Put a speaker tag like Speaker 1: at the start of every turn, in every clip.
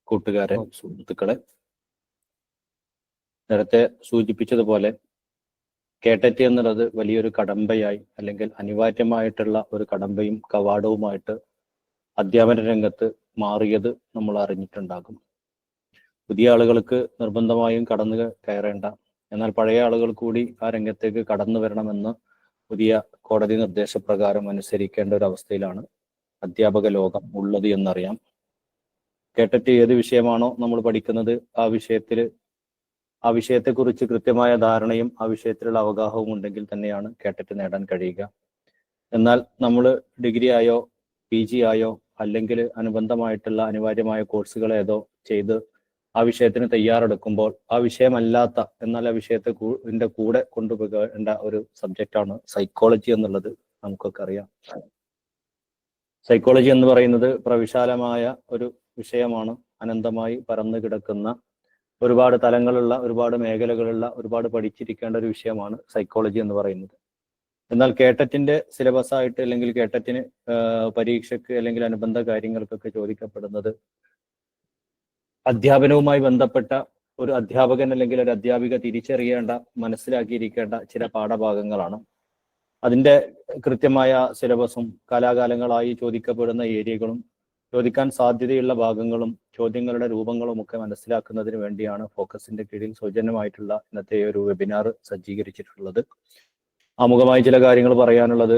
Speaker 1: കൂട്ടുകാരെ, സുഹൃത്തുക്കളെ, നേരത്തെ സൂചിപ്പിച്ചതുപോലെ കേട്ടറ്റ് എന്നുള്ളത് വലിയൊരു കടമ്പയായി അല്ലെങ്കിൽ അനിവാര്യമായിട്ടുള്ള ഒരു കടമ്പയും കവാടവുമായിട്ട് അധ്യാപന രംഗത്ത് മാറിയത് നമ്മൾ അറിഞ്ഞിട്ടുണ്ടാകും. പുതിയ ആളുകൾക്ക് നിർബന്ധമായും കടന്നു കയറേണ്ട, എന്നാൽ പഴയ ആളുകൾ കൂടി ആ രംഗത്തേക്ക് കടന്നു വരണമെന്ന് പുതിയ കോടതി നിർദ്ദേശപ്രകാരം അനുസരിക്കേണ്ട ഒരു അവസ്ഥയിലാണ് അധ്യാപക ലോകം ഉള്ളത് എന്നറിയാം. കേട്ടറ്റ് ഏത് വിഷയമാണോ നമ്മൾ പഠിക്കുന്നത് ആ വിഷയത്തെക്കുറിച്ച് കൃത്യമായ ധാരണയും ആ വിഷയത്തിലുള്ള അവഗാഹവും ഉണ്ടെങ്കിൽ തന്നെയാണ് കേട്ടറ്റ് നേടാൻ കഴിയുക. എന്നാൽ നമ്മൾ ഡിഗ്രി ആയോ പി ജി ആയോ അല്ലെങ്കിൽ അനുബന്ധമായിട്ടുള്ള അനിവാര്യമായ കോഴ്സുകൾ ഏതോ ചെയ്ത് ആ വിഷയത്തിന് തയ്യാറെടുക്കുമ്പോൾ ആ വിഷയമല്ലാത്ത എന്നാൽ ആ വിഷയത്തിന്റെ കൂടെ കൊണ്ടുപോകേണ്ട ഒരു സബ്ജക്റ്റാണ് സൈക്കോളജി എന്നുള്ളത് നമുക്കൊക്കെ അറിയാം. സൈക്കോളജി എന്ന് പറയുന്നത് പ്രവിശാലമായ ഒരു വിഷയമാണ്. അനന്തമായി പരന്നു കിടക്കുന്ന ഒരുപാട് തലങ്ങളുള്ള, ഒരുപാട് മേഖലകളുള്ള, ഒരുപാട് പഠിച്ചിരിക്കേണ്ട ഒരു വിഷയമാണ് സൈക്കോളജി എന്ന് പറയുന്നത്. എന്നാൽ കേട്ടറ്റിന്റെ സിലബസ് ആയിട്ട് അല്ലെങ്കിൽ കേട്ടറ്റിന് പരീക്ഷയ്ക്ക് അല്ലെങ്കിൽ അനുബന്ധ കാര്യങ്ങൾക്കൊക്കെ ചോദിക്കപ്പെടുന്നത് അധ്യാപനവുമായി ബന്ധപ്പെട്ട ഒരു അധ്യാപകൻ അല്ലെങ്കിൽ ഒരു അധ്യാപിക തിരിച്ചറിയേണ്ട, മനസ്സിലാക്കിയിരിക്കേണ്ട ചില പാഠഭാഗങ്ങളാണ്. അതിന്റെ കൃത്യമായ സിലബസും കാലാകാലങ്ങളായി ചോദിക്കപ്പെടുന്ന ഏരിയകളും ചോദിക്കാൻ സാധ്യതയുള്ള ഭാഗങ്ങളും ചോദ്യങ്ങളുടെ രൂപങ്ങളും ഒക്കെ മനസ്സിലാക്കുന്നതിന് വേണ്ടിയാണ് ഫോക്കസിന്റെ കീഴിൽ സൗജന്യമായിട്ടുള്ള ഇന്നത്തെ ഒരു വെബിനാർ സജ്ജീകരിച്ചിട്ടുള്ളത്. ആമുഖമായി ചില കാര്യങ്ങൾ പറയാനുള്ളത്,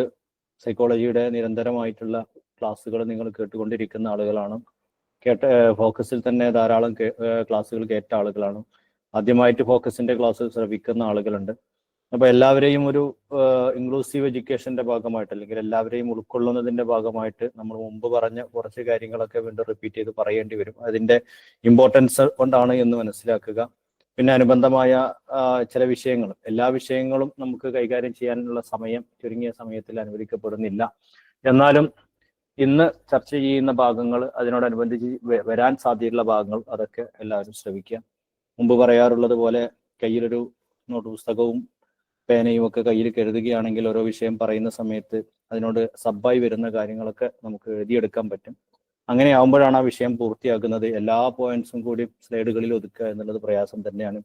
Speaker 1: സൈക്കോളജിയുടെ നിരന്തരമായിട്ടുള്ള ക്ലാസ്സുകൾ നിങ്ങൾ കേട്ടുകൊണ്ടിരിക്കുന്ന ആളുകളാണ്. ഫോക്കസിൽ തന്നെ ധാരാളം ക്ലാസ്സുകൾ കേട്ട ആളുകളാണ്. ആദ്യമായിട്ട് ഫോക്കസിന്റെ ക്ലാസ് ശ്രവിക്കുന്ന ആളുകളുണ്ട്. അപ്പൊ എല്ലാവരെയും ഒരു ഇൻക്ലൂസീവ് എഡ്യൂക്കേഷന്റെ ഭാഗമായിട്ട് അല്ലെങ്കിൽ എല്ലാവരെയും ഉൾക്കൊള്ളുന്നതിന്റെ ഭാഗമായിട്ട് നമ്മൾ മുമ്പ് പറഞ്ഞ കുറച്ച് കാര്യങ്ങളൊക്കെ വീണ്ടും റിപ്പീറ്റ് ചെയ്ത് പറയേണ്ടി വരും. അതിന്റെ ഇമ്പോർട്ടൻസ് കൊണ്ടാണ് എന്ന് മനസ്സിലാക്കുക. പിന്നെ അനുബന്ധമായ ചില വിഷയങ്ങൾ, എല്ലാ വിഷയങ്ങളും നമുക്ക് കൈകാര്യം ചെയ്യാനുള്ള സമയം ചുരുങ്ങിയ സമയത്തിൽ അനുവദിക്കപ്പെടുന്നില്ല. എന്നാലും ഇന്ന് ചർച്ച ചെയ്യുന്ന ഭാഗങ്ങൾ, അതിനോടനുബന്ധിച്ച് വരാൻ സാധ്യതയുള്ള ഭാഗങ്ങൾ, അതൊക്കെ എല്ലാവരും ശ്രമിക്കുക. മുമ്പ് പറയാറുള്ളത് പോലെ കയ്യിലൊരു നോട്ട് പുസ്തകവും പേനയും ഒക്കെ കയ്യിൽ കരുതുകയാണെങ്കിൽ ഓരോ വിഷയം പറയുന്ന സമയത്ത് അതിനോട് സബ്ബായി വരുന്ന കാര്യങ്ങളൊക്കെ നമുക്ക് എഴുതിയെടുക്കാൻ പറ്റും. അങ്ങനെ ആവുമ്പോഴാണ് ആ വിഷയം പൂർത്തിയാക്കുന്നത്. എല്ലാ പോയിന്റ്സും കൂടി സ്ലൈഡുകളിൽ ഒതുക്കുക എന്നുള്ളത് പ്രയാസം തന്നെയാണ്.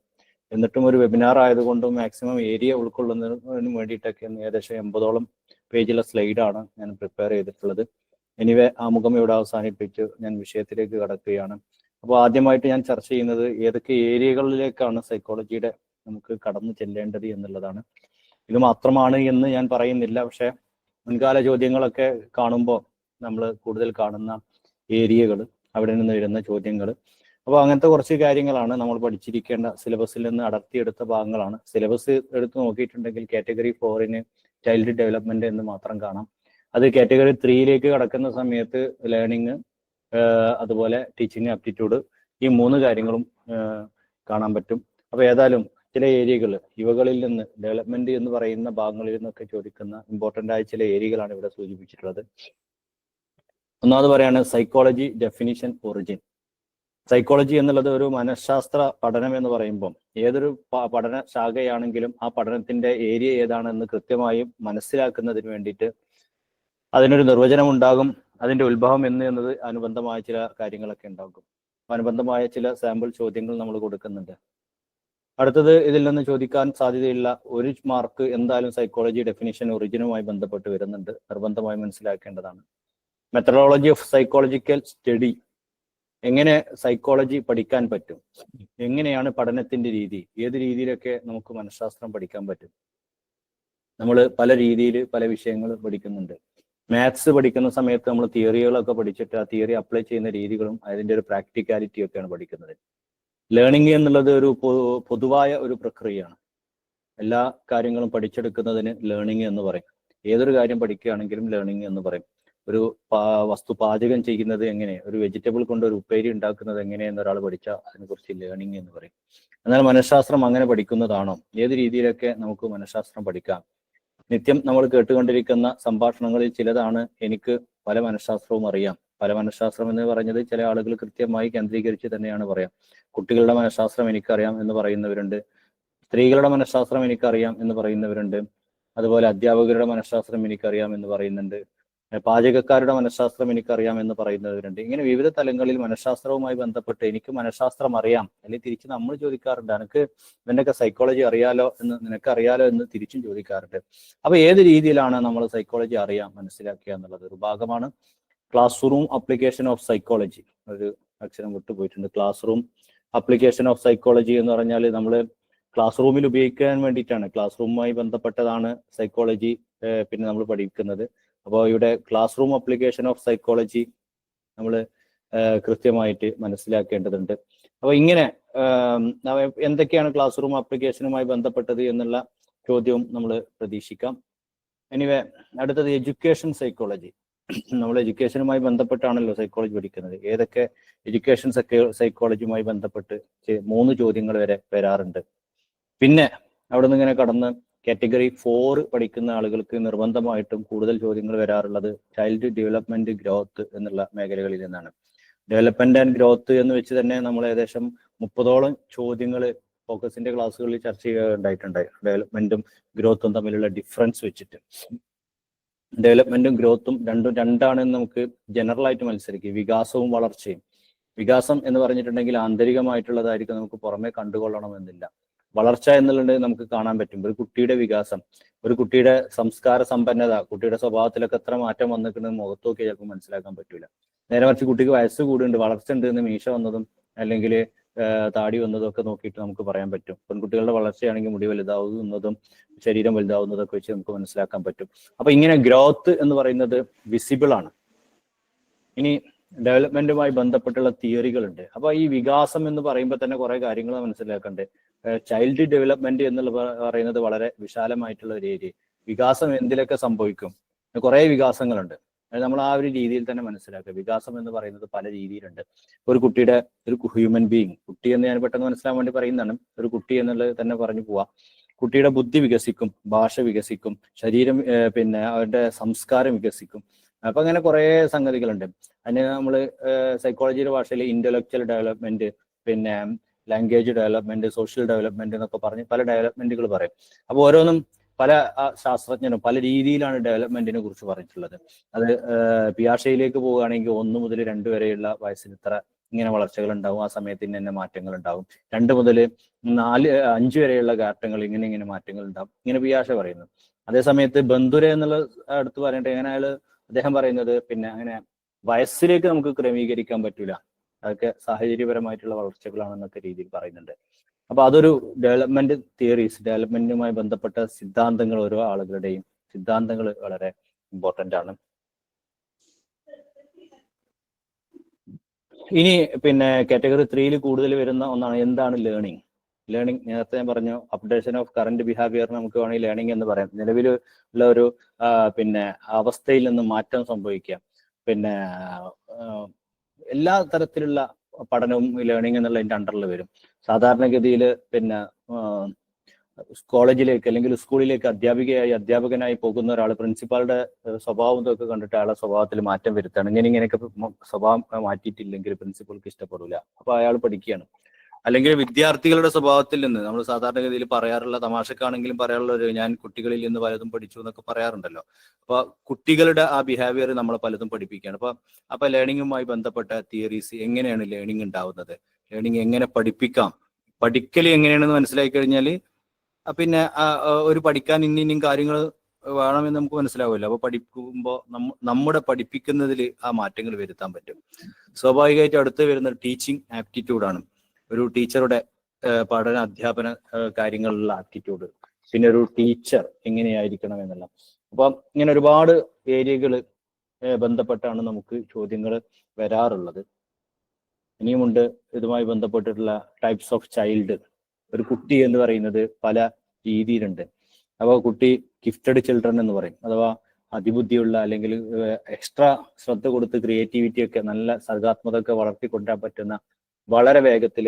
Speaker 1: എന്നിട്ടും ഒരു വെബിനാർ ആയതുകൊണ്ടും മാക്സിമം ഏരിയ ഉൾക്കൊള്ളുന്നതിന് വേണ്ടിയിട്ടൊക്കെ ഏകദേശം 80ഓളം പേജുള്ള സ്ലൈഡാണ് ഞാൻ പ്രിപ്പയർ ചെയ്തിട്ടുള്ളത്. എനിവേ, ആമുഖം ഇവിടെ അവസാനിപ്പിച്ച് ഞാൻ വിഷയത്തിലേക്ക് കടക്കുകയാണ്. അപ്പോൾ ആദ്യമായിട്ട് ഞാൻ ചർച്ച ചെയ്യുന്നത് ഏതൊക്കെ ഏരിയകളിലേക്കാണ് സൈക്കോളജിയുടെ നമുക്ക് കടന്നു ചെല്ലേണ്ടത് എന്നുള്ളതാണ്. ഇത് മാത്രമാണ് എന്ന് ഞാൻ പറയുന്നില്ല, പക്ഷെ മുൻകാല ചോദ്യങ്ങളൊക്കെ കാണുമ്പോൾ നമ്മൾ കൂടുതൽ കാണുന്ന ഏരിയകൾ, അവിടെ നിന്ന് വരുന്ന ചോദ്യങ്ങൾ, അപ്പോൾ അങ്ങനത്തെ കുറച്ച് കാര്യങ്ങളാണ് നമ്മൾ പഠിച്ചിരിക്കേണ്ട, സിലബസിൽ നിന്ന് അടർത്തിയെടുത്ത ഭാഗങ്ങളാണ്. സിലബസ് എടുത്ത് നോക്കിയിട്ടുണ്ടെങ്കിൽ കാറ്റഗറി 4 ചൈൽഡ് ഡെവലപ്മെന്റ് എന്ന് മാത്രം കാണാം. അത് കാറ്റഗറി 3 കടക്കുന്ന സമയത്ത് ലേണിംഗ്, അതുപോലെ ടീച്ചിങ് ആപ്റ്റിറ്റ്യൂഡ്, ഈ 3 കാര്യങ്ങളും കാണാൻ പറ്റും. അപ്പോൾ ഏതായാലും ചില ഏരിയകൾ, ഇവകളിൽ നിന്ന് ഡെവലപ്മെന്റ് എന്ന് പറയുന്ന ഭാഗങ്ങളിൽ നിന്നൊക്കെ ചോദിക്കുന്ന ഇമ്പോർട്ടൻ്റ് ആയ ചില ഏരിയകളാണ് ഇവിടെ സൂചിപ്പിച്ചിട്ടുള്ളത്. ഒന്നാമത് പറയാണ് സൈക്കോളജി ഡെഫിനിഷൻ ഒറിജിൻ. സൈക്കോളജി എന്നുള്ളത് ഒരു മനഃശാസ്ത്ര പഠനം എന്ന് പറയുമ്പോൾ ഏതൊരു പഠന ശാഖയാണെങ്കിലും ആ പഠനത്തിന്റെ ഏരിയ ഏതാണെന്ന് കൃത്യമായും മനസ്സിലാക്കുന്നതിന് വേണ്ടിയിട്ട് അതിനൊരു നിർവചനം ഉണ്ടാകും. അതിന്റെ ഉത്ഭവം എന്നത് അനുബന്ധമായ ചില കാര്യങ്ങളൊക്കെ ഉണ്ടാകും. അനുബന്ധമായ ചില സാമ്പിൾ ചോദ്യങ്ങൾ നമ്മൾ കൊടുക്കുന്നുണ്ട്. അടുത്തത് ഇതിൽ നിന്ന് ചോദിക്കാൻ സാധ്യതയുള്ള ഒരു മാർക്ക് എന്തായാലും സൈക്കോളജി ഡെഫിനിഷൻ ഒറിജിനുമായി ബന്ധപ്പെട്ട് വരുന്നുണ്ട്, നിർബന്ധമായി മനസ്സിലാക്കേണ്ടതാണ്. മെത്തഡോളജി ഓഫ് സൈക്കോളജിക്കൽ സ്റ്റഡി, എങ്ങനെ സൈക്കോളജി പഠിക്കാൻ പറ്റും, എങ്ങനെയാണ് പഠനത്തിന്റെ രീതി, ഏത് രീതിയിലൊക്കെ നമുക്ക് മനഃശാസ്ത്രം പഠിക്കാൻ പറ്റും. നമ്മൾ പല രീതിയിൽ പല വിഷയങ്ങൾ പഠിക്കുന്നുണ്ട്. മാത്സ് പഠിക്കുന്ന സമയത്ത് നമ്മൾ തിയറികളൊക്കെ പഠിച്ചിട്ട് ആ തിയറി അപ്ലൈ ചെയ്യുന്ന രീതികളും അതിന്റെ ഒരു പ്രാക്ടിക്കാലിറ്റി ഒക്കെയാണ് പഠിക്കുന്നത്. ലേണിംഗ് എന്നുള്ളത് ഒരു പൊതുവായ ഒരു പ്രക്രിയയാണ്. എല്ലാ കാര്യങ്ങളും പഠിച്ചെടുക്കുന്നതിന് ലേണിംഗ് എന്ന് പറയും. ഏതൊരു കാര്യം പഠിക്കുകയാണെങ്കിലും ലേണിംഗ് എന്ന് പറയും. ഒരു വസ്തു പാചകം ചെയ്യുന്നത് എങ്ങനെ, ഒരു വെജിറ്റബിൾ കൊണ്ട് ഒരു ഉപ്പേരി ഉണ്ടാക്കുന്നത് എങ്ങനെയെന്ന് ഒരാൾ പഠിച്ചാൽ അതിനെക്കുറിച്ച് ലേണിംഗ് എന്ന് പറയും. എന്നാൽ മനഃശാസ്ത്രം അങ്ങനെ പഠിക്കുന്നതാണോ? ഏത് രീതിയിലൊക്കെ നമുക്ക് മനഃശാസ്ത്രം പഠിക്കാം? നിത്യം നമ്മൾ കേട്ടുകൊണ്ടിരിക്കുന്ന സംഭാഷണങ്ങളിൽ ചിലതാണ് എനിക്ക് പല മനഃശാസ്ത്രവും അറിയാം. പല മനഃശാസ്ത്രം എന്ന് പറഞ്ഞത് ചില ആളുകൾ കൃത്യമായി കേന്ദ്രീകരിച്ച് തന്നെയാണ് പറയാം. കുട്ടികളുടെ മനഃശാസ്ത്രം എനിക്കറിയാം എന്ന് പറയുന്നവരുണ്ട്, സ്ത്രീകളുടെ മനഃശാസ്ത്രം എനിക്കറിയാം എന്ന് പറയുന്നവരുണ്ട്, അതുപോലെ അധ്യാപകരുടെ മനഃശാസ്ത്രം എനിക്കറിയാം എന്ന് പറയുന്നുണ്ട്, പാചകക്കാരുടെ മനഃശാസ്ത്രം എനിക്കറിയാം എന്ന് പറയുന്നവരുണ്ട്. ഇങ്ങനെ വിവിധ തലങ്ങളിൽ മനഃശാസ്ത്രവുമായി ബന്ധപ്പെട്ട് എനിക്ക് മനഃശാസ്ത്രം അറിയാം, അല്ലെങ്കിൽ തിരിച്ച് നമ്മൾ ചോദിക്കാറുണ്ട്, എനിക്ക് നിനക്ക് സൈക്കോളജി അറിയാലോ എന്ന്, നിനക്ക് അറിയാലോ എന്ന് തിരിച്ചും ചോദിക്കാറുണ്ട്. അപ്പൊ ഏത് രീതിയിലാണ് നമ്മൾ സൈക്കോളജി അറിയാം, മനസ്സിലാക്കുക എന്നുള്ളത് ഒരു ഭാഗമാണ്. Classroom application of psychology, ഒരു അക്ഷരം വിട്ടുപോയിട്ടുണ്ട്. Classroom application of psychology എന്ന് പറഞ്ഞാൽ നമ്മൾ ക്ലാസ് റൂമിൽ ഉപയോഗിക്കാൻ വേണ്ടിയിട്ടാണ്, ക്ലാസ് റൂമുമായി ബന്ധപ്പെട്ടതാണ് സൈക്കോളജി പിന്നെ നമ്മൾ പഠിക്കുന്നത്. അപ്പോൾ ഇവിടെ class room application of psychology നമ്മൾ കൃത്യമായിട്ട് മനസ്സിലാക്കേണ്ടതുണ്ട്. അപ്പോൾ ഇങ്ങനെ എന്തൊക്കെയാണ് ക്ലാസ് റൂം ആപ്ലിക്കേഷനുമായി ബന്ധപ്പെട്ടത് എന്നുള്ള ചോദ്യവും നമ്മൾ പ്രതീക്ഷിക്കാം. എനിവേ, അടുത്തത് എഡ്യൂക്കേഷൻ സൈക്കോളജി. നമ്മൾ എഡ്യൂക്കേഷനുമായി ബന്ധപ്പെട്ടാണല്ലോ സൈക്കോളജി പഠിക്കുന്നത്. ഏതൊക്കെ എഡ്യൂക്കേഷൻ സൈക്കോളജിയുമായി ബന്ധപ്പെട്ട് 3 ചോദ്യങ്ങൾ വരെ വരാറുണ്ട്. പിന്നെ അവിടെ നിന്ന് ഇങ്ങനെ കടന്ന് കാറ്റഗറി 4 പഠിക്കുന്ന ആളുകൾക്ക് നിർബന്ധമായിട്ടും കൂടുതൽ ചോദ്യങ്ങൾ വരാറുള്ളത് ചൈൽഡ് ഡെവലപ്മെന്റ് ഗ്രോത്ത് എന്നുള്ള മേഖലകളിൽ നിന്നാണ്. ഡെവലപ്മെന്റ് ആൻഡ് ഗ്രോത്ത് എന്ന് വെച്ച് തന്നെ നമ്മൾ ഏകദേശം 30ഓളം ചോദ്യങ്ങൾ ഫോക്കസിന്റെ ക്ലാസ്സുകളിൽ ചർച്ച ചെയ്യുകയുണ്ടായിട്ടുണ്ട്. ഡെവലപ്മെന്റും ഗ്രോത്തും തമ്മിലുള്ള ഡിഫറൻസ് വെച്ചിട്ട് ഡെവലപ്മെന്റും ഗ്രോത്തും രണ്ടാണെന്ന് നമുക്ക് ജനറൽ ആയിട്ട് മത്സരിക്കും. വികാസവും വളർച്ചയും. വികാസം എന്ന് പറഞ്ഞിട്ടുണ്ടെങ്കിൽ ആന്തരികമായിട്ടുള്ളതായിരിക്കും, നമുക്ക് പുറമെ കണ്ടുകൊള്ളണമെന്നില്ല. വളർച്ച എന്നുള്ളത് നമുക്ക് കാണാൻ പറ്റും. ഒരു കുട്ടിയുടെ വികാസം, ഒരു കുട്ടിയുടെ സംസ്കാര സമ്പന്നത, കുട്ടിയുടെ സ്വഭാവത്തിലൊക്കെ എത്ര മാറ്റം വന്നിട്ടുണ്ടെന്ന് മുഖത്ത് നോക്കി ചിലപ്പോൾ മനസ്സിലാക്കാൻ പറ്റൂല. നേരെ മറിച്ച് കുട്ടിക്ക് വയസ്സ് കൂടുണ്ട്, വളർച്ച ഉണ്ട് എന്ന് മീശ വന്നതും അല്ലെങ്കിൽ താടി വന്നതും ഒക്കെ നോക്കിയിട്ട് നമുക്ക് പറയാൻ പറ്റും. പെൺകുട്ടികളുടെ വളർച്ചയാണെങ്കിൽ മുടി വലുതാവുന്നതും ശരീരം വലുതാവുന്നതൊക്കെ വെച്ച് നമുക്ക് മനസ്സിലാക്കാൻ പറ്റും. അപ്പൊ ഇങ്ങനെ ഗ്രോത്ത് എന്ന് പറയുന്നത് വിസിബിൾ ആണ്. ഇനി ഡെവലപ്മെന്റുമായി ബന്ധപ്പെട്ടുള്ള തിയറികളുണ്ട്. അപ്പൊ ഈ വികാസം എന്ന് പറയുമ്പോൾ തന്നെ കുറെ കാര്യങ്ങൾ മനസ്സിലാക്കണ്ടേ. ചൈൽഡ് ഡെവലപ്മെന്റ് എന്നുള്ള പറയുന്നത് വളരെ വിശാലമായിട്ടുള്ള ഒരു ഏരിയ. വികാസം എന്തിലൊക്കെ സംഭവിക്കും, കുറെ വികാസങ്ങളുണ്ട്. നമ്മൾ ആ ഒരു രീതിയിൽ തന്നെ മനസ്സിലാക്കുക. വികാസം എന്ന് പറയുന്നത് പല രീതിയിലുണ്ട്. ഒരു കുട്ടിയുടെ, ഒരു ഹ്യൂമൻ ബീയിങ്, കുട്ടി എന്ന് ഞാൻ പെട്ടെന്ന് മനസ്സിലാൻ വേണ്ടി പറയുന്നതാണ്, ഒരു കുട്ടി എന്നുള്ളത് തന്നെ പറഞ്ഞു പോവാം. കുട്ടിയുടെ ബുദ്ധി വികസിക്കും, ഭാഷ വികസിക്കും, ശരീരം പിന്നെ അവരുടെ സംസ്കാരം വികസിക്കും. അപ്പൊ അങ്ങനെ കുറെ സംഗതികളുണ്ട്. അതിന് നമ്മൾ സൈക്കോളജിയുടെ ഭാഷയിൽ ഇന്റലക്ച്വൽ ഡെവലപ്മെന്റ്, പിന്നെ ലാംഗ്വേജ് ഡെവലപ്മെന്റ്, സോഷ്യൽ ഡെവലപ്മെന്റ് എന്നൊക്കെ പറഞ്ഞ് പല ഡെവലപ്മെന്റുകൾ പറയും. അപ്പൊ ഓരോന്നും പല ശാസ്ത്രജ്ഞരും പല രീതിയിലാണ് ഡെവലപ്മെന്റിനെ കുറിച്ച് പറഞ്ഞിട്ടുള്ളത്. അത് പിയാഷയിലേക്ക് പോവുകയാണെങ്കിൽ 1 മുതൽ 2 വരെയുള്ള വയസ്സിൽ ഇത്ര ഇങ്ങനെ വളർച്ചകൾ ഉണ്ടാവും, ആ സമയത്ത് തന്നെ മാറ്റങ്ങൾ ഉണ്ടാവും. 2 മുതൽ 4, 5 വരെയുള്ള ഘട്ടങ്ങൾ ഇങ്ങനെ മാറ്റങ്ങൾ ഉണ്ടാവും, ഇങ്ങനെ പിയാഷ പറയുന്നു. അതേസമയത്ത് ബന്ധുര എന്നുള്ള അടുത്ത് പറഞ്ഞിട്ട് എങ്ങനെ അദ്ദേഹം പറയുന്നത് പിന്നെ അങ്ങനെ വയസ്സിലേക്ക് നമുക്ക് ക്രമീകരിക്കാൻ പറ്റൂല, അതൊക്കെ സാഹചര്യപരമായിട്ടുള്ള വളർച്ചകളാണെന്നൊക്കെ രീതിയിൽ പറയുന്നുണ്ട്. അപ്പൊ അതൊരു ഡെവലപ്മെന്റ് തിയറീസ്, ഡെവലപ്മെന്റുമായി ബന്ധപ്പെട്ട സിദ്ധാന്തങ്ങൾ, ഓരോ ആളുകളുടെയും സിദ്ധാന്തങ്ങൾ വളരെ ഇമ്പോർട്ടന്റ് ആണ്. ഇനി പിന്നെ കാറ്റഗറി 3 കൂടുതൽ വരുന്ന ഒന്നാണ് എന്താണ് ലേണിംഗ്. ലേണിംഗ് നേരത്തെ ഞാൻ പറഞ്ഞു, അപ്ഡേഷൻ ഓഫ് കറന്റ് ബിഹേവിയർ നമുക്ക് വേണമെങ്കിൽ ലേണിംഗ് എന്ന് പറയാം. നിലവിലുള്ള ഒരു പിന്നെ അവസ്ഥയിൽ നിന്ന് മാറ്റം സംഭവിക്കാം. പിന്നെ എല്ലാ തരത്തിലുള്ള പഠനവും ലേണിംഗ് എന്നുള്ളതിന്റെ അണ്ടറിൽ വരും. സാധാരണഗതിയിൽ പിന്നെ കോളേജിലേക്ക് അല്ലെങ്കിൽ സ്കൂളിലേക്ക് അധ്യാപകനായി പോകുന്ന ഒരാൾ പ്രിൻസിപ്പാളുടെ സ്വഭാവം ഇതൊക്കെ കണ്ടിട്ട് അയാളെ സ്വഭാവത്തിൽ മാറ്റം വരുത്താണ്. ഇങ്ങനെയൊക്കെ സ്വഭാവം മാറ്റിയിട്ടില്ലെങ്കിൽ പ്രിൻസിപ്പൾക്ക് ഇഷ്ടപ്പെടില്ല, അപ്പൊ അയാൾ പഠിക്കുകയാണ്. അല്ലെങ്കിൽ വിദ്യാർത്ഥികളുടെ സ്വഭാവത്തിൽ നിന്ന് നമ്മൾ സാധാരണഗതിയിൽ പറയാറുള്ള, തമാശക്കാണെങ്കിലും പറയാറുള്ള ഒരു ഞാൻ കുട്ടികളിൽ നിന്ന് പലതും പഠിച്ചു എന്നൊക്കെ പറയാറുണ്ടല്ലോ. അപ്പൊ കുട്ടികളുടെ ആ ബിഹേവിയർ നമ്മളെ പലതും പഠിപ്പിക്കുകയാണ്. അപ്പൊ ലേണിംഗുമായി ബന്ധപ്പെട്ട തിയറീസ്, എങ്ങനെയാണ് ലേണിംഗ് ഉണ്ടാവുന്നത്, ലേണിംഗ് എങ്ങനെ പഠിപ്പിക്കാം, പഠിക്കൽ എങ്ങനെയാണെന്ന് മനസ്സിലാക്കി കഴിഞ്ഞാൽ പിന്നെ ഒരു പഠിക്കാൻ ഇന്നിയും കാര്യങ്ങൾ വേണമെന്ന് നമുക്ക് മനസ്സിലാവുമല്ലോ. അപ്പൊ പഠിക്കുമ്പോൾ നമ്മുടെ പഠിപ്പിക്കുന്നതിൽ ആ മാറ്റങ്ങൾ വരുത്താൻ പറ്റും. സ്വാഭാവികമായിട്ട് അടുത്ത് വരുന്ന ടീച്ചിങ് ആപ്റ്റിറ്റ്യൂഡാണ്. ഒരു ടീച്ചറുടെ പഠന അധ്യാപന കാര്യങ്ങളിലുള്ള ആപ്റ്റിറ്റ്യൂഡ്, പിന്നെ ഒരു ടീച്ചർ എങ്ങനെയായിരിക്കണം എന്നുള്ള. അപ്പം ഇങ്ങനെ ഒരുപാട് ഏരിയകൾ ബന്ധപ്പെട്ടാണ് നമുക്ക് ചോദ്യങ്ങൾ വരാറുള്ളത്. ഇനിയുമുണ്ട് ഇതുമായി ബന്ധപ്പെട്ടിട്ടുള്ള ടൈപ്സ് ഓഫ് ചൈൽഡ്. ഒരു കുട്ടി എന്ന് പറയുന്നത് പല രീതിയിലുണ്ട്. അപ്പോൾ കുട്ടി ഗിഫ്റ്റഡ് ചിൽഡ്രൻ എന്ന് പറയും, അഥവാ അതിബുദ്ധിയുള്ള അല്ലെങ്കിൽ എക്സ്ട്രാ ശ്രദ്ധ കൊടുത്ത് ക്രിയേറ്റിവിറ്റി ഒക്കെ നല്ല സർഗാത്മകത ഒക്കെ വളർത്തിക്കൊണ്ടുവരാൻ പറ്റുന്ന, വളരെ വേഗത്തിൽ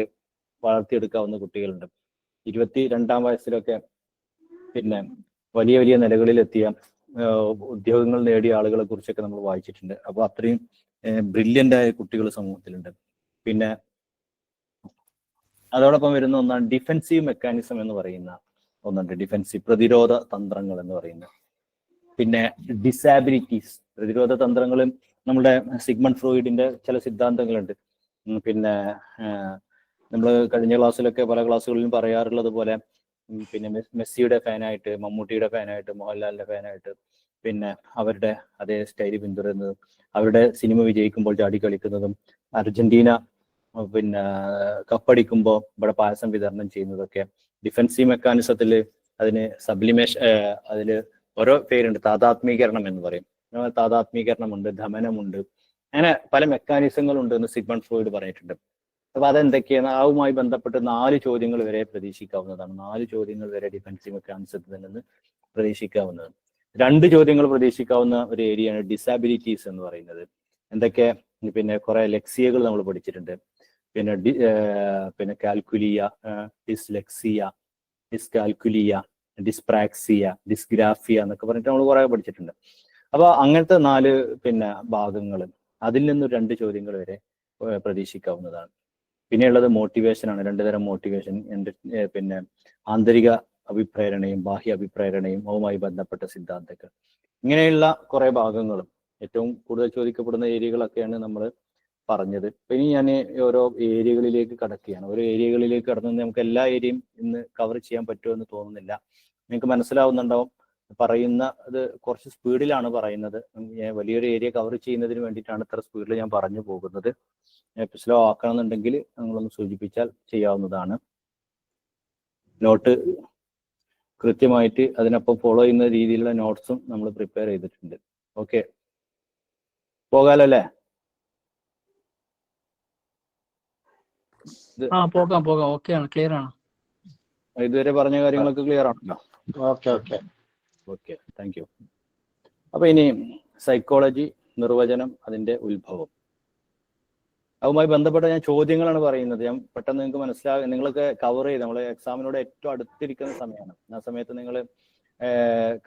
Speaker 1: വളർത്തിയെടുക്കാവുന്ന കുട്ടികളുണ്ട്. 22-ാം വയസ്സിലൊക്കെ പിന്നെ വലിയ വലിയ നിലകളിലെത്തിയ ഉദ്യോഗങ്ങൾ നേടിയ ആളുകളെ കുറിച്ചൊക്കെ നമ്മൾ വായിച്ചിട്ടുണ്ട്. അപ്പൊ അത്രയും ബ്രില്യൻ്റ് ആയ കുട്ടികൾ സമൂഹത്തിലുണ്ട്. പിന്നെ അതോടൊപ്പം വരുന്ന ഒന്നാണ് ഡിഫെൻസീവ് മെക്കാനിസം എന്ന് പറയുന്ന ഒന്നുണ്ട്. ഡിഫെൻസീവ് പ്രതിരോധ തന്ത്രങ്ങൾ എന്ന് പറയുന്നത്. പിന്നെ ഡിസാബിലിറ്റീസ്, പ്രതിരോധ തന്ത്രങ്ങളും നമ്മുടെ സിഗ്മണ്ട് ഫ്രോയിഡിന്റെ ചില സിദ്ധാന്തങ്ങളുണ്ട്. പിന്നെ നമ്മൾ കഴിഞ്ഞ ക്ലാസ്സിലൊക്കെ പല ക്ലാസ്സുകളിലും പറയാറുള്ളത് പോലെ പിന്നെ മെസ്സിയുടെ ഫാനായിട്ട്, മമ്മൂട്ടിയുടെ ഫാനായിട്ട്, മോഹൻലാലിന്റെ ഫാനായിട്ട്, പിന്നെ അവരുടെ അതേ സ്റ്റൈല് പിന്തുടരുന്നതും അവരുടെ സിനിമ വിജയിക്കുമ്പോൾ ചാടി കളിക്കുന്നതും അർജന്റീന പിന്നെ കപ്പടിക്കുമ്പോൾ ഇവിടെ പായസം വിതരണം ചെയ്യുന്നതൊക്കെ ഡിഫൻസീവ് മെക്കാനിസത്തിൽ അതിന് സബ്ലിമേഷൻ, അതില് ഓരോ പേരുണ്ട്. താതാത്മീകരണം എന്ന് പറയും. താതാത്മീകരണമുണ്ട്, ധമനമുണ്ട്, അങ്ങനെ പല മെക്കാനിസങ്ങളുണ്ട് എന്ന് സിഗ്മണ്ട് ഫ്രോയിഡ് പറഞ്ഞിട്ടുണ്ട്. അപ്പൊ അതെന്തൊക്കെയാണ്? അതുമായി ബന്ധപ്പെട്ട് 4 ചോദ്യങ്ങൾ വരെ പ്രതീക്ഷിക്കാവുന്നതാണ്. 4 ചോദ്യങ്ങൾ വരെ ഡിഫൻസീവ് മെക്കാനിസത്തിൽ നിന്ന് പ്രതീക്ഷിക്കാവുന്നതാണ്. 2 ചോദ്യങ്ങൾ പ്രതീക്ഷിക്കാവുന്ന ഒരു ഏരിയയാണ് ഡിസാബിലിറ്റീസ് എന്ന് പറയുന്നത്. എന്തൊക്കെ? പിന്നെ കുറെ ലെക്സിയകൾ നമ്മൾ പഠിച്ചിട്ടുണ്ട്. പിന്നെ കാൽക്കുലിയ, ഡിസ്ലെക്സിയ, ഡിസ്കാൽക്കുലിയ, ഡിസ്പ്രാക്സിയ, ഡിസ്ഗ്രാഫിയ എന്നൊക്കെ പറഞ്ഞിട്ട് നമ്മൾ കുറെ പഠിച്ചിട്ടുണ്ട്. അപ്പൊ അങ്ങനത്തെ 4 പിന്നെ ഭാഗങ്ങൾ, അതിൽ നിന്ന് 2 ചോദ്യങ്ങൾ വരെ പ്രതീക്ഷിക്കാവുന്നതാണ്. പിന്നെയുള്ളത് മോട്ടിവേഷൻ ആണ്. 2 തരം മോട്ടിവേഷൻ, പിന്നെ ആന്തരിക അഭിപ്രേരണയും ബാഹ്യ അഭിപ്രേരണയും അതുമായി ബന്ധപ്പെട്ട സിദ്ധാന്തങ്ങൾ. ഇങ്ങനെയുള്ള കുറെ ഭാഗങ്ങളും ഏറ്റവും കൂടുതൽ ചോദിക്കപ്പെടുന്ന ഏരിയകളൊക്കെയാണ് നമ്മൾ പറഞ്ഞത്. ഇനി ഞാൻ ഓരോ ഏരിയകളിലേക്ക് കടക്കുകയാണ്. ഓരോ ഏരിയകളിലേക്ക് കടന്നു നമുക്ക് എല്ലാ ഏരിയയും ഇന്ന് കവർ ചെയ്യാൻ പറ്റുമെന്ന് തോന്നുന്നില്ല. നിങ്ങൾക്ക് മനസ്സിലാവുന്നുണ്ടാവും, പറയുന്ന അത് കുറച്ച് സ്പീഡിലാണ് പറയുന്നത്. വലിയൊരു ഏരിയ കവർ ചെയ്യുന്നതിന് വേണ്ടിയിട്ടാണ് ഇത്ര സ്പീഡിൽ ഞാൻ പറഞ്ഞു പോകുന്നത്. സ്ലോ ആക്കണമെന്നുണ്ടെങ്കിൽ നിങ്ങളൊന്ന് സൂചിപ്പിച്ചാൽ ചെയ്യാവുന്നതാണ്. നോട്ട് കൃത്യമായിട്ട് അതിനൊപ്പം ഫോളോ ചെയ്യുന്ന രീതിയിലുള്ള നോട്ട്സും നമ്മൾ പ്രിപ്പയർ ചെയ്തിട്ടുണ്ട്. ഓക്കെ, പോകാലോ അല്ലേ?
Speaker 2: പോകാം. ഓക്കെയാണ്, ക്ലിയർ ആണ്.
Speaker 1: ഇതുവരെ പറഞ്ഞ കാര്യങ്ങളൊക്കെ ക്ലിയർ ആണല്ലോ? Okay, thank you. അപ്പൊ ഇനി സൈക്കോളജി നിർവചനം, അതിന്റെ ഉത്ഭവം, അതുമായി ബന്ധപ്പെട്ട ഞാൻ ചോദ്യങ്ങളാണ് പറയുന്നത്. ഞാൻ പെട്ടെന്ന് നിങ്ങൾക്ക് മനസ്സിലാകും, നിങ്ങളൊക്കെ കവർ ചെയ്ത് നമ്മൾ എക്സാമിനോട് ഏറ്റവും അടുത്തിരിക്കുന്ന സമയമാണ്. ആ സമയത്ത് നിങ്ങൾ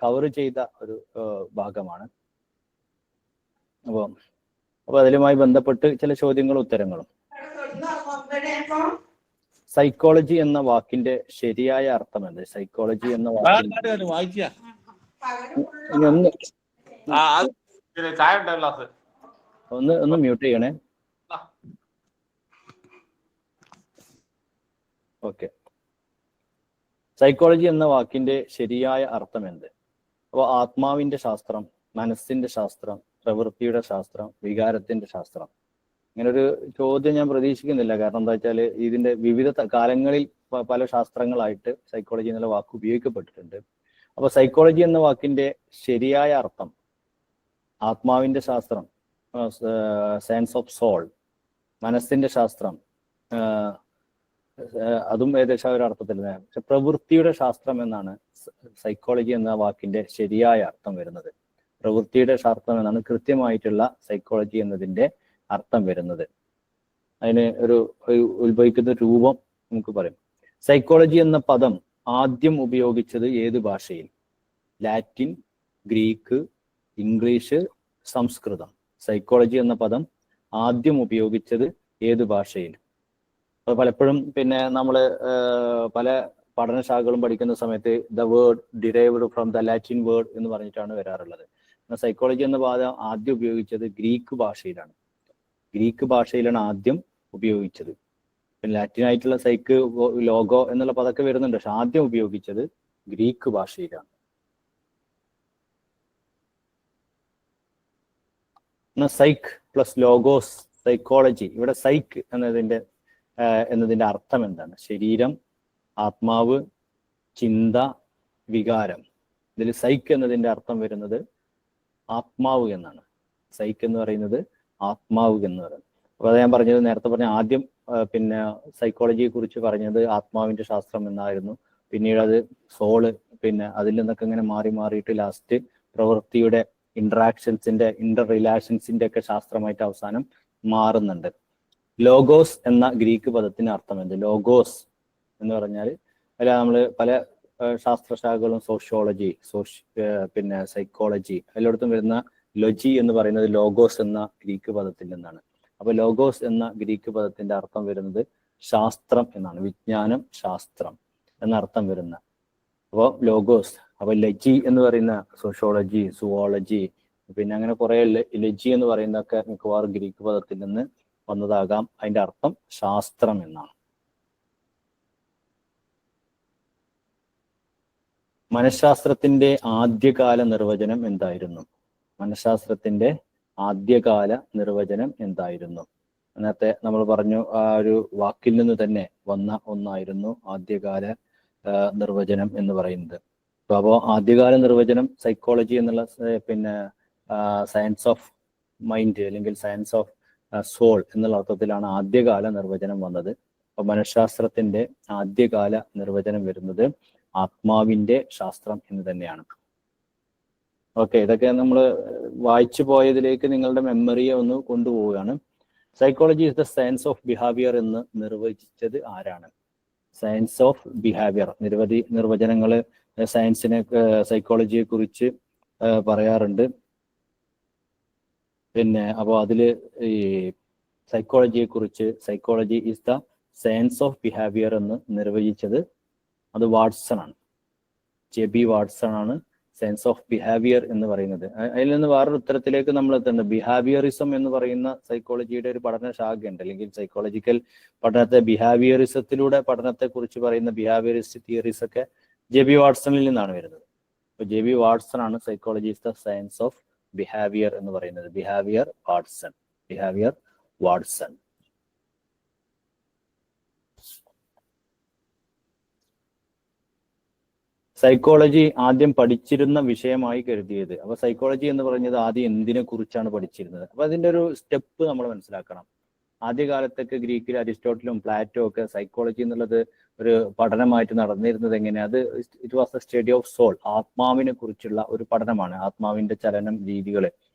Speaker 1: കവർ ചെയ്ത ഒരു ഭാഗമാണ്. അപ്പൊ അതിലുമായി ബന്ധപ്പെട്ട് ചില ചോദ്യങ്ങളും ഉത്തരങ്ങളും. സൈക്കോളജി എന്ന വാക്കിന്റെ ശരിയായ അർത്ഥം എന്ത്? സൈക്കോളജി എന്ന വാക്കിന്റെ ഒന്ന് മ്യൂട്ട് ചെയ്യണേ. ഓക്കെ, സൈക്കോളജി എന്ന വാക്കിന്റെ ശരിയായ അർത്ഥം എന്ത്? അപ്പോൾ ആത്മാവിന്റെ ശാസ്ത്രം, മനസ്സിന്റെ ശാസ്ത്രം, പ്രവൃത്തിയുടെ ശാസ്ത്രം, വികാരത്തിന്റെ ശാസ്ത്രം. ഇങ്ങനൊരു ചോദ്യം ഞാൻ പ്രതീക്ഷിക്കുന്നില്ല. കാരണം എന്താ വെച്ചാൽ ഇതിന്റെ വിവിധ കാലങ്ങളിൽ പല ശാസ്ത്രങ്ങളായിട്ട് സൈക്കോളജി എന്നുള്ള വാക്ക് ഉപയോഗിക്കപ്പെട്ടിട്ടുണ്ട്. അപ്പൊ സൈക്കോളജി എന്ന വാക്കിന്റെ ശരിയായ അർത്ഥം ആത്മാവിന്റെ ശാസ്ത്രം, സയൻസ് ഓഫ് സോൾ, മനസ്സിന്റെ ശാസ്ത്രം, അതും ഏകദേശം ഒരു അർത്ഥത്തിൽ തന്നെ. പക്ഷെ പ്രവൃത്തിയുടെ ശാസ്ത്രം എന്നാണ് സൈക്കോളജി എന്ന വാക്കിന്റെ ശരിയായ അർത്ഥം വരുന്നത്. പ്രവൃത്തിയുടെ ശാസ്ത്രം എന്നാണ് കൃത്യമായിട്ടുള്ള സൈക്കോളജി എന്നതിന്റെ അർത്ഥം വരുന്നത്. അതിന് ഒരു ഉത്ഭവിക്കുന്ന രൂപം നമുക്ക് പറയും. സൈക്കോളജി എന്ന പദം ആദ്യം ഉപയോഗിച്ചത് ഏത് ഭാഷയിൽ? ലാറ്റിൻ, ഗ്രീക്ക്, ഇംഗ്ലീഷ്, സംസ്കൃതം. സൈക്കോളജി എന്ന പദം ആദ്യം ഉപയോഗിച്ചത് ഏത് ഭാഷയിൽ? അപ്പൊ പലപ്പോഴും പിന്നെ നമ്മൾ പല പഠനശാഖകളും പഠിക്കുന്ന സമയത്ത് the word derived from the Latin word എന്ന് പറഞ്ഞിട്ടാണ് വരാറുള്ളത്. സൈക്കോളജി എന്ന പദം ആദ്യം ഉപയോഗിച്ചത് ഗ്രീക്ക് ഭാഷയിലാണ്. ഗ്രീക്ക് ഭാഷയിലാണ് ആദ്യം ഉപയോഗിച്ചത്. പിന്നെ ലാറ്റിൻ ആയിട്ടുള്ള സൈക്ക്, ലോഗോ എന്നുള്ള പദമൊക്കെ വരുന്നുണ്ട്. പക്ഷെ ആദ്യം ഉപയോഗിച്ചത് ഗ്രീക്ക് ഭാഷയിലാണ്. Psyche plus logos, psychology. ഇവിടെ സൈക്ക് എന്നതിന്റെ അർത്ഥം എന്താണ്? ശരീരം, ആത്മാവ്, ചിന്ത, വികാരം. ഇതിൽ സൈക്ക് എന്നതിന്റെ അർത്ഥം വരുന്നത് ആത്മാവ് എന്നാണ്. സൈക്ക് എന്ന് പറയുന്നത് ആത്മാവ് എന്ന് പറയുന്നത്. അപ്പൊ അത് ഞാൻ പറഞ്ഞത് നേരത്തെ പറഞ്ഞ ആദ്യം പിന്നെ സൈക്കോളജിയെ കുറിച്ച് പറഞ്ഞത് ആത്മാവിന്റെ ശാസ്ത്രം എന്നായിരുന്നു. പിന്നീട് അത് സോള്, പിന്നെ അതിൽ നിന്നൊക്കെ ഇങ്ങനെ മാറിയിട്ട് ലാസ്റ്റ് പ്രവൃത്തിയുടെ ഇന്റർ റിലേഷൻസിന്റെ ഒക്കെ ശാസ്ത്രമായിട്ട് അവസാനം മാറുന്നുണ്ട്. ലോഗോസ് എന്ന ഗ്രീക്ക് പദത്തിന് അർത്ഥം എന്ത്? ലോഗോസ് എന്ന് പറഞ്ഞാൽ അല്ല, നമ്മൾ പല ശാസ്ത്രശാഖകളും സോഷ്യോളജി, പിന്നെ സൈക്കോളജി, എല്ലായിടത്തും വരുന്ന ലൊജി എന്ന് പറയുന്നത് ലോഗോസ് എന്ന ഗ്രീക്ക് പദത്തിൽ നിന്നാണ്. അപ്പൊ ലോഗോസ് എന്ന ഗ്രീക്ക് പദത്തിന്റെ അർത്ഥം വരുന്നത് ശാസ്ത്രം എന്നാണ്. വിജ്ഞാനം, ശാസ്ത്രം എന്ന അർത്ഥം വരുന്ന. അപ്പോൾ ലോഗോസ്. അപ്പൊ ലജി എന്ന് പറയുന്ന സോഷ്യോളജി, സുവോളജി, പിന്നെ അങ്ങനെ കുറെ ലജി എന്ന് പറയുന്നതൊക്കെ മിക്കവാറും ഗ്രീക്ക് പദത്തിൽ നിന്ന് വന്നതാകാം. അതിന്റെ അർത്ഥം ശാസ്ത്രം എന്നാണ്. മനഃശാസ്ത്രത്തിന്റെ ആദ്യകാല നിർവചനം എന്തായിരുന്നു? മനഃശാസ്ത്രത്തിന്റെ ആദ്യകാല നിർവചനം എന്തായിരുന്നു? നേരത്തെ നമ്മൾ പറഞ്ഞു, ആ ഒരു വാക്കിൽ നിന്ന് തന്നെ വന്ന ഒന്നായിരുന്നു ആദ്യകാല നിർവചനം എന്ന് പറയുന്നത്. അപ്പോൾ ആദ്യകാല നിർവചനം സൈക്കോളജി എന്നുള്ള പിന്നെ സയൻസ് ഓഫ് മൈൻഡ് അല്ലെങ്കിൽ സയൻസ് ഓഫ് സോൾ എന്നുള്ള അർത്ഥത്തിലാണ് ആദ്യകാല നിർവചനം വന്നത്. അപ്പൊ മനഃശാസ്ത്രത്തിന്റെ ആദ്യകാല നിർവചനം വരുന്നത് ആത്മാവിന്റെ ശാസ്ത്രം എന്ന് തന്നെയാണ്. ഓക്കെ, ഇതൊക്കെ നമ്മൾ വായിച്ചു പോയതിലേക്ക് നിങ്ങളുടെ മെമ്മറിയെ ഒന്ന് കൊണ്ടുപോവുകയാണ്. Psychology is the science of behaviour എന്ന് നിർവചിച്ചത് ആരാണ്? സയൻസ് ഓഫ് ബിഹേവിയർ, നിരവധി നിർവചനങ്ങൾ സയൻസിനെ സൈക്കോളജിയെ കുറിച്ച് പറയാറുണ്ട്. പിന്നെ അപ്പോൾ അതിൽ ഈ സൈക്കോളജിയെ കുറിച്ച് psychology is the science of behaviour എന്ന് നിർവചിച്ചത് അത് വാട്സൺ ആണ്. ജെ.ബി. വാട്സൺ ആണ് സയൻസ് ഓഫ് ബിഹേവിയർ എന്ന് പറയുന്നത്. അതിൽ നിന്ന് വേറൊരു ഉത്തരത്തിലേക്ക് നമ്മൾ എത്തുന്നുണ്ട്. ബിഹേവിയറിസം എന്ന് പറയുന്ന സൈക്കോളജിയുടെ ഒരു പഠന ശാഖയുണ്ട്, അല്ലെങ്കിൽ സൈക്കോളജിക്കൽ പഠനത്തെ ബിഹേവിയറിസത്തിലൂടെ പഠനത്തെ കുറിച്ച് പറയുന്ന ബിഹേവിയറിസ്റ്റ് തിയറീസ് ഒക്കെ ജെ.ബി. വാട്സണിൽ നിന്നാണ് വരുന്നത്. അപ്പൊ ജെ.ബി. വാട്സൺ ആണ് psychology is the science of behaviour എന്ന് പറയുന്നത്. Behaviour Watson. സൈക്കോളജി ആദ്യം പഠിച്ചിരുന്ന വിഷയമായി കരുതിയത്. അപ്പൊ സൈക്കോളജി എന്ന് പറഞ്ഞത് ആദ്യം എന്തിനെ കുറിച്ചാണ് പഠിച്ചിരുന്നത്? അപ്പൊ അതിന്റെ ഒരു സ്റ്റെപ്പ് നമ്മൾ മനസ്സിലാക്കണം. ആദ്യകാലത്തൊക്കെ ഗ്രീക്കിൽ അരിസ്റ്റോട്ടിലും പ്ലാറ്റോ ഒക്കെ സൈക്കോളജി എന്നുള്ളത് ഒരു പഠനമായിട്ട് നടന്നിരുന്നത് എങ്ങനെ? അത് it was the study of soul, ആത്മാവിനെ കുറിച്ചുള്ള ഒരു പഠനമാണ്, ആത്മാവിന്റെ ചലനം, രീതികള്.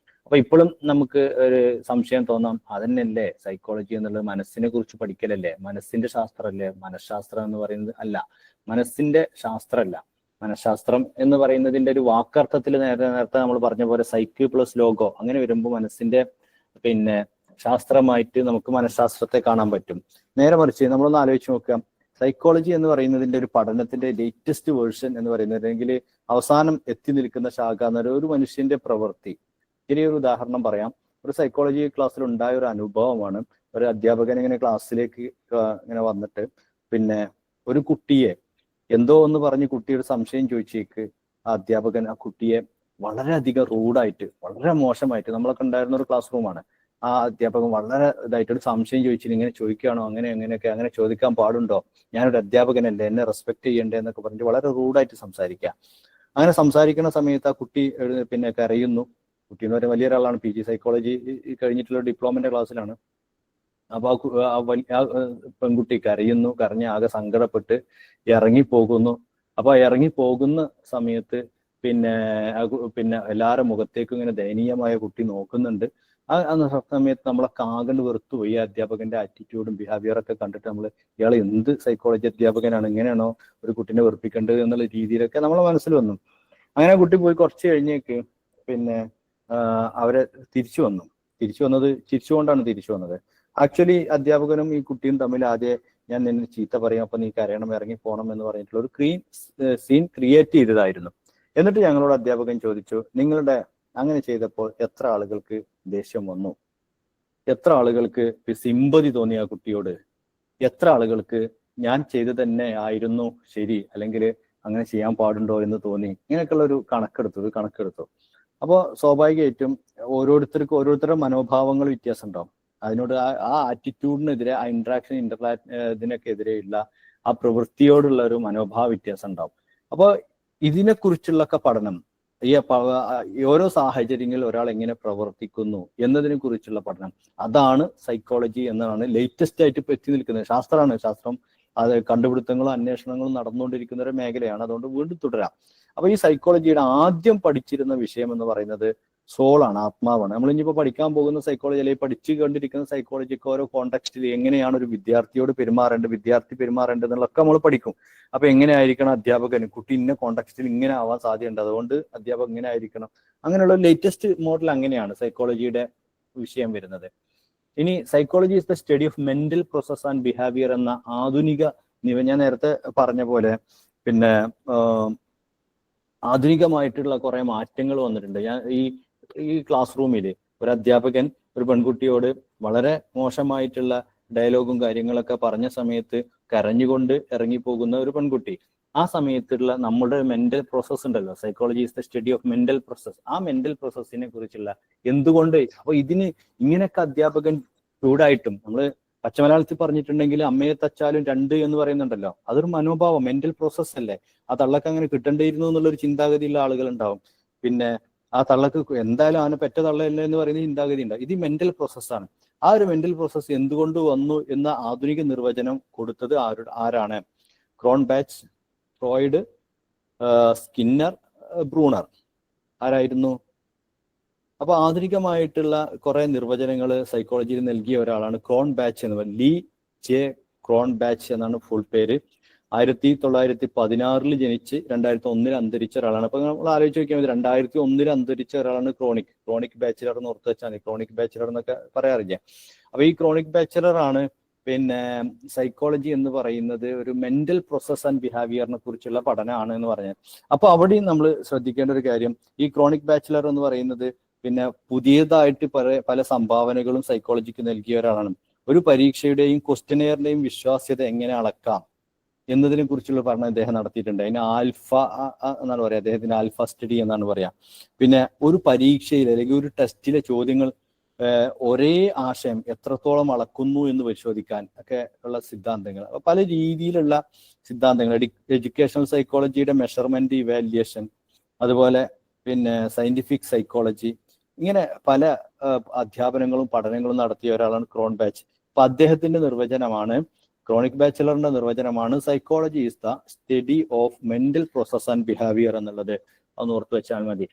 Speaker 1: അപ്പൊ ഇപ്പോഴും നമുക്ക് ഒരു സംശയം തോന്നാം, അതന്നെയല്ലേ സൈക്കോളജി എന്നുള്ളത്? മനസ്സിനെ കുറിച്ച് പഠിക്കലല്ലേ? മനസ്സിന്റെ ശാസ്ത്രമല്ലേ മനഃശാസ്ത്രം എന്ന് പറയുന്നത്? അല്ല, മനസ്സിന്റെ ശാസ്ത്രമല്ല. മനഃശാസ്ത്രം എന്ന് പറയുന്നതിന്റെ ഒരു വാക്കർത്ഥത്തിൽ നേരത്തെ നമ്മൾ പറഞ്ഞ പോലെ സൈക്ക് പ്ലസ് ലോഗോ അങ്ങനെ വരുമ്പോൾ മനസ്സിന്റെ പിന്നെ ശാസ്ത്രമായിട്ട് നമുക്ക് മനഃശാസ്ത്രത്തെ കാണാൻ പറ്റും. നേരെ മറിച്ച് നമ്മളൊന്ന് ആലോചിച്ച് നോക്കാം, സൈക്കോളജി എന്ന് പറയുന്നതിന്റെ ഒരു പഠനത്തിന്റെ ലേറ്റസ്റ്റ് വേർഷൻ എന്ന് പറയുന്നത്, അല്ലെങ്കിൽ അവസാനം എത്തി നിൽക്കുന്ന ശാഖ എന്ന് പറയുന്നത് ഒരു മനുഷ്യന്റെ പ്രവൃത്തി. ചെറിയൊരു ഉദാഹരണം പറയാം. ഒരു സൈക്കോളജി ക്ലാസ്സിൽ ഉണ്ടായ ഒരു അനുഭവമാണ്. ഒരു അധ്യാപകൻ ഇങ്ങനെ ക്ലാസ്സിലേക്ക് ഇങ്ങനെ വന്നിട്ട് പിന്നെ ഒരു കുട്ടിയെ എന്തോ ഒന്ന് പറഞ്ഞ് കുട്ടിയുടെ സംശയം ചോദിച്ചേക്ക് ആ അധ്യാപകൻ ആ കുട്ടിയെ വളരെയധികം റൂഡായിട്ട്, വളരെ മോശമായിട്ട്, നമ്മളൊക്കെ ഉണ്ടായിരുന്ന ഒരു ക്ലാസ് റൂമാണ്, ആ അധ്യാപകൻ വളരെ ഇതായിട്ട് ഒരു സംശയം ചോദിച്ചിട്ട് ഇങ്ങനെ ചോദിക്കുകയാണോ, അങ്ങനെയൊക്കെ അങ്ങനെ ചോദിക്കാൻ പാടുണ്ടോ, ഞാനൊരു അധ്യാപകനല്ലേ, എന്നെ റെസ്പെക്ട് ചെയ്യണ്ടേ എന്നൊക്കെ പറഞ്ഞിട്ട് വളരെ റൂഡായിട്ട് സംസാരിക്കുക. അങ്ങനെ സംസാരിക്കുന്ന സമയത്ത് ആ കുട്ടി പിന്നെ കരയുന്നു. കുട്ടി എന്ന് പറയുന്ന വലിയൊരാളാണ്, PG സൈക്കോളജി കഴിഞ്ഞിട്ടുള്ള ഡിപ്ലോമന്റെ ക്ലാസ്സിലാണ്. അപ്പൊ ആ പെൺകുട്ടി കരയുന്നു, കരഞ്ഞ് ആകെ സങ്കടപ്പെട്ട് ഇറങ്ങിപ്പോകുന്നു. അപ്പൊ ഇറങ്ങിപ്പോകുന്ന സമയത്ത് പിന്നെ എല്ലാവരുടെ മുഖത്തേക്കും ഇങ്ങനെ ദയനീയമായ കുട്ടി നോക്കുന്നുണ്ട്. ആ സമയത്ത് നമ്മളൊക്കെ ആകെ വെറുത്തുപോയി. ഈ അധ്യാപകന്റെ ആറ്റിറ്റ്യൂഡും ബിഹേവിയറൊക്കെ കണ്ടിട്ട് നമ്മൾ ഇയാൾ എന്ത് സൈക്കോളജി അധ്യാപകനാണ്, ഇങ്ങനെയാണോ ഒരു കുട്ടീനെ വെറുപ്പിക്കേണ്ടത് എന്നുള്ള രീതിയിലൊക്കെ നമ്മളെ മനസ്സിൽ വന്നു. അങ്ങനെ കുട്ടി പോയി കുറച്ച് കഴിഞ്ഞേക്ക് പിന്നെ അവരെ തിരിച്ചു വന്നത് ചിരിച്ചുകൊണ്ടാണ് തിരിച്ചു വന്നത്. ആക്ച്വലി അധ്യാപകനും ഈ കുട്ടിയും തമ്മിൽ ആദ്യം ഞാൻ നിന്നെ ചീത്ത പറയും, അപ്പൊ നീ കരയണം, ഇറങ്ങി പോകണം എന്ന് പറഞ്ഞിട്ടുള്ള ഒരു സീൻ ക്രിയേറ്റ് ചെയ്തതായിരുന്നു. എന്നിട്ട് ഞങ്ങളോട് അധ്യാപകൻ ചോദിച്ചു, നിങ്ങളുടെ അങ്ങനെ ചെയ്തപ്പോൾ എത്ര ആളുകൾക്ക് ദേഷ്യം വന്നു, എത്ര ആളുകൾക്ക് സിമ്പതി തോന്നി ആ കുട്ടിയോട്, എത്ര ആളുകൾക്ക് ഞാൻ ചെയ്തു തന്നെ ആയിരുന്നു ശരി, അല്ലെങ്കിൽ അങ്ങനെ ചെയ്യാൻ പാടുണ്ടോ എന്ന് തോന്നി? ഇങ്ങനെയൊക്കെയുള്ള ഒരു കണക്കെടുത്തു. അപ്പോൾ സ്വാഭാവികമായിട്ടും ഓരോരുത്തരുടെ മനോഭാവങ്ങൾ വ്യത്യാസം ഉണ്ടാവും. അതിനോട് ആ ആറ്റിറ്റ്യൂഡിനെതിരെ, ആ ഇതിനൊക്കെ എതിരെയുള്ള ആ പ്രവൃത്തിയോടുള്ള ഒരു മനോഭാവ വ്യത്യാസം ഉണ്ടാവും. അപ്പോൾ ഇതിനെക്കുറിച്ചുള്ളൊക്കെ പഠനം, ഈ ഓരോ സാഹചര്യങ്ങളിൽ ഒരാൾ എങ്ങനെ പ്രവർത്തിക്കുന്നു എന്നതിനെ കുറിച്ചുള്ള പഠനം, അതാണ് സൈക്കോളജി എന്നാണ് ലേറ്റസ്റ്റ് ആയിട്ട് ഇപ്പൊ എത്തി നിൽക്കുന്നത്. ശാസ്ത്രം അത് കണ്ടുപിടുത്തങ്ങളും അന്വേഷണങ്ങളും നടന്നുകൊണ്ടിരിക്കുന്ന ഒരു മേഖലയാണ്. അതുകൊണ്ട് വീണ്ടും തുടരാം. അപ്പൊ ഈ സൈക്കോളജിയുടെ ആദ്യം പഠിച്ചിരുന്ന വിഷയം എന്ന് പറയുന്നത് സോളാണ്, ആത്മാവാണ്. നമ്മൾ ഇനിയിപ്പോൾ പഠിക്കാൻ പോകുന്ന സൈക്കോളജി, അല്ലെങ്കിൽ പഠിച്ചു കൊണ്ടിരിക്കുന്ന സൈക്കോളജിക്ക് ഓരോ കോണ്ടെക്സ്റ്റിൽ എങ്ങനെയാണ് ഒരു വിദ്യാർത്ഥിയോട് വിദ്യാർത്ഥി പെരുമാറേണ്ടത് എന്നുള്ളതൊക്കെ നമ്മൾ പഠിക്കും. അപ്പൊ എങ്ങനെയായിരിക്കണം അധ്യാപകന്, കുട്ടി ഇന്ന കോണ്ടെക്സ്റ്റിൽ ഇങ്ങനെ ആവാൻ സാധ്യതയുണ്ട്, അതുകൊണ്ട് അധ്യാപകൻ ഇങ്ങനെ ആയിരിക്കണം. അങ്ങനെയുള്ള ലേറ്റസ്റ്റ് മോഡൽ അങ്ങനെയാണ് സൈക്കോളജിയുടെ വിഷയം വരുന്നത്. ഇനി psychology is the study of mental process and behaviour എന്ന ആധുനിക ഞാൻ നേരത്തെ പറഞ്ഞ പോലെ പിന്നെ ആധുനികമായിട്ടുള്ള കുറെ മാറ്റങ്ങൾ വന്നിട്ടുണ്ട്. ഞാൻ ഈ ഈ ക്ലാസ് റൂമിൽ ഒരു അധ്യാപകൻ ഒരു പെൺകുട്ടിയോട് വളരെ മോശമായിട്ടുള്ള ഡയലോഗും കാര്യങ്ങളൊക്കെ പറഞ്ഞ സമയത്ത് കരഞ്ഞുകൊണ്ട് ഇറങ്ങിപ്പോകുന്ന ഒരു പെൺകുട്ടി, ആ സമയത്തുള്ള നമ്മുടെ മെന്റൽ പ്രോസസ് ഉണ്ടല്ലോ, psychology is the study of mental process. ആ മെന്റൽ പ്രോസസ്സിനെ കുറിച്ചുള്ള എന്തുകൊണ്ട് അപ്പൊ ഇതിന് ഇങ്ങനെയൊക്കെ അധ്യാപകൻ ചൂടായിട്ടും, നമ്മൾ പച്ചമലയാളത്തിൽ പറഞ്ഞിട്ടുണ്ടെങ്കിൽ അമ്മയെ തച്ചാലും രണ്ട് എന്ന് പറയുന്നുണ്ടല്ലോ, അതൊരു മനോഭാവം, മെന്റൽ പ്രോസസ് അല്ലേ. ആ തള്ളക്ക് അങ്ങനെ കിട്ടേണ്ടിയിരുന്നു എന്നുള്ളൊരു ചിന്താഗതിയുള്ള ആളുകൾ ഉണ്ടാവും. പിന്നെ ആ തള്ളക്ക് എന്തായാലും അവനെ പെറ്റ തള്ളയല്ലേ എന്ന് പറയുന്ന ചിന്താഗതി ഉണ്ടാവും. ഇത് മെന്റൽ പ്രോസസ്സാണ്. ആ ഒരു മെന്റൽ പ്രോസസ്സ് എന്തുകൊണ്ട് വന്നു എന്ന ആധുനിക നിർവചനം കൊടുത്തത് ആരാണ്? ക്രോൺബാച്ച്, ഫ്രോയിഡ്, സ്കിന്നർ, ബ്രൂണർ. ആരായിരുന്നു? അപ്പൊ ആധുനികമായിട്ടുള്ള കുറെ നിർവചനങ്ങൾ സൈക്കോളജിയിൽ നൽകിയ ഒരാളാണ് ക്രോൺബാച്ച് എന്ന് പറയുന്നത്. ലീ ജെ ക്രോൺബാച്ച് എന്നാണ് ഫുൾ പേര്. 1916 ജനിച്ച് 2001 അന്തരിച്ച ഒരാളാണ്. അപ്പൊ നമ്മൾ ആലോചിച്ച് നോക്കിയാൽ മതി, 2001 അന്തരിച്ച ഒരാളാണ് ക്രോണിക് ബാച്ചിലർ എന്ന് ഓർത്ത് വെച്ചാൽ മതി. ക്രോണിക് ബാച്ചിലർ എന്നൊക്കെ പറയാറില്ല. അപ്പൊ ഈ ക്രോണിക് ബാച്ചിലർ ആണ് പിന്നെ സൈക്കോളജി എന്ന് പറയുന്നത് ഒരു മെന്റൽ പ്രോസസ് ആൻഡ് ബിഹേവിയറിനെ കുറിച്ചുള്ള പഠനമാണ് എന്ന് പറഞ്ഞത്. അപ്പൊ അവിടെയും നമ്മൾ ശ്രദ്ധിക്കേണ്ട ഒരു കാര്യം, ഈ ക്രോണിക് ബാച്ചിലർ എന്ന് പറയുന്നത് പിന്നെ പുതിയതായിട്ട് പല സംഭാവനകളും സൈക്കോളജിക്ക് നൽകിയ ഒരാളാണ്. ഒരു പരീക്ഷയുടെയും ക്വസ്റ്റ്യനെയറിന്റെയും വിശ്വാസ്യത എങ്ങനെ അളക്കാം എന്നതിനെ കുറിച്ചുള്ള പഠനം അദ്ദേഹം നടത്തിയിട്ടുണ്ട്. അതിന് ആൽഫ എന്നാണ് പറയാ, അദ്ദേഹത്തിന് ആൽഫ സ്റ്റഡി എന്നാണ് പറയാ. പിന്നെ ഒരു പരീക്ഷയിൽ അല്ലെങ്കിൽ ഒരു ടെസ്റ്റിലെ ചോദ്യങ്ങൾ ഒരേ ആശയം എത്രത്തോളം അളക്കുന്നു എന്ന് പരിശോധിക്കാൻ ഒക്കെ ഉള്ള സിദ്ധാന്തങ്ങൾ, പല രീതിയിലുള്ള സിദ്ധാന്തങ്ങൾ. എഡ്യൂക്കേഷണൽ സൈക്കോളജിയുടെ മെഷർമെന്റ് ഇവാലുവേഷൻ, അതുപോലെ പിന്നെ സയന്റിഫിക് സൈക്കോളജി, ഇങ്ങനെ പല അധ്യാപനങ്ങളും പഠനങ്ങളും നടത്തിയ ഒരാളാണ് ക്രോൺബാച്ച്. അപ്പൊ അദ്ദേഹത്തിന്റെ നിർവചനമാണ്, ക്രോണിക് ബാച്ചിലറിന്റെ നിർവചനമാണ് psychology is the study of mental process and behaviour എന്നുള്ളത്. ഒന്ന് ഓർത്ത് വെച്ചാൽ മതി.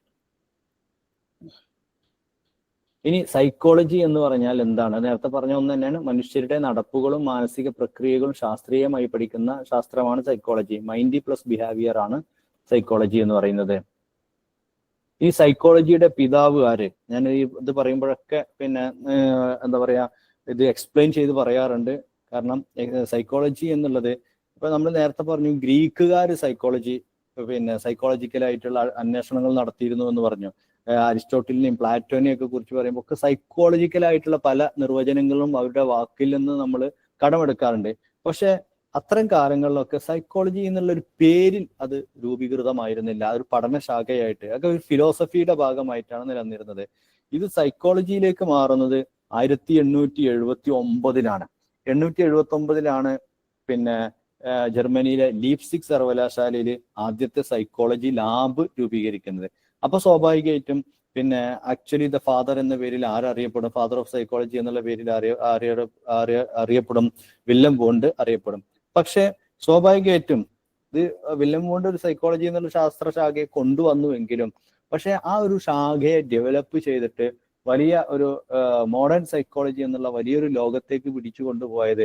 Speaker 1: ഇനി സൈക്കോളജി എന്ന് പറഞ്ഞാൽ എന്താണ്? നേരത്തെ പറഞ്ഞ ഒന്ന് തന്നെയാണ്, മനുഷ്യരുടെ നടപ്പുകളും മാനസിക പ്രക്രിയകളും ശാസ്ത്രീയമായി പഠിക്കുന്ന ശാസ്ത്രമാണ് സൈക്കോളജി. മൈൻഡ് പ്ലസ് ബിഹേവിയർ ആണ് സൈക്കോളജി എന്ന് പറയുന്നത്. ഈ സൈക്കോളജിയുടെ പിതാവ് ആര്? ഞാൻ ഇത് പറയുമ്പോഴൊക്കെ പിന്നെ എന്താ പറയാ, ഇത് എക്സ്പ്ലെയിൻ ചെയ്ത് പറയാറുണ്ട്. കാരണം സൈക്കോളജി എന്നുള്ളത്, ഇപ്പൊ നമ്മൾ നേരത്തെ പറഞ്ഞു ഗ്രീക്കുകാർ സൈക്കോളജി പിന്നെ സൈക്കോളജിക്കലായിട്ടുള്ള അന്വേഷണങ്ങൾ നടത്തിയിരുന്നു എന്ന് പറഞ്ഞു. അരിസ്റ്റോട്ടലിനെയും പ്ലാറ്റോനെയും ഒക്കെ കുറിച്ച് പറയുമ്പോൾ ഒക്കെ സൈക്കോളജിക്കലായിട്ടുള്ള പല നിർവചനങ്ങളും അവരുടെ വാക്കിൽ നിന്ന് നമ്മൾ കടമെടുക്കാറുണ്ട്. പക്ഷെ അത്തരം കാലങ്ങളിലൊക്കെ സൈക്കോളജി എന്നുള്ള ഒരു പേരിൽ അത് രൂപീകൃതമായിരുന്നില്ല. അതൊരു പഠനശാഖയായിട്ട്, അതൊക്കെ ഒരു ഫിലോസഫിയുടെ ഭാഗമായിട്ടാണ് നിലനിന്നിരുന്നത്. ഇത് സൈക്കോളജിയിലേക്ക് മാറുന്നത് 1879-ലാണ്. 1879-ലാണ് പിന്നെ ജർമ്മനിയിലെ ലീപ്സിക് സർവകലാശാലയിൽ ആദ്യത്തെ സൈക്കോളജി ലാബ് രൂപീകരിക്കുന്നത്. അപ്പൊ സ്വാഭാവികമായിട്ടും പിന്നെ ആക്ച്വലി ദ ഫാദർ എന്ന പേരിൽ ആരറിയപ്പെടും? ഫാദർ ഓഫ് സൈക്കോളജി എന്നുള്ള പേരിൽ അറിയപ്പെടും വില്യം വോണ്ട് അറിയപ്പെടും. പക്ഷെ സ്വാഭാവികമായിട്ടും ഇത് വില്യം വോണ്ട് ഒരു സൈക്കോളജി എന്നുള്ള ശാസ്ത്രശാഖയെ കൊണ്ടുവന്നുവെങ്കിലും, പക്ഷെ ആ ഒരു ശാഖയെ ഡെവലപ്പ് ചെയ്തിട്ട് വലിയ ഒരു മോഡേൺ സൈക്കോളജി എന്നുള്ള വലിയൊരു ലോകത്തേക്ക് പിടിച്ചു കൊണ്ടുപോയത്,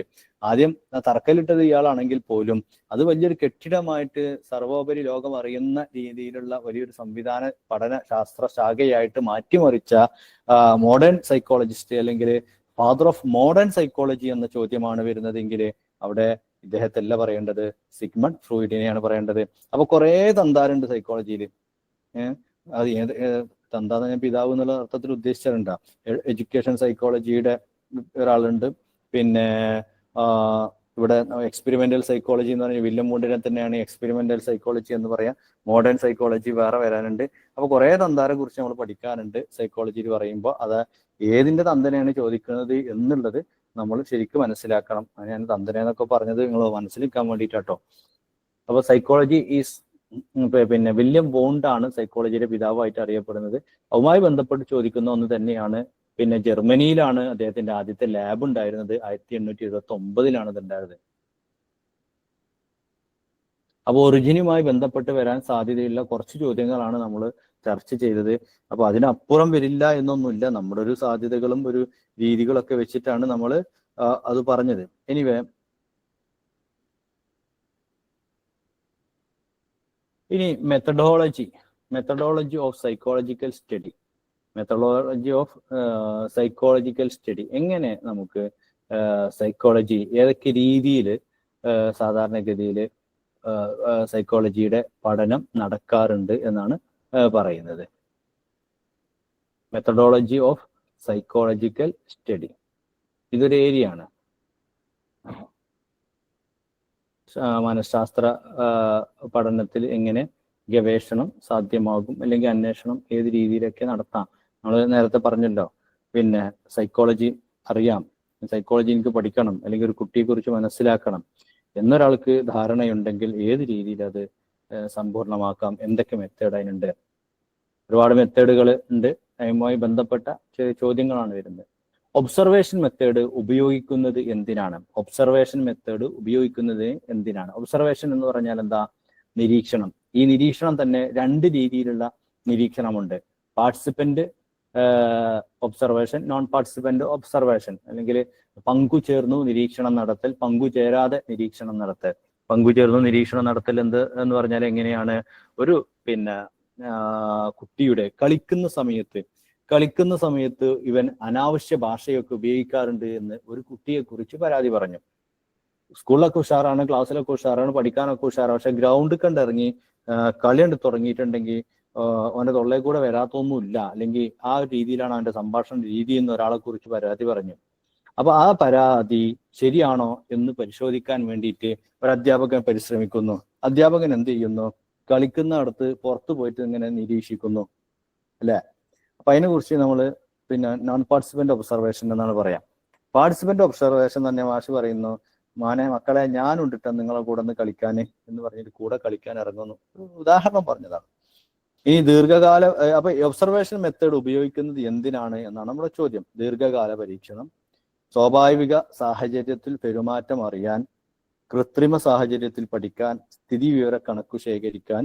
Speaker 1: ആദ്യം തറക്കല്ലിട്ടത് ഇയാളാണെങ്കിൽ പോലും അത് വലിയൊരു കെട്ടിടമായിട്ട് സർവോപരി ലോകം അറിയുന്ന രീതിയിലുള്ള വലിയൊരു സംവിധാന പഠന ശാസ്ത്ര ശാഖയായിട്ട് മാറ്റിമറിച്ച മോഡേൺ സൈക്കോളജിസ്റ്റ് അല്ലെങ്കിൽ ഫാദർ ഓഫ് മോഡേൺ സൈക്കോളജി എന്ന ചോദ്യമാണ് വരുന്നതെങ്കിൽ അവിടെ ഇദ്ദേഹത്തല്ല പറയേണ്ടത്, സിഗ്മണ്ട് ഫ്രോയിഡിനെയാണ് പറയേണ്ടത്. അപ്പൊ കുറെ തന്താരുണ്ട് സൈക്കോളജിയിൽ. അത് തന്താന്ന് ഞാൻ പിതാവ് എന്നുള്ള അർത്ഥത്തിൽ ഉദ്ദേശിച്ചിട്ടുണ്ടാ. എഡ്യൂക്കേഷൻ സൈക്കോളജിയുടെ ഒരാളുണ്ട്. പിന്നെ ഇവിടെ എക്സ്പെരിമെന്റൽ സൈക്കോളജി എന്ന് പറഞ്ഞാൽ വില്യം വോണ്ടിനെ തന്നെയാണ് എക്സ്പെരിമെന്റൽ സൈക്കോളജി എന്ന് പറയാം. മോഡേൺ സൈക്കോളജി വേറെ വരാനുണ്ട്. അപ്പൊ കുറെ തന്താരെ കുറിച്ച് നമ്മൾ പഠിക്കാനുണ്ട് സൈക്കോളജിയിൽ പറയുമ്പോൾ. അത് ഏതിന്റെ തന്തനെയാണ് ചോദിക്കുന്നത് എന്നുള്ളത് നമ്മൾ ശരിക്കും മനസ്സിലാക്കണം. ഞാൻ തന്തനെന്നൊക്കെ പറഞ്ഞത് നിങ്ങൾ മനസ്സിലാക്കാൻ വേണ്ടിയിട്ടാട്ടോ. അപ്പൊ സൈക്കോളജി ഈസ് പിന്നെ വില്യം വോണ്ടാണ് സൈക്കോളജിയുടെ പിതാവായിട്ട് അറിയപ്പെടുന്നത്. അതുമായി ബന്ധപ്പെട്ട് ചോദിക്കുന്ന ഒന്ന് തന്നെയാണ്. പിന്നെ ജർമ്മനിയിലാണ് അദ്ദേഹത്തിന്റെ ആദ്യത്തെ ലാബ് ഉണ്ടായിരുന്നത്. 1879-ലാണ് ഇത് ഉണ്ടായത്. അപ്പൊ ഒറിജിനുമായി ബന്ധപ്പെട്ട് വരാൻ സാധ്യതയുള്ള കുറച്ച് ചോദ്യങ്ങളാണ് നമ്മൾ ചർച്ച ചെയ്തത്. അപ്പൊ അതിനപ്പുറം വരില്ല എന്നൊന്നുമില്ല. നമ്മുടെ ഒരു സാധ്യതകളും ഒരു രീതികളൊക്കെ വെച്ചിട്ടാണ് നമ്മൾ അത് പറഞ്ഞത്. എനിവേ, ഇനി methodology of psychological study. Methodology of psychological study, എങ്ങനെ നമുക്ക് സൈക്കോളജി ഏതൊക്കെ രീതിയിൽ സാധാരണഗതിയിൽ സൈക്കോളജിയുടെ പഠനം നടക്കാറുണ്ട് എന്നാണ് പറയുന്നത്. Methodology of psychological study. ഇതൊരു ഏരിയ ആണ്. മനഃശാസ്ത്ര പഠനത്തിൽ എങ്ങനെ ഗവേഷണം സാധ്യമാകും, അല്ലെങ്കിൽ അന്വേഷണം ഏത് രീതിയിലൊക്കെ നടത്താം. നമ്മൾ നേരത്തെ പറഞ്ഞല്ലോ, പിന്നെ സൈക്കോളജി അറിയാം, സൈക്കോളജി എനിക്ക് പഠിക്കണം, അല്ലെങ്കിൽ ഒരു കുട്ടിയെക്കുറിച്ച് മനസ്സിലാക്കണം എന്നൊരാൾക്ക് ധാരണയുണ്ടെങ്കിൽ ഏത് രീതിയിൽ അത് സമ്പൂർണ്ണമാക്കാം, എന്തൊക്കെ മെത്തേഡ് അതിനുണ്ട്. ഒരുപാട് മെത്തേഡുകൾ ഉണ്ട്. അതുമായി ബന്ധപ്പെട്ട ചോദ്യങ്ങളാണ് വരുന്നത്. ഒബ്സർവേഷൻ മെത്തേഡ് ഉപയോഗിക്കുന്നത് എന്തിനാണ്? ഒബ്സർവേഷൻ മെത്തേഡ് ഉപയോഗിക്കുന്നത് എന്തിനാണ്? ഒബ്സർവേഷൻ എന്ന് പറഞ്ഞാൽ എന്താ? നിരീക്ഷണം. ഈ നിരീക്ഷണം തന്നെ രണ്ട് രീതിയിലുള്ള നിരീക്ഷണമുണ്ട്. Participant observation, non participant observation, അല്ലെങ്കിൽ പങ്കുചേർന്നു നിരീക്ഷണം നടത്തൽ, പങ്കുചേരാതെ നിരീക്ഷണം നടത്തൽ. പങ്കുചേർന്നു നിരീക്ഷണം നടത്തൽ എന്ന് പറഞ്ഞാൽ എങ്ങനെയാണ്? ഒരു കുട്ടിയുടെ കളിക്കുന്ന സമയത്ത് ഇവൻ അനാവശ്യ ഭാഷയൊക്കെ ഉപയോഗിക്കാറുണ്ട് എന്ന് ഒരു കുട്ടിയെ കുറിച്ച് പരാതി പറഞ്ഞു. സ്കൂളിലൊക്കെ ഉഷാറാണ്, ക്ലാസ്സിലൊക്കെ ഉഷാറാണ്, പഠിക്കാനൊക്കെ ഉഷാറാണ്, പക്ഷെ ഗ്രൗണ്ടിൽ കണ്ടിറങ്ങി കളി കണ്ട് തുടങ്ങിയിട്ടുണ്ടെങ്കിൽ അവന്റെ തൊള്ളയിൽ കൂടെ വരാത്തൊന്നുമില്ല, അല്ലെങ്കിൽ ആ ഒരു രീതിയിലാണ് അവന്റെ സംഭാഷണ രീതി എന്ന് ഒരാളെ കുറിച്ച് പരാതി പറഞ്ഞു. അപ്പൊ ആ പരാതി ശരിയാണോ എന്ന് പരിശോധിക്കാൻ വേണ്ടിയിട്ട് ഒരു അധ്യാപകൻ പരിശ്രമിക്കുന്നു. അധ്യാപകൻ എന്ത് ചെയ്യുന്നു? കളിക്കുന്നിടത്ത് പുറത്തു പോയിട്ട് ഇങ്ങനെ നിരീക്ഷിക്കുന്നു, അല്ലെ? അപ്പൊ അതിനെ കുറിച്ച് നമ്മൾ നോൺ പാർട്ടിസിപ്പന്റ് ഒബ്സർവേഷൻ എന്നാണ് പറയാം. പാർട്ടിസിപ്പന്റ് ഒബ്സർവേഷൻ തന്നെ മാഷ് പറയുന്നു, മക്കളെ ഞാനുണ്ടിട്ട് നിങ്ങളെ കൂടെ ഒന്ന് കളിക്കാൻ എന്ന് പറഞ്ഞിട്ട് കൂടെ കളിക്കാൻ ഇറങ്ങുന്നു. ഉദാഹരണം പറഞ്ഞതാണ്. ഇനി ദീർഘകാല അപ്പൊ ഒബ്സർവേഷൻ മെത്തേഡ് ഉപയോഗിക്കുന്നത് എന്തിനാണ് എന്നാണ് നമ്മുടെ ചോദ്യം. ദീർഘകാല പരീക്ഷണം, സ്വാഭാവിക സാഹചര്യത്തിൽ പെരുമാറ്റം അറിയാൻ, കൃത്രിമ സാഹചര്യത്തിൽ പഠിക്കാൻ, സ്ഥിതി വിവര കണക്കു ശേഖരിക്കാൻ.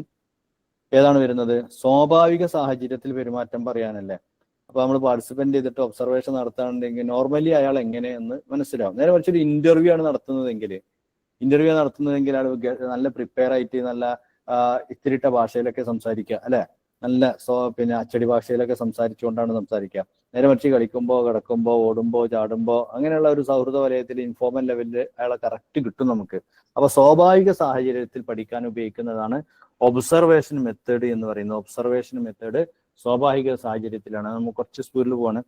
Speaker 1: ഏതാണ് വരുന്നത്? സ്വാഭാവിക സാഹചര്യത്തിൽ പെരുമാറ്റം പറയാനല്ലേ. അപ്പൊ നമ്മൾ പാർട്ടിസിപ്പന്റ് ചെയ്തിട്ട് ഒബ്സർവേഷൻ നടത്താനുണ്ടെങ്കിൽ നോർമലി അയാൾ എങ്ങനെയെന്ന് മനസ്സിലാവും. നേരെ മറിച്ചൊരു ഇന്റർവ്യൂ ആണ് നടത്തുന്നതെങ്കിൽ അയാൾ നല്ല പ്രിപ്പയർ ആയിട്ട് നല്ല ഇത്തിരിട്ട ഭാഷയിലൊക്കെ സംസാരിക്കുക, അല്ലെ? നല്ല അച്ചടി ഭാഷയിലൊക്കെ സംസാരിച്ചുകൊണ്ടാണ് സംസാരിക്കുക. നേരെ മറിച്ച് കളിക്കുമ്പോൾ, കിടക്കുമ്പോൾ, ഓടുമ്പോൾ, ചാടുമ്പോൾ അങ്ങനെയുള്ള ഒരു സൗഹൃദ വലയത്തിൽ ഇൻഫോർമൽ ലെവലിൽ അയാളെ കറക്റ്റ് കിട്ടും നമുക്ക്. അപ്പൊ സ്വാഭാവിക സാഹചര്യത്തിൽ പഠിക്കാൻ ഉപയോഗിക്കുന്നതാണ് ഒബ്സർവേഷൻ മെത്തേഡ് എന്ന് പറയുന്നത്. ഒബ്സർവേഷൻ മെത്തേഡ് സ്വാഭാവിക സാഹചര്യത്തിലാണ്. നമുക്ക് കുറച്ച് സ്പീഡിൽ പോവാണ്.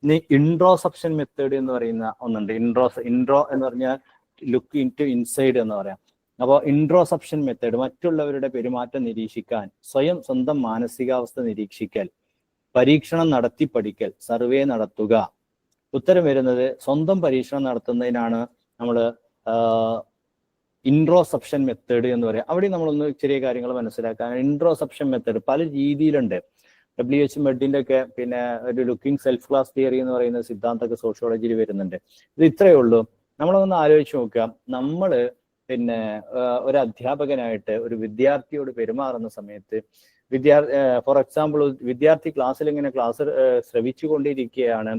Speaker 1: ഇനി ഇൻട്രോസെപ്ഷൻ മെത്തേഡ് എന്ന് പറയുന്ന ഒന്നുണ്ട്. ഇൻട്രോ എന്ന് പറഞ്ഞാൽ ലുക്ക് ഇൻ ടു ഇൻസൈഡ് എന്ന് പറയാം. അപ്പോൾ ഇൻട്രോസെപ്ഷൻ മെത്തേഡ് മറ്റുള്ളവരുടെ പെരുമാറ്റം നിരീക്ഷിക്കാൻ, സ്വന്തം മാനസികാവസ്ഥ നിരീക്ഷിക്കൽ, പരീക്ഷണം നടത്തി പഠിക്കൽ, സർവേ നടത്തുക. ഉത്തരം വരുന്നത് സ്വന്തം പരീക്ഷണം നടത്തുന്നതിനാണ് നമ്മൾ ഇൻട്രോസെപ്ഷൻ മെത്തേഡ് എന്ന് പറയാം. അവിടെ നമ്മളൊന്ന് ചെറിയ കാര്യങ്ങൾ മനസ്സിലാക്കാൻ. ഇൻട്രോസെപ്ഷൻ മെത്തേഡ് പല രീതിയിലുണ്ട്. WH മെഡിന്റെ ഒക്കെ ഒരു ലുക്കിംഗ് സെൽഫ് ക്ലാസ് തിയറി എന്ന് പറയുന്ന സിദ്ധാന്തമൊക്കെ സോഷ്യോളജിയിൽ വരുന്നുണ്ട്. ഇത് ഇത്രയേ ഉള്ളൂ. നമ്മളൊന്ന് ആലോചിച്ച് നോക്കുക. നമ്മള് ഒരു അധ്യാപകനായിട്ട് ഒരു വിദ്യാർത്ഥിയോട് പെരുമാറുന്ന സമയത്ത് ഫോർ എക്സാമ്പിൾ വിദ്യാർത്ഥി ക്ലാസ്സിൽ ഇങ്ങനെ ക്ലാസ് ശ്രവിച്ചു കൊണ്ടിരിക്കുകയാണ്.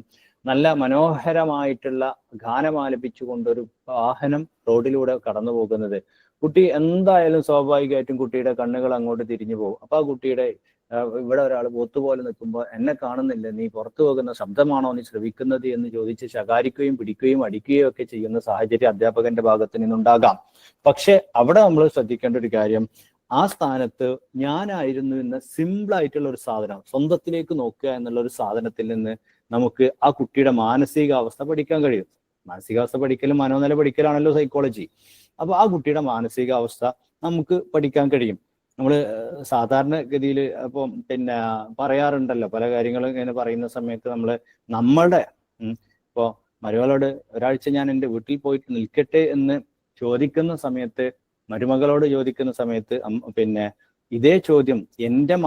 Speaker 1: നല്ല മനോഹരമായിട്ടുള്ള ഗാനം ആലപിച്ചുകൊണ്ടൊരു വാഹനം റോഡിലൂടെ കടന്നു പോകുന്നത്. കുട്ടി എന്തായാലും സ്വാഭാവികമായിട്ടും കുട്ടിയുടെ കണ്ണുകൾ അങ്ങോട്ട് തിരിഞ്ഞു പോകും. അപ്പൊ ആ കുട്ടിയുടെ ഇവിടെ ഒരാൾ പോത്തുപോലെ നിൽക്കുമ്പോൾ എന്നെ കാണുന്നില്ല, നീ പുറത്തു പോകുന്ന ശബ്ദമാണോ നീ ശ്രവിക്കുന്നത് എന്ന് ചോദിച്ച് ശകാരിക്കുകയും പിടിക്കുകയും അടിക്കുകയും ഒക്കെ ചെയ്യുന്ന സാഹചര്യം അധ്യാപകന്റെ ഭാഗത്ത് നിന്നുണ്ടാകാം. പക്ഷെ അവിടെ നമ്മൾ ശ്രദ്ധിക്കേണ്ട ഒരു കാര്യം, ആ സ്ഥാനത്ത് ഞാനായിരുന്നു എന്ന സിമ്പിൾ ആയിട്ടുള്ള ഒരു സാധനം, സ്വന്തത്തിലേക്ക് നോക്കുക എന്നുള്ള ഒരു സാധനത്തിൽ നിന്ന് നമുക്ക് ആ കുട്ടിയുടെ മാനസികാവസ്ഥ പഠിക്കാൻ കഴിയും. മാനസികാവസ്ഥ പഠിക്കലും മനോനില പഠിക്കലാണല്ലോ സൈക്കോളജി. അപ്പൊ ആ കുട്ടിയുടെ മാനസികാവസ്ഥ നമുക്ക് പഠിക്കാൻ കഴിയും. നമ്മൾ സാധാരണഗതിയിൽ അപ്പം പറയാറുണ്ടല്ലോ, പല കാര്യങ്ങളും ഇങ്ങനെ പറയുന്ന സമയത്ത് നമ്മളുടെ ഇപ്പോ മരുമകളോട് ഒരാഴ്ച ഞാൻ എൻ്റെ വീട്ടിൽ പോയിട്ട് നിൽക്കട്ടെ എന്ന് ചോദിക്കുന്ന സമയത്ത്, മരുമകളോട് ചോദിക്കുന്ന സമയത്ത് ഇതേ ചോദ്യം എൻ്റെ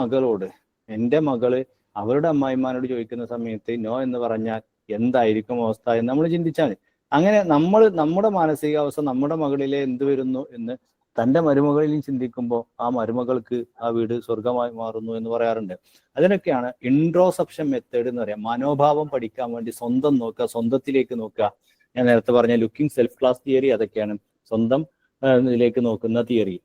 Speaker 1: മകള് അവരുടെ അമ്മായിമാനോട് ചോദിക്കുന്ന സമയത്ത് നോ എന്ന് പറഞ്ഞാൽ എന്തായിരിക്കും അവസ്ഥ എന്ന് നമ്മൾ ചിന്തിച്ചാൽ, അങ്ങനെ നമ്മുടെ മാനസികാവസ്ഥ നമ്മുടെ മകളിലെ എന്ത് വരുന്നു എന്ന് തൻ്റെ മരുമകളിലും ചിന്തിക്കുമ്പോൾ ആ മരുമകൾക്ക് ആ വീട് സ്വർഗമായി മാറുന്നു എന്ന് പറയാറുണ്ട്. അതിനൊക്കെയാണ് ഇൻട്രോസെപ്ഷൻ മെത്തേഡ് എന്ന് പറയാം. മനോഭാവം പഠിക്കാൻ വേണ്ടി സ്വന്തം നോക്കുക, സ്വന്തത്തിലേക്ക് നോക്കുക. ഞാൻ നേരത്തെ പറഞ്ഞ ലുക്കിംഗ് സെൽഫ് ക്ലാസ് തിയറി അതൊക്കെയാണ്, സ്വന്തം ഇതിലേക്ക് നോക്കുന്ന തിയറി.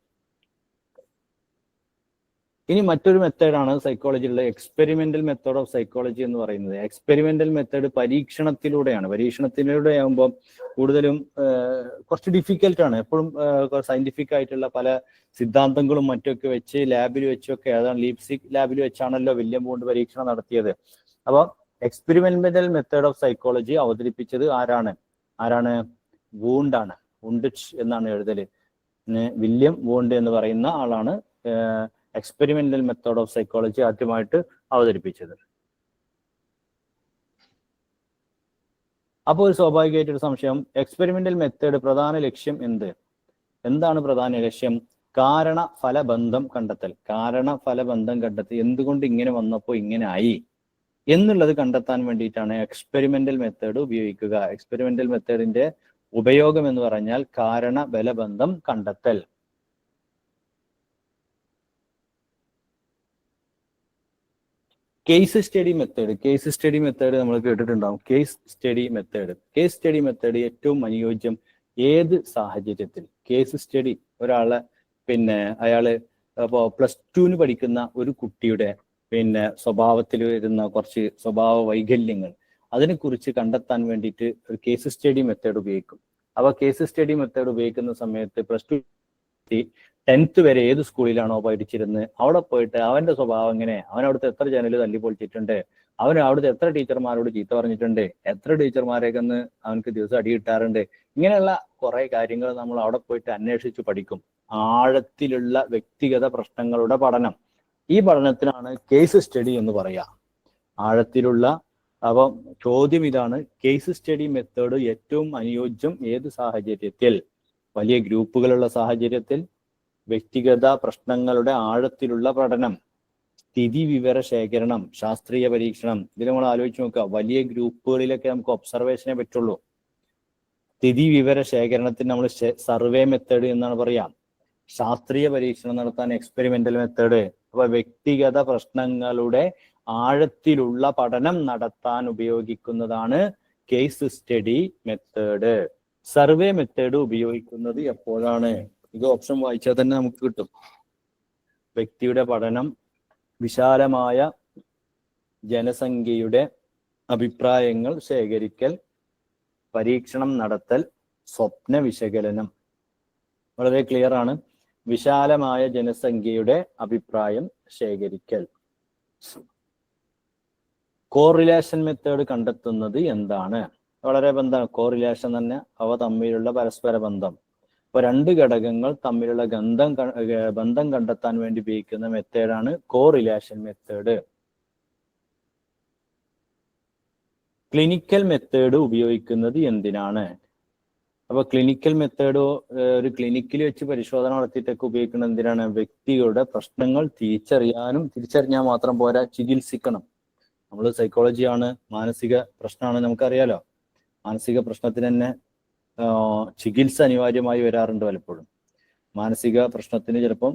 Speaker 1: ഇനി മറ്റൊരു മെത്തേഡാണ് സൈക്കോളജിയിലുള്ള എക്സ്പെരിമെന്റൽ മെത്തേഡ് ഓഫ് സൈക്കോളജി എന്ന് പറയുന്നത്. Experimental method പരീക്ഷണത്തിലൂടെയാണ്. പരീക്ഷണത്തിലൂടെ ആകുമ്പോൾ കൂടുതലും കുറച്ച് ഡിഫിക്കൽട്ടാണ്. എപ്പോഴും സയന്റിഫിക് ആയിട്ടുള്ള പല സിദ്ധാന്തങ്ങളും മറ്റൊക്കെ വെച്ച് ലാബിൽ വെച്ചൊക്കെ, അതാണ് ലീപ്സിക് ലാബിൽ വെച്ചാണല്ലോ വില്യം വൂണ്ട് പരീക്ഷണം നടത്തിയത്. അപ്പൊ എക്സ്പെരിമെന്റൽ മെത്തേഡ് ഓഫ് സൈക്കോളജി അവതരിപ്പിച്ചത് ആരാണ് വൂണ്ടാണ്. വുണ്ടിച്ച് എന്നാണ് എഴുതല്. വില്യം വൂണ്ട് എന്ന് പറയുന്ന ആളാണ് എക്സ്പെരിമെന്റൽ മെത്തേഡ് ഓഫ് സൈക്കോളജി ആദ്യമായിട്ട് അവതരിപ്പിച്ചത്. അപ്പോൾ സ്വാഭാവികമായിട്ടൊരു സംശയം, എക്സ്പെരിമെന്റൽ മെത്തേഡ് പ്രധാന ലക്ഷ്യം എന്താണ് പ്രധാന ലക്ഷ്യം? കാരണഫലബന്ധം കണ്ടെത്തൽ. എന്തുകൊണ്ട് ഇങ്ങനെ വന്നപ്പോൾ ഇങ്ങനെ ആയി എന്നുള്ളത് കണ്ടെത്താൻ വേണ്ടിയിട്ടാണ് എക്സ്പെരിമെന്റൽ മെത്തേഡ് ഉപയോഗിക്കുക. എക്സ്പെരിമെന്റൽ മെത്തേഡിന്റെ ഉപയോഗം എന്ന് പറഞ്ഞാൽ കാരണബലബന്ധം കണ്ടെത്തൽ. കേസ് സ്റ്റഡി മെത്തേഡ് നമ്മൾ കേട്ടിട്ടുണ്ടാവും. കേസ് സ്റ്റഡി മെത്തേഡ് ഏറ്റവും അനുയോജ്യം ഏത് സാഹചര്യത്തിൽ? കേസ് സ്റ്റഡി ഒരാളെ അയാള് ഇപ്പോൾ +2 പഠിക്കുന്ന ഒരു കുട്ടിയുടെ സ്വഭാവത്തിൽ വരുന്ന കുറച്ച് സ്വഭാവ വൈകല്യങ്ങൾ അതിനെക്കുറിച്ച് കണ്ടെത്താൻ വേണ്ടിയിട്ട് ഒരു കേസ് സ്റ്റഡി മെത്തേഡ് ഉപയോഗിക്കും. അപ്പൊ കേസ് സ്റ്റഡി മെത്തേഡ് ഉപയോഗിക്കുന്ന സമയത്ത് +2 10th വരെ ഏത് സ്കൂളിലാണോ പഠിച്ചിരുന്നത് അവിടെ പോയിട്ട് അവന്റെ സ്വഭാവം എങ്ങനെ, അവൻ അവിടുത്തെ എത്ര ജനല് തല്ലി പൊളിച്ചിട്ടുണ്ട്, അവൻ അവിടുത്തെ എത്ര ടീച്ചർമാരോട് ചീത്ത പറഞ്ഞിട്ടുണ്ട്, എത്ര ടീച്ചർമാരെയൊക്കെ അവനക്ക് ദിവസം അടി കിട്ടാറുണ്ട്, ഇങ്ങനെയുള്ള കുറെ കാര്യങ്ങൾ നമ്മൾ അവിടെ പോയിട്ട് അന്വേഷിച്ച് പഠിക്കും. ആഴത്തിലുള്ള വ്യക്തിഗത പ്രശ്നങ്ങളുടെ പഠനം. ഈ പഠനത്തിനാണ് കേസ് സ്റ്റഡി എന്ന് പറയാ. ആഴത്തിലുള്ള. അപ്പം ചോദ്യം ഇതാണ്, കേസ് സ്റ്റഡി മെത്തേഡ് ഏറ്റവും അനുയോജ്യം ഏത് സാഹചര്യത്തിൽ? വലിയ ഗ്രൂപ്പുകളുള്ള സാഹചര്യത്തിൽ, വ്യക്തിഗത പ്രശ്നങ്ങളുടെ ആഴത്തിലുള്ള പഠനം, സ്ഥിതി വിവര ശേഖരണം, ശാസ്ത്രീയ പരീക്ഷണം. ഇതിൽ നമ്മൾ ആലോചിച്ച് നോക്കുക, വലിയ ഗ്രൂപ്പുകളിലൊക്കെ നമുക്ക് ഒബ്സർവേഷനെ പറ്റുള്ളൂ. സ്ഥിതി വിവര ശേഖരണത്തിന് നമ്മൾ സർവേ മെത്തേഡ് എന്നാണ് പറയാം. ശാസ്ത്രീയ പരീക്ഷണം നടത്താൻ എക്സ്പെരിമെന്റൽ മെത്തേഡ്. അപ്പൊ വ്യക്തിഗത പ്രശ്നങ്ങളുടെ ആഴത്തിലുള്ള പഠനം നടത്താൻ ഉപയോഗിക്കുന്നതാണ് case study method. Survey method ഉപയോഗിക്കുന്നത് എപ്പോഴാണ്? ഇത് ഓപ്ഷൻ വായിച്ചാൽ തന്നെ നമുക്ക് കിട്ടും. വ്യക്തിയുടെ പഠനം, വിശാലമായ ജനസംഖ്യയുടെ അഭിപ്രായങ്ങൾ ശേഖരിക്കൽ, പരീക്ഷണം നടത്തൽ, സ്വപ്ന വിശകലനം. വളരെ ക്ലിയർ ആണ്. വിശാലമായ ജനസംഖ്യയുടെ അഭിപ്രായം ശേഖരിക്കൽ. കോറിലേഷൻ മെത്തേഡ് കണ്ടെത്തുന്നത് എന്താണ്? വളരെ ബന്ധമാണ്. കോറിലേഷൻ തന്നെ അവ തമ്മിലുള്ള പരസ്പര ബന്ധം. അപ്പൊ രണ്ട് ഘടകങ്ങൾ തമ്മിലുള്ള ബന്ധം കണ്ടെത്താൻ വേണ്ടി ഉപയോഗിക്കുന്ന മെത്തേഡാണ് കോറിലേഷൻ മെത്തേഡ്. ക്ലിനിക്കൽ മെത്തേഡ് ഉപയോഗിക്കുന്നത് എന്തിനാണ്? അപ്പൊ ക്ലിനിക്കൽ മെത്തേഡ് ഒരു ക്ലിനിക്കിൽ വെച്ച് പരിശോധന നടത്തിയിട്ടൊക്കെ ഉപയോഗിക്കുന്നത് എന്തിനാണ്? വ്യക്തികളുടെ പ്രശ്നങ്ങൾ തിരിച്ചറിഞ്ഞാൽ മാത്രം പോരാ, ചികിത്സിക്കണം. നമ്മൾ സൈക്കോളജിയാണ്, മാനസിക പ്രശ്നമാണ്, നമുക്കറിയാലോ. മാനസിക പ്രശ്നത്തിന് തന്നെ ചികിത്സ അനിവാര്യമായി വരാറുണ്ട്. പലപ്പോഴും മാനസിക പ്രശ്നത്തിന് ചിലപ്പം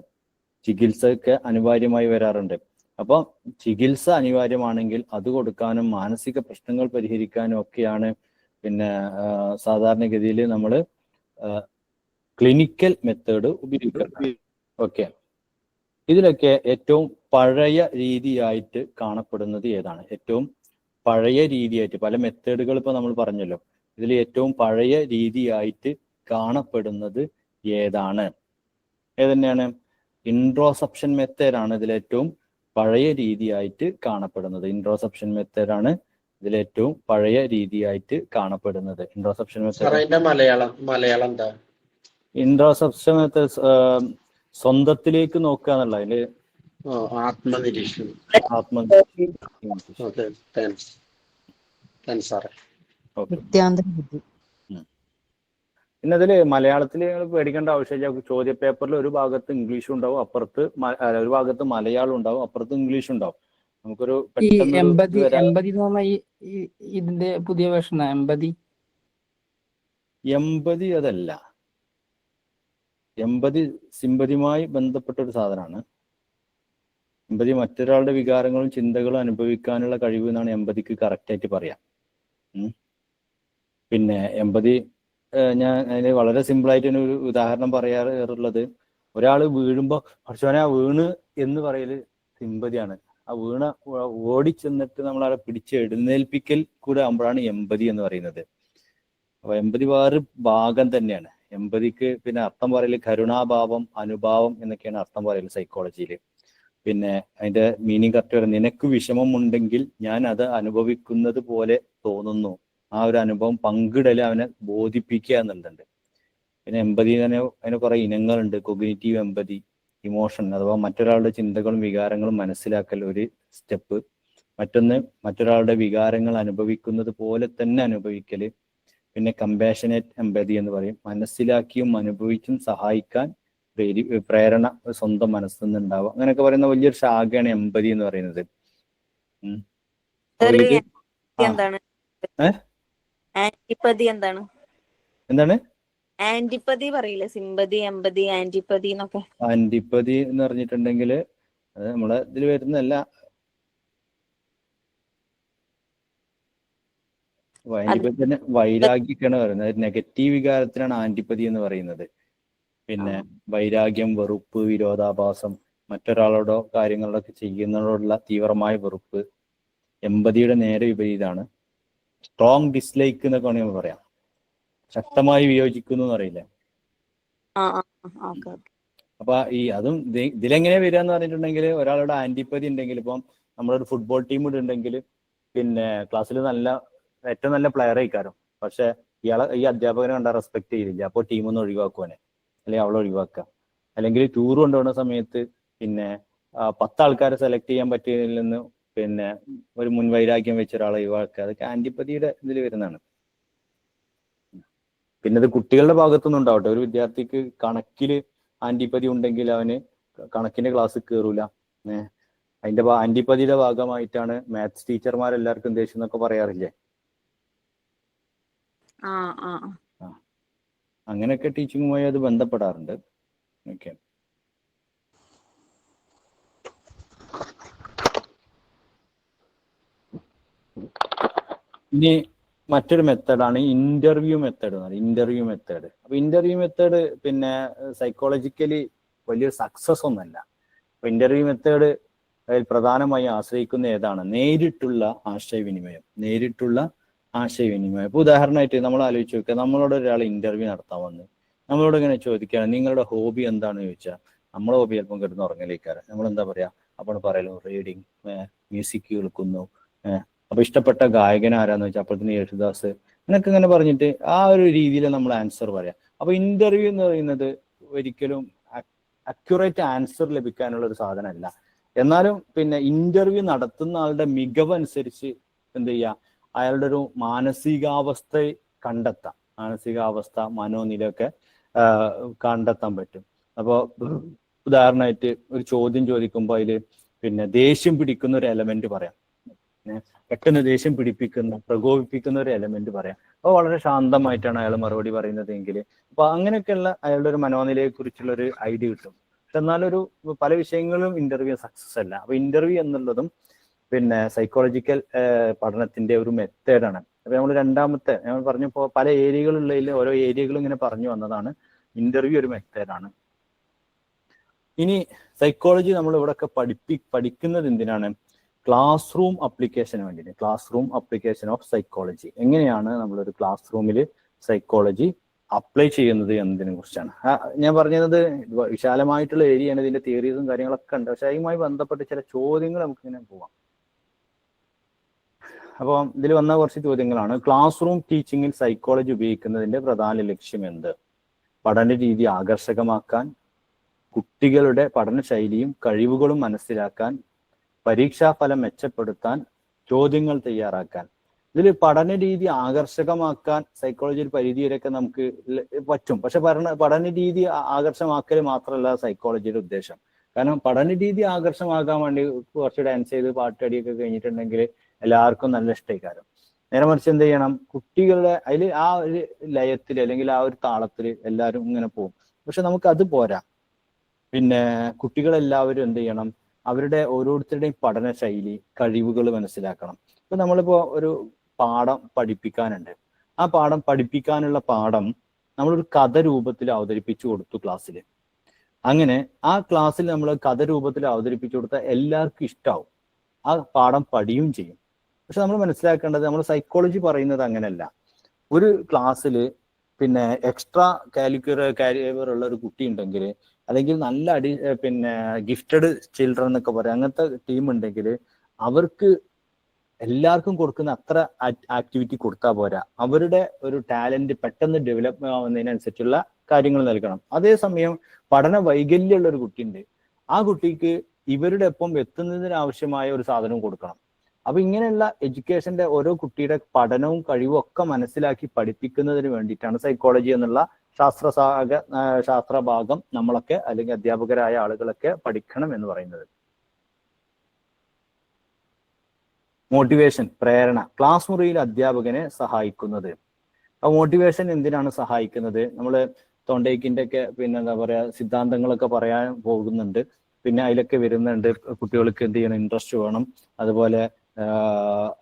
Speaker 1: ചികിത്സയൊക്കെ അനിവാര്യമായി വരാറുണ്ട്. അപ്പൊ ചികിത്സ അനിവാര്യമാണെങ്കിൽ അത് കൊടുക്കാനും മാനസിക പ്രശ്നങ്ങൾ പരിഹരിക്കാനും ഒക്കെയാണ് സാധാരണഗതിയിൽ നമ്മൾ ക്ലിനിക്കൽ മെത്തേഡ് ഉപയോഗിക്കുന്നത്. ഓക്കെ, ഇതിലൊക്കെ ഏറ്റവും പഴയ രീതിയായിട്ട് കാണപ്പെടുന്നത് ഏതാണ്? ഏറ്റവും പഴയ രീതിയായിട്ട്, പല മെത്തേഡുകൾ ഇപ്പൊ നമ്മൾ പറഞ്ഞല്ലോ, ഇതിൽ ഏറ്റവും പഴയ രീതിയായിട്ട് കാണപ്പെടുന്നത് ഏതാണ്? ഏതന്നെയാണ്? ഇൻട്രോസെപ്ഷൻ മെത്തേഡാണ് ഇതിലേറ്റവും പഴയ രീതിയായിട്ട് കാണപ്പെടുന്നത്. ഇൻട്രോസെപ്ഷൻ മെത്തേഡാണ് ഇതിലേറ്റവും പഴയ രീതിയായിട്ട് കാണപ്പെടുന്നത്. ഇൻട്രോസെപ്ഷൻ മെത്തേഡ്
Speaker 3: മലയാളം എന്താ?
Speaker 1: ഇൻട്രോസെപ്ഷൻ മെത്തേഡ് സ്വന്തത്തിലേക്ക് നോക്കുക എന്നുള്ള, അതില്
Speaker 3: ആത്മനിരീക്ഷണം.
Speaker 1: പിന്നെ അതില് മലയാളത്തിൽ പേടിക്കേണ്ട ആവശ്യമില്ല. ചോദ്യ പേപ്പറിൽ ഒരു ഭാഗത്ത് ഇംഗ്ലീഷും ഉണ്ടാവും, അപ്പുറത്ത് ഒരു ഭാഗത്ത് മലയാളം ഉണ്ടാവും, അപ്പുറത്ത് ഇംഗ്ലീഷും ഉണ്ടാവും. നമുക്കൊരു
Speaker 2: ഇതിന്റെ പുതിയ വേർഷൻ
Speaker 1: എമ്പതി അതല്ല. എമ്പതി സിമ്പതിയുമായി ബന്ധപ്പെട്ട ഒരു സാധനമാണ്. എമ്പതി മറ്റൊരാളുടെ വികാരങ്ങളും ചിന്തകളും അനുഭവിക്കാനുള്ള കഴിവ് എന്നാണ് എമ്പതിക്ക് കറക്റ്റ് ആയിട്ട് പറയാം. പിന്നെ എമ്പതി ഞാൻ അതിന് വളരെ സിമ്പിൾ ആയിട്ട് ഒരു ഉദാഹരണം പറയാറുള്ളത്, ഒരാൾ വീഴുമ്പോ പക്ഷേ ആ വീണ് എന്ന് പറയല് സിമ്പതിയാണ്. ആ വീണ ഓടിച്ചെന്നിട്ട് നമ്മളവിടെ പിടിച്ച് എഴുന്നേൽപ്പിക്കൽ കൂടെ ആകുമ്പോഴാണ് എമ്പതി എന്ന് പറയുന്നത്. അപ്പൊ എമ്പതി വേറൊരു ഭാഗം തന്നെയാണ്. എമ്പതിക്ക് പിന്നെ അർത്ഥം പറയല് കരുണാഭാവം, അനുഭാവം എന്നൊക്കെയാണ് അർത്ഥം പറയല് സൈക്കോളജിയിൽ. പിന്നെ അതിന്റെ മീനിങ് കറക്റ്റ് പറയുന്നത്, നിനക്ക് വിഷമമുണ്ടെങ്കിൽ ഞാൻ അത് അനുഭവിക്കുന്നത് പോലെ തോന്നുന്നു. ആ ഒരു അനുഭവം പങ്കിടൽ അവനെ ബോധിപ്പിക്കുക എന്നുള്ളത്. പിന്നെ എമ്പതി തന്നെ അതിന് കുറെ ഇനങ്ങളുണ്ട്. കൊഗ്നിറ്റീവ് എമ്പതി, ഇമോഷൻ അഥവാ മറ്റൊരാളുടെ ചിന്തകളും വികാരങ്ങളും മനസ്സിലാക്കൽ ഒരു സ്റ്റെപ്പ്. മറ്റൊന്ന് മറ്റൊരാളുടെ വികാരങ്ങൾ അനുഭവിക്കുന്നത് പോലെ തന്നെ അനുഭവിക്കല്. പിന്നെ കമ്പാഷനേറ്റ് എമ്പതി എന്ന് പറയും, മനസ്സിലാക്കിയും അനുഭവിച്ചും സഹായിക്കാൻ പ്രേരണ സ്വന്തം മനസ്സിൽ നിന്ന് ഉണ്ടാവുക. അങ്ങനെയൊക്കെ പറയുന്ന വലിയൊരു ശാഖയാണ് എമ്പതി എന്ന് പറയുന്നത്.
Speaker 4: എന്താണ്
Speaker 1: എന്താണ്
Speaker 4: ആന്റിപ്പതി പറയില്ലേ? സിമ്പതി, എമ്പതി, ആന്റിപ്പതി എന്നൊക്കെ.
Speaker 1: ആന്റിപ്പതി എന്ന് പറഞ്ഞിട്ടുണ്ടെങ്കിൽ അത് നമ്മളെ ഇതിൽ വരുന്നതല്ല. ആന്റിപ്പതി തന്നെ വൈരാഗ്യൊക്കെയാണ് പറയുന്നത്. നെഗറ്റീവ് വികാരത്തിനാണ് ആന്റിപ്പതി എന്ന് പറയുന്നത്. പിന്നെ വൈരാഗ്യം, വെറുപ്പ്, വിരോധാഭാസം, മറ്റൊരാളോടോ കാര്യങ്ങളോ ചെയ്യുന്നതോടുള്ള തീവ്രമായ വെറുപ്പ്. എമ്പതിയുടെ നേരെ വിപരീതമാണ് സ്ട്രോങ് ഡിസ്ലൈക്ക് എന്നൊക്കെ വേണമെങ്കിൽ പറയാം. ശക്തമായി വിയോജിക്കുന്നു എന്ന് അറിയില്ല. അപ്പൊ ഈ അതും ഇതിലെങ്ങനെ വരിക എന്ന് പറഞ്ഞിട്ടുണ്ടെങ്കിൽ, ഒരാളുടെ ആന്റിപ്പതി ഉണ്ടെങ്കിൽ, ഇപ്പം നമ്മളൊരു ഫുട്ബോൾ ടീം ഉണ്ടെങ്കിൽ പിന്നെ ക്ലാസ്സിൽ ഏറ്റവും നല്ല പ്ലെയർ ആയിക്കാരും, പക്ഷെ ഈ അധ്യാപകനെ കണ്ടാൽ റെസ്പെക്ട് ചെയ്തില്ല, അപ്പോൾ ടീമൊന്ന് ഒഴിവാക്കുവാനെ, അല്ലെങ്കിൽ അവളെ ഒഴിവാക്കുക. അല്ലെങ്കിൽ ടൂർ കൊണ്ടുപോകുന്ന സമയത്ത് പിന്നെ 10 ആൾക്കാരെ സെലക്ട് ചെയ്യാൻ പറ്റിയതിൽ പിന്നെ ഒരു മുൻവൈരാഗ്യം വെച്ച ഒരാളെ ഒഴിവാക്കുക. അതൊക്കെ ആന്റിപ്പതിയുടെ ഇതിൽ വരുന്നതാണ്. പിന്നെ ഇത് കുട്ടികളുടെ ഭാഗത്തുനിന്ന് ഉണ്ടാവട്ടെ. ഒരു വിദ്യാർത്ഥിക്ക് കണക്കില് ആന്റിപ്പതി ഉണ്ടെങ്കിൽ അവന് കണക്കിന്റെ ക്ലാസ് കയറൂല. അതിന്റെ ആന്റിപ്പതിയുടെ ഭാഗമായിട്ടാണ് മാത്സ് ടീച്ചർമാരെല്ലാവർക്കും ദേഷ്യം എന്നൊക്കെ പറയാറില്ലേ? അങ്ങനെയൊക്കെ ടീച്ചിങ്ങുമായി അത് ബന്ധപ്പെടാറുണ്ട്. ഓക്കെ. ഇനി മറ്റൊരു മെത്തേഡാണ് ഇന്റർവ്യൂ മെത്തേഡ്. Interview method. അപ്പൊ ഇന്റർവ്യൂ മെത്തേഡ് പിന്നെ സൈക്കോളജിക്കലി വലിയൊരു സക്സസ് ഒന്നല്ല. അപ്പൊ ഇന്റർവ്യൂ മെത്തേഡ് പ്രധാനമായും ആശ്രയിക്കുന്ന ഏതാണ്? നേരിട്ടുള്ള ആശയവിനിമയം. ഇപ്പൊ ഉദാഹരണമായിട്ട് നമ്മൾ ആലോചിച്ച് നോക്കുക, നമ്മളോട് ഒരാൾ ഇന്റർവ്യൂ നടത്താൻ വന്ന് നമ്മളോട് ഇങ്ങനെ ചോദിക്കുകയാണ് നിങ്ങളുടെ ഹോബി എന്താണെന്ന് ചോദിച്ചാൽ, നമ്മളെ ഹോബി ചിലപ്പം കിടന്ന് ഉറങ്ങലേക്കാറ്. നമ്മൾ എന്താ പറയാ? അപ്പോൾ പറയലോ റീഡിങ്, മ്യൂസിക് കേൾക്കുന്നു. അപ്പൊ ഇഷ്ടപ്പെട്ട ഗായകൻ ആരാന്ന് വെച്ചാൽ അപ്പോഴത്തേന് യേശുദാസ്. എന്നൊക്കെ ഇങ്ങനെ പറഞ്ഞിട്ട് ആ ഒരു രീതിയിൽ നമ്മൾ ആൻസർ പറയാം. അപ്പൊ ഇന്റർവ്യൂ എന്ന് പറയുന്നത് ഒരിക്കലും അക്യുറേറ്റ് ആൻസർ ലഭിക്കാനുള്ള ഒരു സാധനമല്ല. എന്നാലും പിന്നെ ഇന്റർവ്യൂ നടത്തുന്ന ആളുടെ മികവ് അനുസരിച്ച് എന്ത് ചെയ്യുക, അയാളുടെ ഒരു മാനസികാവസ്ഥ കണ്ടെത്താം. മാനസികാവസ്ഥ, മനോനിലയൊക്കെ കണ്ടെത്താൻ പറ്റും. അപ്പോൾ ഉദാഹരണമായിട്ട് ഒരു ചോദ്യം ചോദിക്കുമ്പോൾ അതിൽ പിന്നെ ദേഷ്യം പിടിക്കുന്ന ഒരു എലമെന്റ് പറയാം, പെട്ടെന്ന് ദേഷ്യം പ്രകോപിപ്പിക്കുന്ന ഒരു എലമെന്റ് പറയാം. അപ്പോൾ വളരെ ശാന്തമായിട്ടാണ് അയാൾ മറുപടി പറയുന്നതെങ്കിൽ അപ്പൊ അങ്ങനെയൊക്കെയുള്ള അയാളുടെ ഒരു മനോനിലയെ കുറിച്ചുള്ള ഒരു ഐഡിയ കിട്ടും. പക്ഷെ എന്നാലൊരു പല വിഷയങ്ങളും ഇന്റർവ്യൂ സക്സസ് അല്ല. അപ്പൊ ഇന്റർവ്യൂ എന്നുള്ളതും പിന്നെ സൈക്കോളജിക്കൽ പഠനത്തിന്റെ ഒരു മെത്തേഡാണ്. അപ്പൊ നമ്മൾ രണ്ടാമത്തെ നമ്മൾ പറഞ്ഞപ്പോൾ പല ഏരിയകളുള്ളതിൽ ഓരോ ഏരിയകളും ഇങ്ങനെ പറഞ്ഞു വന്നതാണ്. ഇന്റർവ്യൂ ഒരു മെത്തേഡാണ്. ഇനി സൈക്കോളജി നമ്മൾ ഇവിടെയൊക്കെ പഠിക്കുന്നത് എന്തിനാണ്? ക്ലാസ് റൂം അപ്ലിക്കേഷന് വേണ്ടിയിട്ട്. Class room application of psychology. എങ്ങനെയാണ് നമ്മളൊരു ക്ലാസ് റൂമിൽ സൈക്കോളജി അപ്ലൈ ചെയ്യുന്നത് എന്നതിനെ കുറിച്ചാണ്. ഞാൻ പറഞ്ഞത് വിശാലമായിട്ടുള്ള ഏരിയയാണ്, ഇതിന്റെ തിയറീസും കാര്യങ്ങളൊക്കെ ഉണ്ട്. പക്ഷെ അതുമായി ബന്ധപ്പെട്ട് ചില ചോദ്യങ്ങൾ നമുക്കിങ്ങനെ പോവാം. അപ്പോൾ ഇതിൽ വന്ന കുറച്ച് ചോദ്യങ്ങളാണ്. ക്ലാസ് റൂം ടീച്ചിങ്ങിൽ സൈക്കോളജി ഉപയോഗിക്കുന്നതിന്റെ പ്രധാന ലക്ഷ്യം എന്ത്? പഠന രീതി ആകർഷകമാക്കാൻ, കുട്ടികളുടെ പഠന ശൈലിയും കഴിവുകളും മനസ്സിലാക്കാൻ, പരീക്ഷാഫലം മെച്ചപ്പെടുത്താൻ, ചോദ്യങ്ങൾ തയ്യാറാക്കാൻ. ഇതിൽ പഠന രീതി ആകർഷകമാക്കാൻ സൈക്കോളജി ഒരു പരിധി വരെയൊക്കെ നമുക്ക് പറ്റും. പക്ഷെ പഠന രീതി ആകർഷമാക്കൽ മാത്രമല്ല സൈക്കോളജിയുടെ ഉദ്ദേശം. കാരണം പഠന രീതി ആകർഷമാക്കാൻ വേണ്ടി കുറച്ച് ഡാൻസ് ചെയ്ത് പാട്ടടിയൊക്കെ കഴിഞ്ഞിട്ടുണ്ടെങ്കിൽ എല്ലാവർക്കും നല്ല ഇഷ്ടമായിക്കാരം. നേരെ മറിച്ച് എന്ത് ചെയ്യണം? കുട്ടികളുടെ അതിൽ ആ ഒരു ലയത്തിൽ അല്ലെങ്കിൽ ആ ഒരു താളത്തിൽ എല്ലാവരും ഇങ്ങനെ പോകും. പക്ഷെ നമുക്ക് അത് പോരാ. പിന്നെ കുട്ടികളെല്ലാവരും എന്ത് ചെയ്യണം? അവരുടെ ഓരോരുത്തരുടെയും പഠന ശൈലി, കഴിവുകൾ മനസ്സിലാക്കണം. ഇപ്പൊ നമ്മളിപ്പോ ഒരു പാഠം പഠിപ്പിക്കാനുണ്ട്. ആ പഠിപ്പിക്കാനുള്ള പാഠം നമ്മളൊരു കഥ രൂപത്തിൽ അവതരിപ്പിച്ചു കൊടുത്തു ക്ലാസ്സിൽ. അങ്ങനെ ആ ക്ലാസ്സിൽ നമ്മൾ കഥ രൂപത്തിൽ അവതരിപ്പിച്ചു കൊടുത്താൽ എല്ലാവർക്കും ഇഷ്ടാവും, ആ പാഠം പഠിയും ചെയ്യും. പക്ഷെ നമ്മൾ മനസ്സിലാക്കേണ്ടത്, നമ്മൾ സൈക്കോളജി പറയുന്നത് അങ്ങനെയല്ല. ഒരു ക്ലാസ്സിൽ പിന്നെ എക്സ്ട്രാ കാരിയർ ഉള്ള ഒരു കുട്ടി ഉണ്ടെങ്കിൽ അല്ലെങ്കിൽ നല്ല പിന്നെ ഗിഫ്റ്റഡ് ചിൽഡ്രൻ എന്നൊക്കെ പറയാം, അങ്ങനത്തെ ടീം ഉണ്ടെങ്കിൽ അവർക്ക് എല്ലാവർക്കും കൊടുക്കുന്ന അത്ര ആക്ടിവിറ്റി കൊടുത്താൽ പോരാ. അവരുടെ ഒരു ടാലന്റ് പെട്ടെന്ന് ഡെവലപ്പ് ആവുന്നതിനനുസരിച്ചുള്ള കാര്യങ്ങൾ നൽകണം. അതേസമയം പഠന വൈകല്യമുള്ള ഒരു കുട്ടിയുണ്ട്, ആ കുട്ടിക്ക് ഇവരുടെ ഒപ്പം എത്തുന്നതിന് ആവശ്യമായ ഒരു സാധനവും കൊടുക്കണം. അപ്പൊ ഇങ്ങനെയുള്ള എഡ്യൂക്കേഷന്റെ ഓരോ കുട്ടിയുടെ പഠനവും കഴിവും ഒക്കെ മനസ്സിലാക്കി പഠിപ്പിക്കുന്നതിന് വേണ്ടിയിട്ടാണ് സൈക്കോളജി എന്നുള്ള ശാസ്ത്രഭാഗം നമ്മളൊക്കെ അല്ലെങ്കിൽ അധ്യാപകരായ ആളുകളൊക്കെ പഠിക്കണം എന്ന് പറയുന്നത്. മോട്ടിവേഷൻ, പ്രേരണ, ക്ലാസ് മുറിയിൽ അധ്യാപകനെ സഹായിക്കുന്നത്. അപ്പൊ മോട്ടിവേഷൻ എന്തിനാണ് സഹായിക്കുന്നത്? നമ്മൾ തോണ്ടേക്കിന്റെ ഒക്കെ പിന്നെ എന്താ പറയാ സിദ്ധാന്തങ്ങളൊക്കെ പറയാൻ പോകുന്നുണ്ട്. പിന്നെ അതിലൊക്കെ വരുന്നുണ്ട് കുട്ടികൾക്ക് എന്ത് ചെയ്യണം, ഇൻട്രസ്റ്റ് വേണം, അതുപോലെ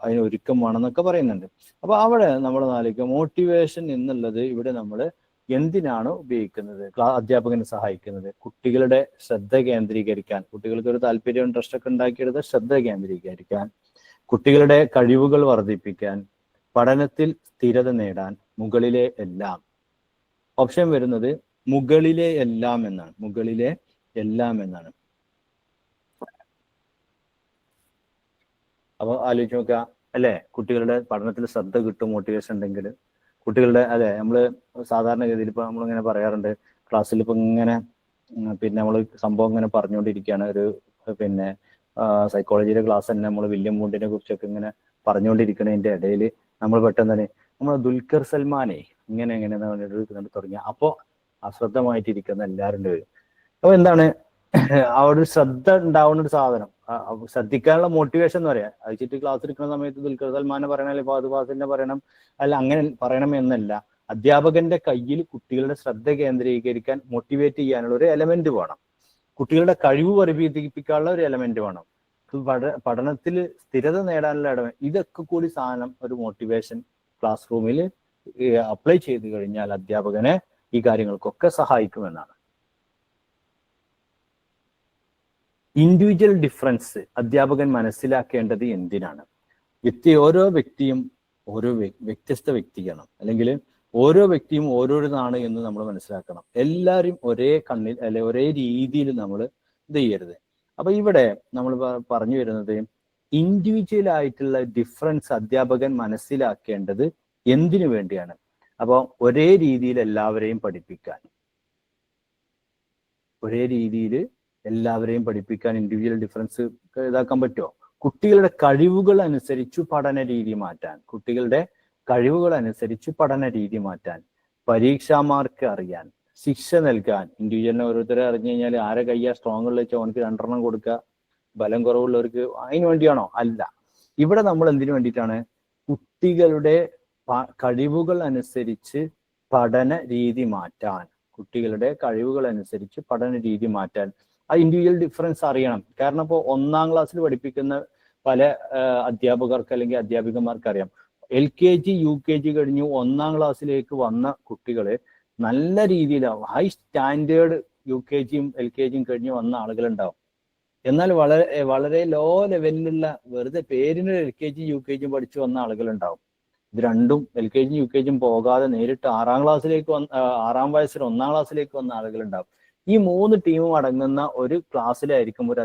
Speaker 1: അതിന് ഒരുക്കം വേണം എന്നൊക്കെ പറയുന്നുണ്ട്. അപ്പൊ അവിടെ നമ്മൾ ആലോചിക്കുക മോട്ടിവേഷൻ എന്നുള്ളത് ഇവിടെ നമ്മൾ എന്തിനാണ് ഉപയോഗിക്കുന്നത്? അധ്യാപകനെ സഹായിക്കുന്നത് കുട്ടികളുടെ ശ്രദ്ധ കേന്ദ്രീകരിക്കാൻ, കുട്ടികൾക്ക് ഒരു താല്പര്യം ഇൻട്രസ്റ്റ് ഒക്കെ ഉണ്ടാക്കിയെടുത്ത് ശ്രദ്ധ കേന്ദ്രീകരിക്കാൻ, കുട്ടികളുടെ കഴിവുകൾ വർദ്ധിപ്പിക്കാൻ, പഠനത്തിൽ സ്ഥിരത നേടാൻ, മുകളിലെ എല്ലാം. ഓപ്ഷൻ വരുന്നത് മുകളിലെ എല്ലാം എന്നാണ്, മുകളിലെ എല്ലാം എന്നാണ്. അപ്പൊ ആലോചിച്ച് നോക്കുക അല്ലെ, കുട്ടികളുടെ പഠനത്തിൽ ശ്രദ്ധ കിട്ടും മോട്ടിവേഷൻ ഉണ്ടെങ്കിൽ. കുട്ടികളുടെ അതെ നമ്മൾ സാധാരണഗതിയിൽ ഇപ്പൊ നമ്മളിങ്ങനെ പറയാറുണ്ട്, ക്ലാസ്സിൽ ഇപ്പൊ ഇങ്ങനെ പിന്നെ നമ്മൾ സംഭവം ഇങ്ങനെ പറഞ്ഞുകൊണ്ടിരിക്കുകയാണ്, ഒരു പിന്നെ സൈക്കോളജിയുടെ ക്ലാസ് തന്നെ നമ്മൾ വില്യം വൂണ്ടിനെ കുറിച്ചൊക്കെ ഇങ്ങനെ പറഞ്ഞുകൊണ്ടിരിക്കുന്നതിന്റെ ഇടയിൽ നമ്മൾ പെട്ടെന്ന് തന്നെ നമ്മൾ ദുൽഖർ സൽമാനെ ഇങ്ങനെ തുടങ്ങിയ അപ്പോൾ അശ്രദ്ധമായിട്ടിരിക്കുന്ന എല്ലാവരും വരും. അപ്പൊ എന്താണ് ആ ഒരു ശ്രദ്ധ ഉണ്ടാവുന്ന ഒരു സാധനം, ശ്രദ്ധിക്കാനുള്ള മോട്ടിവേഷൻ എന്ന് പറയാം. അയച്ചിട്ട് ക്ലാസ് എടുക്കുന്ന സമയത്ത് ദുൽഖർ സൽമാനെ പറയണം, അല്ലെങ്കിൽ ഫഹദ് ഫാസിലിനെ പറയണം, അല്ല അങ്ങനെ പറയണം എന്നല്ല. അധ്യാപകന്റെ കയ്യിൽ കുട്ടികളുടെ ശ്രദ്ധ കേന്ദ്രീകരിക്കാൻ മോട്ടിവേറ്റ് ചെയ്യാനുള്ള ഒരു എലമെന്റ് വേണം, കുട്ടികളുടെ കഴിവ് വർദ്ധിപ്പിക്കാനുള്ള ഒരു എലമെന്റ് വേണം, പഠനത്തിൽ സ്ഥിരത നേടാനുള്ള എലമെന്റ്. ഇതൊക്കെ കൂടി സാധനം ഒരു മോട്ടിവേഷൻ ക്ലാസ് റൂമിൽ അപ്ലൈ ചെയ്ത് കഴിഞ്ഞാൽ അധ്യാപകനെ ഈ കാര്യങ്ങൾക്കൊക്കെ സഹായിക്കുമെന്നാണ്. ഇൻഡിവിജ്വൽ ഡിഫറൻസ് അധ്യാപകൻ മനസ്സിലാക്കേണ്ടത് എന്തിനാണ്? ഓരോ വ്യക്തിയും ഓരോ വ്യത്യസ്ത വ്യക്തിയാണ്, അല്ലെങ്കിൽ ഓരോ വ്യക്തിയും ഓരോരുതാണ് എന്ന് നമ്മൾ മനസ്സിലാക്കണം. എല്ലാവരും ഒരേ കണ്ണിൽ അല്ലെ ഒരേ രീതിയിൽ നമ്മൾ ഇത് ചെയ്യരുത്. അപ്പൊ ഇവിടെ നമ്മൾ പറഞ്ഞു വരുന്നത് ഇൻഡിവിജ്വൽ ആയിട്ടുള്ള ഡിഫറൻസ് അധ്യാപകൻ മനസ്സിലാക്കേണ്ടത് എന്തിനു വേണ്ടിയാണ്? അപ്പോൾ ഒരേ രീതിയിൽ എല്ലാവരെയും പഠിപ്പിക്കാൻ, ഒരേ രീതിയിൽ എല്ലാവരെയും പഠിപ്പിക്കാൻ ഇൻഡിവിജ്വൽ ഡിഫറൻസ് ഇതാക്കാൻ പറ്റുമോ? കുട്ടികളുടെ കഴിവുകൾ അനുസരിച്ച് പഠന രീതി മാറ്റാൻ, കുട്ടികളുടെ കഴിവുകൾ അനുസരിച്ച് പഠന രീതി മാറ്റാൻ, പരീക്ഷാ മാർക്ക് അറിയാൻ, ശിക്ഷ നൽകാൻ. ഇൻഡിവിജ്വലിനെ ഓരോരുത്തരെ അറിഞ്ഞു കഴിഞ്ഞാൽ ആരെ കയ്യാ സ്ട്രോങ് ഉള്ള വെച്ചാൽ അവനക്ക് 2 കൊടുക്കുക, ബലം കുറവുള്ളവർക്ക് അതിന് വേണ്ടിയാണോ? അല്ല. ഇവിടെ നമ്മൾ എന്തിനു വേണ്ടിയിട്ടാണ്? കുട്ടികളുടെ കഴിവുകൾ അനുസരിച്ച് പഠന രീതി മാറ്റാൻ, കുട്ടികളുടെ കഴിവുകൾ അനുസരിച്ച് പഠന രീതി മാറ്റാൻ. ആ ഇൻഡിവിജ്വൽ ഡിഫറൻസ് അറിയണം. കാരണം ഇപ്പോൾ 1ാം ക്ലാസ്സിൽ പഠിപ്പിക്കുന്ന പല അധ്യാപകർക്ക് അല്ലെങ്കിൽ അധ്യാപികമാർക്ക് അറിയാം, LKG UKG കഴിഞ്ഞു 1ാം ക്ലാസ്സിലേക്ക് വന്ന കുട്ടികളെ നല്ല രീതിയിൽ ഹൈ സ്റ്റാൻഡേർഡ് UKGയും LKGയും കഴിഞ്ഞ് വന്ന ആളുകളുണ്ടാവും. എന്നാൽ വളരെ ലോ ലെവലിലുള്ള വെറുതെ പേരിന് LKG UKGയും പഠിച്ചു വന്ന ആളുകളുണ്ടാവും. ഇത് രണ്ടും LKGയും UKGയും പോകാതെ നേരിട്ട് 6ാം ക്ലാസ്സിലേക്ക് 6ാം വയസ്സിൽ 1ാം ക്ലാസ്സിലേക്ക് വന്ന ആളുകളുണ്ടാവും. ഈ 3 ടീമും അടങ്ങുന്ന ഒരു ക്ലാസ്സിലായിരിക്കും ഒരു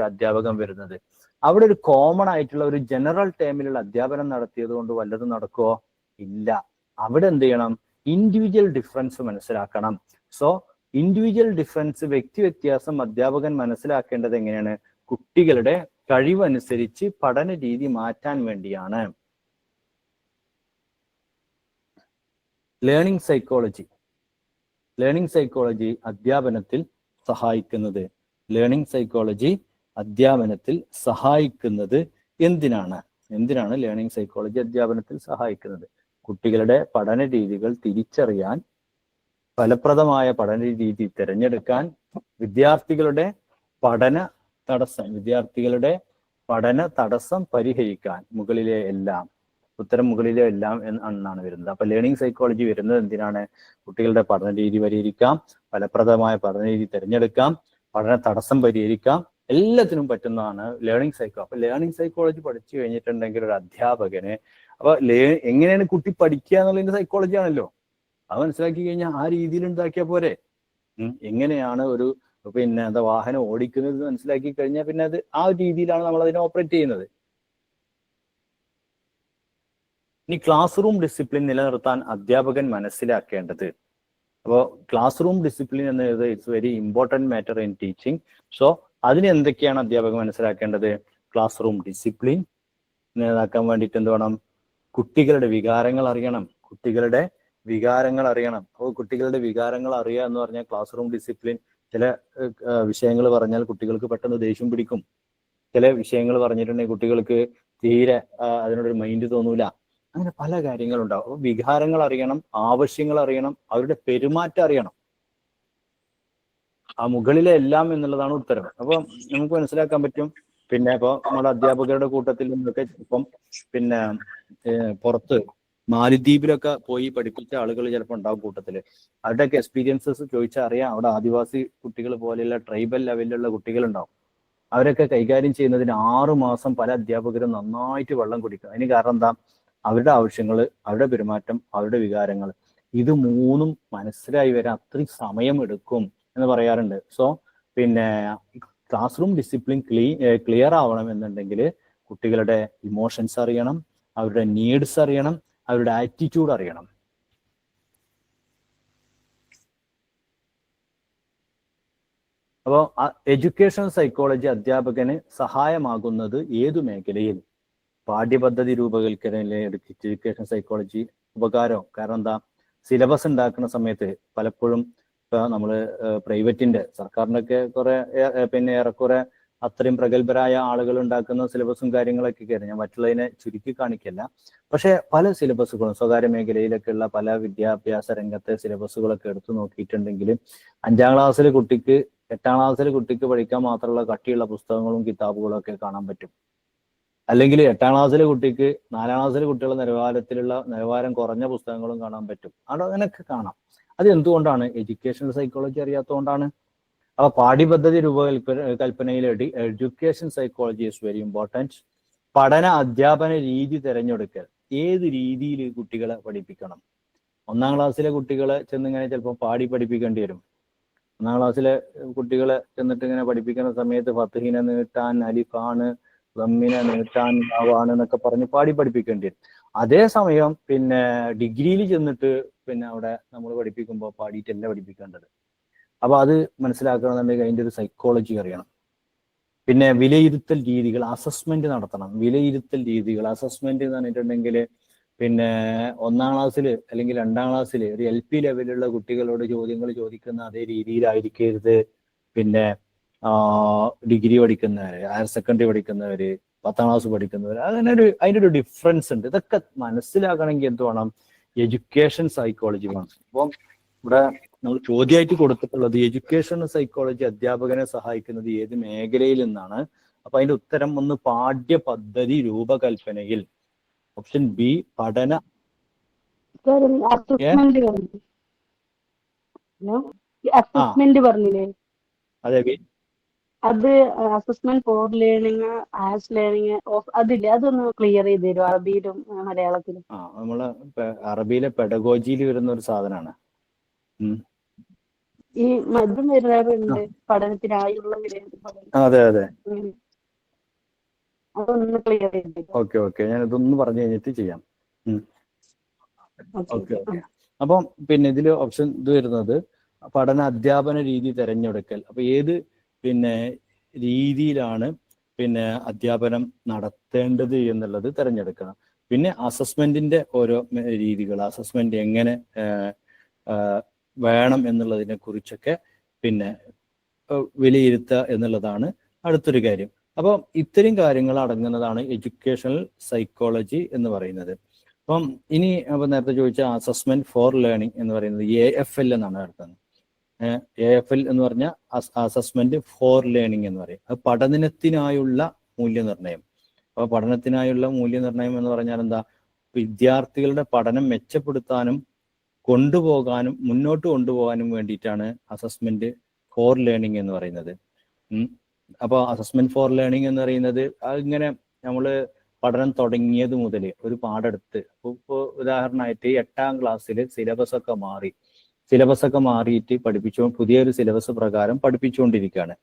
Speaker 1: അധ്യാപകൻ വരുന്നത്. അവിടെ ഒരു കോമൺ ആയിട്ടുള്ള ഒരു ജനറൽ ടേമിലുള്ള അധ്യാപനം നടത്തിയത് കൊണ്ട് വല്ലതും നടക്കുമോ? ഇല്ല. അവിടെ എന്ത് ചെയ്യണം? ഇൻഡിവിജ്വൽ ഡിഫറൻസ് മനസ്സിലാക്കണം. സോ ഇൻഡിവിജ്വൽ ഡിഫറൻസ്, വ്യക്തി വ്യത്യാസം അധ്യാപകൻ മനസ്സിലാക്കേണ്ടത് എങ്ങനെയാണ്? കുട്ടികളുടെ കഴിവനുസരിച്ച് പഠന രീതി മാറ്റാൻ വേണ്ടിയാണ്. ലേണിംഗ് സൈക്കോളജി, ലേണിംഗ് സൈക്കോളജി അധ്യാപനത്തിൽ സഹായിക്കുന്നത്, ലേണിംഗ് സൈക്കോളജി അധ്യാപനത്തിൽ സഹായിക്കുന്നത് എന്തിനാണ്? ലേണിംഗ് സൈക്കോളജി അധ്യാപനത്തിൽ സഹായിക്കുന്നത്? കുട്ടികളുടെ പഠന രീതികൾ തിരിച്ചറിയാൻ, ഫലപ്രദമായ പഠന രീതി തിരഞ്ഞെടുക്കാൻ, വിദ്യാർത്ഥികളുടെ പഠന തടസ്സം പരിഹരിക്കാൻ. മുകളിലെ എല്ലാം, ഉത്തരം മുകളിലെ എല്ലാം എന്നാണ് വരുന്നത്. അപ്പൊ ലേണിംഗ് സൈക്കോളജി വരുന്നത് എന്തിനാണ്? കുട്ടികളുടെ പഠന രീതി പരിഹരിക്കാം, ഫലപ്രദമായ പഠന രീതി തിരഞ്ഞെടുക്കാം, പഠന തടസ്സം പരിഹരിക്കാം, എല്ലാത്തിനും പറ്റുന്നതാണ് ലേണിംഗ് സൈക്കോളജി. അപ്പൊ ലേണിംഗ് സൈക്കോളജി പഠിച്ചു കഴിഞ്ഞിട്ടുണ്ടെങ്കിൽ ഒരു അധ്യാപകന് അപ്പൊ എങ്ങനെയാണ് കുട്ടി പഠിക്കുക എന്നുള്ളതിന്റെ സൈക്കോളജി ആണല്ലോ. അത് മനസ്സിലാക്കി കഴിഞ്ഞാൽ ആ രീതിയിൽ ഉണ്ടാക്കിയാൽ പോരെ. എങ്ങനെയാണ് ഒരു പിന്നെ എന്താ വാഹനം ഓടിക്കുന്നത് മനസ്സിലാക്കി കഴിഞ്ഞാൽ പിന്നെ അത് ആ ഒരു രീതിയിലാണ് നമ്മൾ അതിനെ ഓപ്പറേറ്റ് ചെയ്യുന്നത്. ഇനി ക്ലാസ് റൂം ഡിസിപ്ലിൻ നിലനിർത്താൻ അധ്യാപകൻ മനസ്സിലാക്കേണ്ടത്. അപ്പോൾ ക്ലാസ് റൂം ഡിസിപ്ലിൻ എന്നത് it's very important matter in teaching. So അതിന് എന്തൊക്കെയാണ് അധ്യാപകൻ മനസ്സിലാക്കേണ്ടത്? ക്ലാസ് റൂം ഡിസിപ്ലിൻ നിലനിർത്താൻ വേണ്ടിയിട്ട് എന്ത് വേണം? കുട്ടികളുടെ വികാരങ്ങൾ അറിയണം. കുട്ടികളുടെ വികാരങ്ങൾ അറിയണം. അപ്പോൾ കുട്ടികളുടെ വികാരങ്ങൾ അറിയുക എന്ന് പറഞ്ഞാൽ ക്ലാസ് റൂം ഡിസിപ്ലിൻ. ചില വിഷയങ്ങൾ പറഞ്ഞാൽ കുട്ടികൾക്ക് പെട്ടെന്ന് ദേഷ്യം പിടിക്കും. ചില വിഷയങ്ങൾ പറഞ്ഞിട്ടുണ്ടെങ്കിൽ കുട്ടികൾക്ക് തീരെ അതിനോടൊരു മൈൻഡ് തോന്നൂല. അങ്ങനെ പല കാര്യങ്ങളുണ്ടാവും. അപ്പോൾ വികാരങ്ങൾ അറിയണം, ആവശ്യങ്ങൾ അറിയണം, അവരുടെ പെരുമാറ്റം അറിയണം. ആ മുകളിലെ എല്ലാം എന്നുള്ളതാണ് ഉത്തരം. അപ്പൊ നമുക്ക് മനസ്സിലാക്കാൻ പറ്റും. പിന്നെ ഇപ്പൊ നമ്മുടെ അധ്യാപകരുടെ കൂട്ടത്തിൽ നിന്നൊക്കെ ഇപ്പം പിന്നെ പുറത്ത് മാലിദ്വീപിലൊക്കെ പോയി പഠിപ്പിച്ച ആളുകൾ ചിലപ്പോൾ ഉണ്ടാവും കൂട്ടത്തില്. അവരുടെയൊക്കെ എക്സ്പീരിയൻസസ് ചോദിച്ചാൽ അറിയാം. അവിടെ ആദിവാസി കുട്ടികൾ പോലെയുള്ള ട്രൈബൽ ലെവലിലുള്ള കുട്ടികളുണ്ടാവും. അവരൊക്കെ കൈകാര്യം ചെയ്യുന്നതിന് 6 മാസം പല അധ്യാപകരും നന്നായിട്ട് വെള്ളം കുടിക്കും. അതിന് കാരണം എന്താ? അവരുടെ ആവശ്യങ്ങൾ, അവരുടെ പെരുമാറ്റം, അവരുടെ വികാരങ്ങൾ, ഇത് മൂന്നും മനസ്സിലായി വരാൻ അത്രയും സമയം എടുക്കും എന്ന് പറയാറുണ്ട്. സോ പിന്നെ ക്ലാസ് റൂം ഡിസിപ്ലിൻ ക്ലിയർ ആവണം എന്നുണ്ടെങ്കിൽ കുട്ടികളുടെ ഇമോഷൻസ് അറിയണം, അവരുടെ നീഡ്സ് അറിയണം, അവരുടെ ആറ്റിറ്റ്യൂഡ് അറിയണം. അപ്പോൾ എഡ്യൂക്കേഷൻ സൈക്കോളജി അധ്യാപകന് സഹായമാകുന്നത് ഏതു മേഖലയിൽ? പാഠ്യപദ്ധതി രൂപകൽപ്പനയിലെ എഡ്യൂക്കേഷൻ സൈക്കോളജി ഉപകാരം. കാരണം എന്താ? സിലബസ് ഉണ്ടാക്കുന്ന സമയത്ത് പലപ്പോഴും ഇപ്പൊ നമ്മള് പ്രൈവറ്റിന്റെ, സർക്കാരിനൊക്കെ കുറെ പിന്നെ ഏറെക്കുറെ അത്രയും പ്രഗത്ഭരായ ആളുകൾ ഉണ്ടാക്കുന്ന സിലബസും കാര്യങ്ങളൊക്കെ കയറി, ഞാൻ മറ്റുള്ളതിനെ ചുരുക്കി കാണിക്കില്ല. പക്ഷെ പല സിലബസുകളും സ്വകാര്യ മേഖലയിലൊക്കെയുള്ള പല വിദ്യാഭ്യാസ രംഗത്തെ സിലബസുകളൊക്കെ എടുത്തു നോക്കിയിട്ടുണ്ടെങ്കിൽ 5ാം ക്ലാസ്സിലെ കുട്ടിക്ക് 8ാം ക്ലാസ്സിലെ കുട്ടിക്ക് പഠിക്കാൻ മാത്രമുള്ള കട്ടിയുള്ള പുസ്തകങ്ങളും കിതാബുകളും ഒക്കെ കാണാൻ പറ്റും. അല്ലെങ്കിൽ 8ാം ക്ലാസ്സിലെ കുട്ടിക്ക് 4ാം ക്ലാസ്സിലെ കുട്ടികളുടെ നിലവാരം കുറഞ്ഞ പുസ്തകങ്ങളും കാണാൻ പറ്റും. അവിടെ അങ്ങനെയൊക്കെ കാണാം. അത് എന്തുകൊണ്ടാണ്? എഡ്യൂക്കേഷണൽ സൈക്കോളജി അറിയാത്തതുകൊണ്ടാണ്. അപ്പൊ പാഠ്യപദ്ധതി രൂപകൽപ്പനയിൽ education psychology is very important. പഠന അധ്യാപന രീതി തിരഞ്ഞെടുക്കൽ. ഏത് രീതിയിൽ കുട്ടികളെ പഠിപ്പിക്കണം? 1ാം ക്ലാസ്സിലെ കുട്ടികളെ ചെന്നിങ്ങനെ ചിലപ്പോൾ പാടി പഠിപ്പിക്കേണ്ടി വരും. 1ാം ക്ലാസ്സിലെ കുട്ടികളെ ചെന്നിട്ട് ഇങ്ങനെ പഠിപ്പിക്കുന്ന സമയത്ത് ഫത്ഹിനെ നീട്ടാൻ, അലിഫാണ്, റമ്മിനെ നീട്ടാൻ, ആവാണ് എന്നൊക്കെ പറഞ്ഞ് പാടി പഠിപ്പിക്കേണ്ടി വരും. അതേസമയം പിന്നെ ഡിഗ്രിയിൽ ചെന്നിട്ട് പിന്നെ അവിടെ നമ്മൾ പഠിപ്പിക്കുമ്പോൾ പാടിയിട്ടല്ല പഠിപ്പിക്കേണ്ടത്. അപ്പൊ അത് മനസ്സിലാക്കണമെന്നുണ്ടെങ്കിൽ അതിൻ്റെ ഒരു സൈക്കോളജി അറിയണം. പിന്നെ വിലയിരുത്തൽ രീതികൾ, അസസ്മെന്റ് നടത്തണം. വിലയിരുത്തൽ രീതികൾ, അസസ്മെന്റ് എന്ന് പറഞ്ഞിട്ടുണ്ടെങ്കിൽ പിന്നെ 1ാം ക്ലാസ്സിൽ അല്ലെങ്കിൽ 2ാം ക്ലാസ്സിൽ ഒരു LP ലെവലിലുള്ള കുട്ടികളോട് ചോദ്യങ്ങൾ ചോദിക്കുന്ന അതേ രീതിയിലായിരിക്കരുത് പിന്നെ ഡിഗ്രി പഠിക്കുന്നവര്, ഹയർ സെക്കൻഡറി പഠിക്കുന്നവര്, 10ാം ക്ലാസ് പഠിക്കുന്നവര്. അതിൻ്റെ ഒരു ഡിഫറൻസ് ഉണ്ട്. ഇതൊക്കെ മനസ്സിലാക്കണമെങ്കിൽ എന്ത് വേണം? എഡ്യൂക്കേഷൻ സൈക്കോളജി വേണം. അപ്പം ഇവിടെ നമ്മൾ ചോദ്യമായിട്ട് കൊടുത്തിട്ടുള്ളത് എഡ്യൂക്കേഷൻ സൈക്കോളജി അധ്യാപകനെ സഹായിക്കുന്നത് ഏത് മേഖലയിൽ നിന്നാണ്? അപ്പൊ അതിന്റെ ഉത്തരം ഒന്ന് പാഠ്യപദ്ധതി രൂപകൽപ്പനയിൽ. ഓപ്ഷൻ ബി പഠന
Speaker 5: അസസ്മെന്റ് പറഞ്ഞില്ലേ?
Speaker 1: അതെ,
Speaker 5: അത് assessment for learning, as learning, അതില്ലേ? അതൊന്ന് ക്ലിയർ ചെയ്ത് തരും അറബിയിലും മലയാളത്തിലും.
Speaker 1: നമ്മള് അറബിയിലെ പെഡഗോജിയിൽ വരുന്ന ഒരു സാധനമാണ്.
Speaker 5: ഈ മതം വരുന്നുണ്ട് പഠനത്തിനായുള്ള.
Speaker 1: അതെ അതെ,
Speaker 5: അതൊന്ന് ക്ലിയർ ചെയ്ത്.
Speaker 1: ഓക്കെ ഞാൻ ഇതൊന്ന് പറഞ്ഞു കഴിഞ്ഞിട്ട് ചെയ്യാം. ഓക്കെ. അപ്പം പിന്നെ ഇതില് ഓപ്ഷൻ ഇത് വരുന്നത് പഠന അധ്യാപന രീതി തിരഞ്ഞെടുക്കൽ. അപ്പൊ ഏത് പിന്നെ രീതിയിലാണ് പിന്നെ അധ്യാപനം നടത്തേണ്ടത് എന്നുള്ളത് തിരഞ്ഞെടുക്കണം. പിന്നെ അസസ്മെന്റിന്റെ ഓരോ രീതികൾ, അസസ്മെന്റ് എങ്ങനെ വേണം എന്നുള്ളതിനെ കുറിച്ചൊക്കെ പിന്നെ വിലയിരുത്തുക എന്നുള്ളതാണ് അടുത്തൊരു കാര്യം. അപ്പം ഇത്തരം കാര്യങ്ങൾ അടങ്ങുന്നതാണ് എഡ്യൂക്കേഷണൽ സൈക്കോളജി എന്ന് പറയുന്നത്. അപ്പം ഇനി അപ്പൊ നേരത്തെ ചോദിച്ച അസസ്മെന്റ് ഫോർ ലേണിംഗ് എന്ന് പറയുന്നത് AFL എന്നാണ് നടത്തുന്നത്. AFL എന്ന് പറഞ്ഞാൽ അസസ്മെന്റ് ഫോർ ലേണിംഗ് എന്ന് പറയും. അത് പഠനത്തിനായുള്ള മൂല്യനിർണ്ണയം. അപ്പോൾ പഠനത്തിനായുള്ള മൂല്യനിർണ്ണയം എന്ന് പറഞ്ഞാൽ എന്താ? വിദ്യാർത്ഥികളുടെ പഠനം മെച്ചപ്പെടുത്താനും കൊണ്ടുപോകാനും മുന്നോട്ട് കൊണ്ടുപോകാനും വേണ്ടിയിട്ടാണ് അസസ്മെന്റ് ഫോർ ലേണിംഗ് എന്ന് പറയുന്നത്. അപ്പോൾ അസസ്മെന്റ് ഫോർ ലേണിംഗ് എന്ന് പറയുന്നത് അതിങ്ങനെ നമ്മൾ പഠനം തുടങ്ങിയത് മുതൽ ഒരു പാടെടുത്ത്, ഇപ്പോൾ ഉദാഹരണമായിട്ട് 8ാം ക്ലാസ്സിൽ സിലബസ് ഒക്കെ മാറി. സിലബസ് ഒക്കെ മാറിയിട്ട് പുതിയൊരു സിലബസ് പ്രകാരം പഠിപ്പിച്ചുകൊണ്ടിരിക്കുകയാണ്.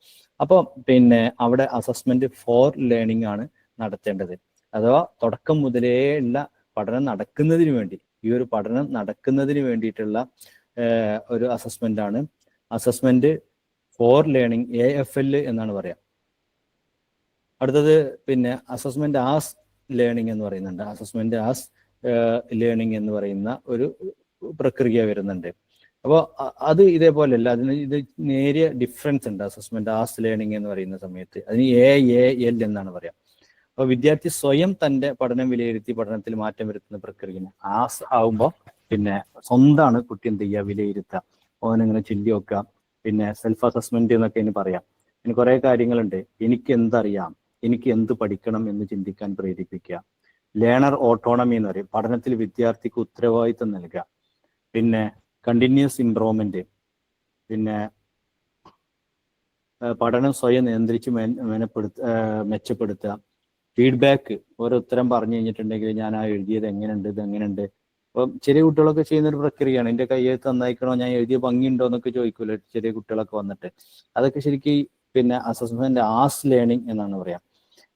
Speaker 1: അപ്പോൾ പിന്നെ അവിടെ അസസ്മെന്റ് ഫോർ ലേണിംഗ് ആണ് നടത്തേണ്ടത്. അഥവാ തുടക്കം മുതലേ ഉള്ള പഠനം നടക്കുന്നതിന് വേണ്ടി, ഈ ഒരു പഠനം നടക്കുന്നതിന് വേണ്ടിയിട്ടുള്ള ഒരു അസസ്മെന്റ് ആണ് അസസ്മെന്റ് ഫോർ ലേണിംഗ്, AFL എന്നാണ് പറയാ. അടുത്തത് പിന്നെ അസസ്മെന്റ് ആസ് ലേണിംഗ് എന്ന് പറയുന്നുണ്ട്. അസസ്മെന്റ് ആസ് ലേണിംഗ് എന്ന് പറയുന്ന ഒരു പ്രക്രിയ വരുന്നുണ്ട്. അപ്പോൾ അത് ഇതേപോലെയല്ല, അതിന് ഇത് നേരിയ ഡിഫറൻസ് ഉണ്ട്. അസസ്മെന്റ് ആസ് ലേണിംഗ് എന്ന് പറയുന്ന സമയത്ത് അതിന് AAL എന്നാണ് പറയാം. അപ്പോൾ വിദ്യാർത്ഥി സ്വയം തന്റെ പഠനം വിലയിരുത്തി പഠനത്തിൽ മാറ്റം വരുത്തുന്ന പ്രക്രിയ. ആസ് ആവുമ്പോൾ പിന്നെ സ്വന്തമാണ് കുട്ടി എന്ത് ചെയ്യുക, വിലയിരുത്തുക, ഓനിങ്ങനെ ചില്ലി വെക്കുക, പിന്നെ സെൽഫ് അസസ്മെന്റ് എന്നൊക്കെ ഇനി പറയാം. ഇനി കുറെ കാര്യങ്ങളുണ്ട്. എനിക്ക് എന്തറിയാം, എനിക്ക് എന്ത് പഠിക്കണം എന്ന് ചിന്തിക്കാൻ പ്രേരിപ്പിക്കുക. ലേണർ ഓട്ടോണമി എന്ന് പറയും, പഠനത്തിൽ വിദ്യാർത്ഥിക്ക് ഉത്തരവാദിത്വം നൽകുക. പിന്നെ കണ്ടിന്യൂസ് ഇംപ്രൂവ്മെന്റ്, പിന്നെ പഠനം സ്വയം നിയന്ത്രിച്ച് മെച്ചപ്പെടുത്തുക. ഫീഡ്ബാക്ക്, ഓരോ ഉത്തരം പറഞ്ഞു കഴിഞ്ഞിട്ടുണ്ടെങ്കിൽ ഞാൻ ആ എഴുതിയത് എങ്ങനെയുണ്ട്, ഇത് എങ്ങനെയുണ്ട്. അപ്പം ചെറിയ കുട്ടികളൊക്കെ ചെയ്യുന്ന ഒരു പ്രക്രിയയാണ്. എൻ്റെ കയ്യെഴുത്ത് നന്നായിക്കണോ, ഞാൻ എഴുതിയ ഭംഗിയുണ്ടോ എന്നൊക്കെ ചോദിക്കൂല്ലോ ചെറിയ കുട്ടികളൊക്കെ വന്നിട്ട്. അതൊക്കെ ശരിക്കും പിന്നെ അസസ്മെന്റ് ആസ് ലേണിംഗ് എന്നാണ് പറയാം.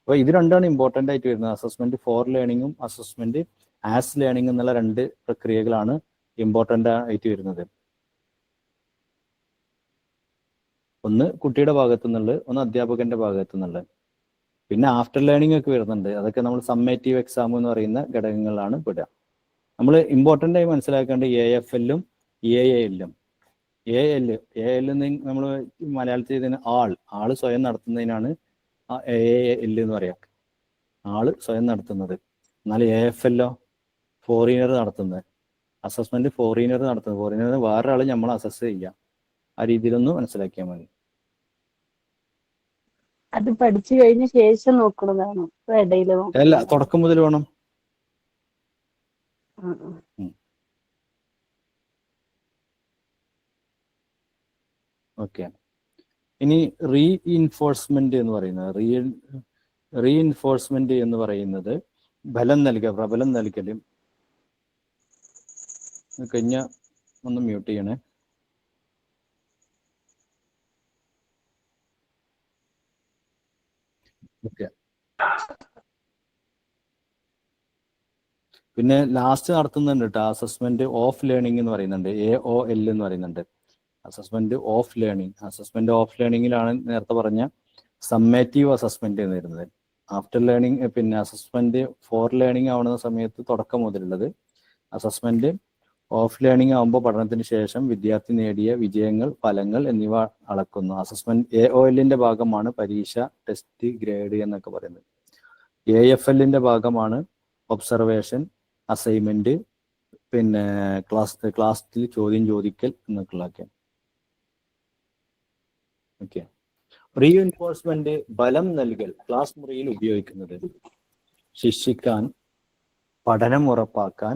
Speaker 1: അപ്പോൾ ഇത് രണ്ടാണ് ഇമ്പോർട്ടൻ്റ് ആയിട്ട് വരുന്നത്. അസസ്മെന്റ് ഫോർ ലേണിംഗും അസസ്മെന്റ് ആസ് ലേണിംഗ് എന്നുള്ള രണ്ട് പ്രക്രിയകളാണ് ഇമ്പോർട്ടൻ്റ് ആയിട്ട് വരുന്നത്. ഒന്ന് കുട്ടിയുടെ ഭാഗത്തു നിന്നുള്ളത്, ഒന്ന് അധ്യാപകന്റെ ഭാഗത്തു നിന്നുള്ളത്. പിന്നെ ആഫ്റ്റർ ലേണിംഗ് ഒക്കെ വരുന്നുണ്ട്. അതൊക്കെ നമ്മൾ സമ്മേറ്റീവ് എക്സാം എന്ന് പറയുന്ന ഘടകങ്ങളാണ് പെടുക. നമ്മൾ ഇമ്പോർട്ടൻ്റ് ആയി മനസ്സിലാക്കേണ്ട AFL-ഉം AAL-ഉം. AAL നമ്മൾ മലയാളത്തിൽ ഇതിന് ആള് സ്വയം നടത്തുന്നതിനാണ് AAL എന്ന് പറയാം, ആള് സ്വയം നടത്തുന്നത്. എന്നാൽ AFL-ഓ ഫോറിനർ നടത്തുന്നത്. അസസ്മെന്റ് ഫോറിനർ നടത്തുന്നത്. ഫോറിനർ വേറൊരാൾ നമ്മൾ അസസ് ചെയ്യാം. ആ രീതിയിലൊന്ന് മനസ്സിലാക്കിയാൽ മതി.
Speaker 5: അത് പഠിച്ചു കഴിഞ്ഞ ശേഷം നോക്കുന്നതാണ്, ഇടയിൽ
Speaker 1: അല്ല, തുടക്കം മുതൽ വേണം. ഓക്കെ. ഇനി റീഇൻഫോഴ്സ്മെന്റ് എന്ന് പറയുന്നത് ബലം നൽകുക, പ്രബലം നൽകലും. കഴിഞ്ഞ ഒന്ന് മ്യൂട്ട് ചെയ്യണേ. ഓക്കെ. പിന്നെ ലാസ്റ്റ് നടത്തുന്നുണ്ട് കേട്ടോ, അസസ്മെന്റ് ഓഫ് ലേണിംഗ് എന്ന് പറയുന്നുണ്ട്, AOL എന്ന് പറയുന്നുണ്ട്. അസസ്മെന്റ് ഓഫ് ലേണിംഗിലാണ് നേരത്തെ പറഞ്ഞ സമ്മേറ്റീവ് അസസ്മെന്റ് എന്ന് വരുന്നത്. ആഫ്റ്റർ ലേണിംഗ് പിന്നെ അസസ്മെന്റ് ഫോർ ലേണിംഗ് ആവുന്ന സമയത്ത് തുടക്കം മുതലുള്ളത്. അസസ്മെന്റ് ഓഫ് ലേണിംഗ് ആകുമ്പോൾ പഠനത്തിന് ശേഷം വിദ്യാർത്ഥി നേടിയ വിജയങ്ങൾ, ഫലങ്ങൾ എന്നിവ അളക്കുന്നു. അസസ്മെന്റ് AOL-ന്റെ ഭാഗമാണ് പരീക്ഷ, ടെസ്റ്റ്, ഗ്രേഡ് എന്നൊക്കെ പറയുന്നത്. AFL-ന്റെ ഭാഗമാണ് ഒബ്സർവേഷൻ, അസൈൻമെന്റ്, പിന്നെ ക്ലാസ്സിൽ ചോദ്യം ചോദിക്കൽ എന്നൊക്കെ. ഓക്കെ. റീഇൻഫോഴ്സ്മെന്റ് ബലം നൽകൽ, ക്ലാസ് മുറിയിൽ ഉപയോഗിക്കുന്നത് ശിക്ഷിക്കാൻ, പഠനം ഉറപ്പാക്കാൻ,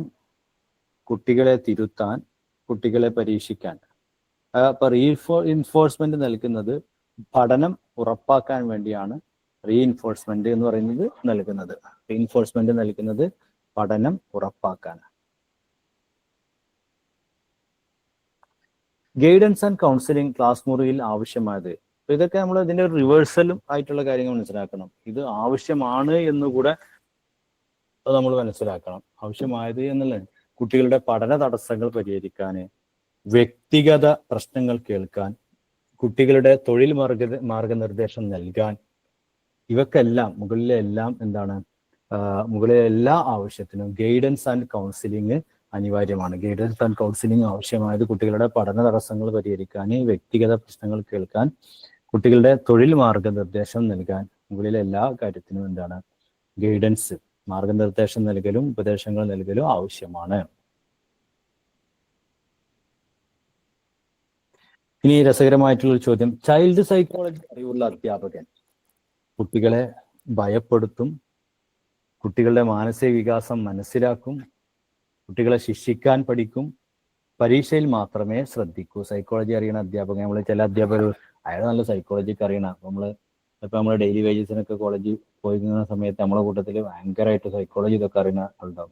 Speaker 1: കുട്ടികളെ തിരുത്താൻ, കുട്ടികളെ പരീക്ഷിക്കാൻ. അപ്പൊ റീഇൻഫോഴ്സ്മെന്റ് നൽകുന്നത് പഠനം ഉറപ്പാക്കാൻ വേണ്ടിയാണ് റീഇൻഫോഴ്സ്മെന്റ് എന്ന് പറയുന്നത് നൽകുന്നത്. റീഇൻഫോഴ്സ്മെന്റ് നൽകുന്നത് പഠനം ഉറപ്പാക്കാൻ. ഗൈഡൻസ് ആൻഡ് കൗൺസിലിംഗ് ക്ലാസ് മുറിയിൽ ആവശ്യമായത്. അപ്പൊ ഇതൊക്കെ നമ്മൾ ഇതിന്റെ റിവേഴ്സലും ആയിട്ടുള്ള കാര്യങ്ങൾ മനസ്സിലാക്കണം. ഇത് ആവശ്യമാണ് എന്നുകൂടെ നമ്മൾ മനസ്സിലാക്കണം. ആവശ്യമായത് എന്നുള്ളത് കുട്ടികളുടെ പഠന തടസ്സങ്ങൾ പരിഹരിക്കാൻ, വ്യക്തിഗത പ്രശ്നങ്ങൾ കേൾക്കാൻ, കുട്ടികളുടെ തൊഴിൽ മാർഗനിർദ്ദേശം നൽകാൻ, ഇവക്കെല്ലാം മുകളിലെ എല്ലാ ആവശ്യത്തിനും ഗൈഡൻസ് ആൻഡ് കൗൺസിലിംഗ് അനിവാര്യമാണ്. ഗൈഡൻസ് ആൻഡ് കൗൺസിലിംഗ് ആവശ്യമായത് കുട്ടികളുടെ പഠന തടസ്സങ്ങൾ പരിഹരിക്കാൻ, വ്യക്തിഗത പ്രശ്നങ്ങൾ കേൾക്കാൻ, കുട്ടികളുടെ തൊഴിൽ മാർഗനിർദ്ദേശം നൽകാൻ, മുകളിലെ എല്ലാ കാര്യത്തിനും ഗൈഡൻസ്, മാർഗനിർദ്ദേശം നൽകലും ഉപദേശങ്ങൾ നൽകലും ആവശ്യമാണ്. ഇനി രസകരമായിട്ടുള്ള ചോദ്യം, ചൈൽഡ് സൈക്കോളജി അറിവുള്ള അധ്യാപകൻ കുട്ടികളെ ഭയപ്പെടുത്തും, കുട്ടികളുടെ മാനസിക വികാസം മനസ്സിലാക്കും, കുട്ടികളെ ശിക്ഷിക്കാൻ പഠിക്കും, പരീക്ഷയിൽ മാത്രമേ ശ്രദ്ധിക്കൂ. സൈക്കോളജി അറിയണ അധ്യാപകൻ, നമ്മൾ ചില അധ്യാപകർ അയാൾ നല്ല സൈക്കോളജിക്ക് അറിയണം. നമ്മൾ ഡെയിലി വേജസിനൊക്കെ കോളേജിൽ പോയിരുന്ന സമയത്ത് നമ്മളെ കൂട്ടത്തിൽ ഭയങ്കരമായിട്ട് സൈക്കോളജി ഇതൊക്കെ അറിയുന്ന ആളുണ്ടാവും.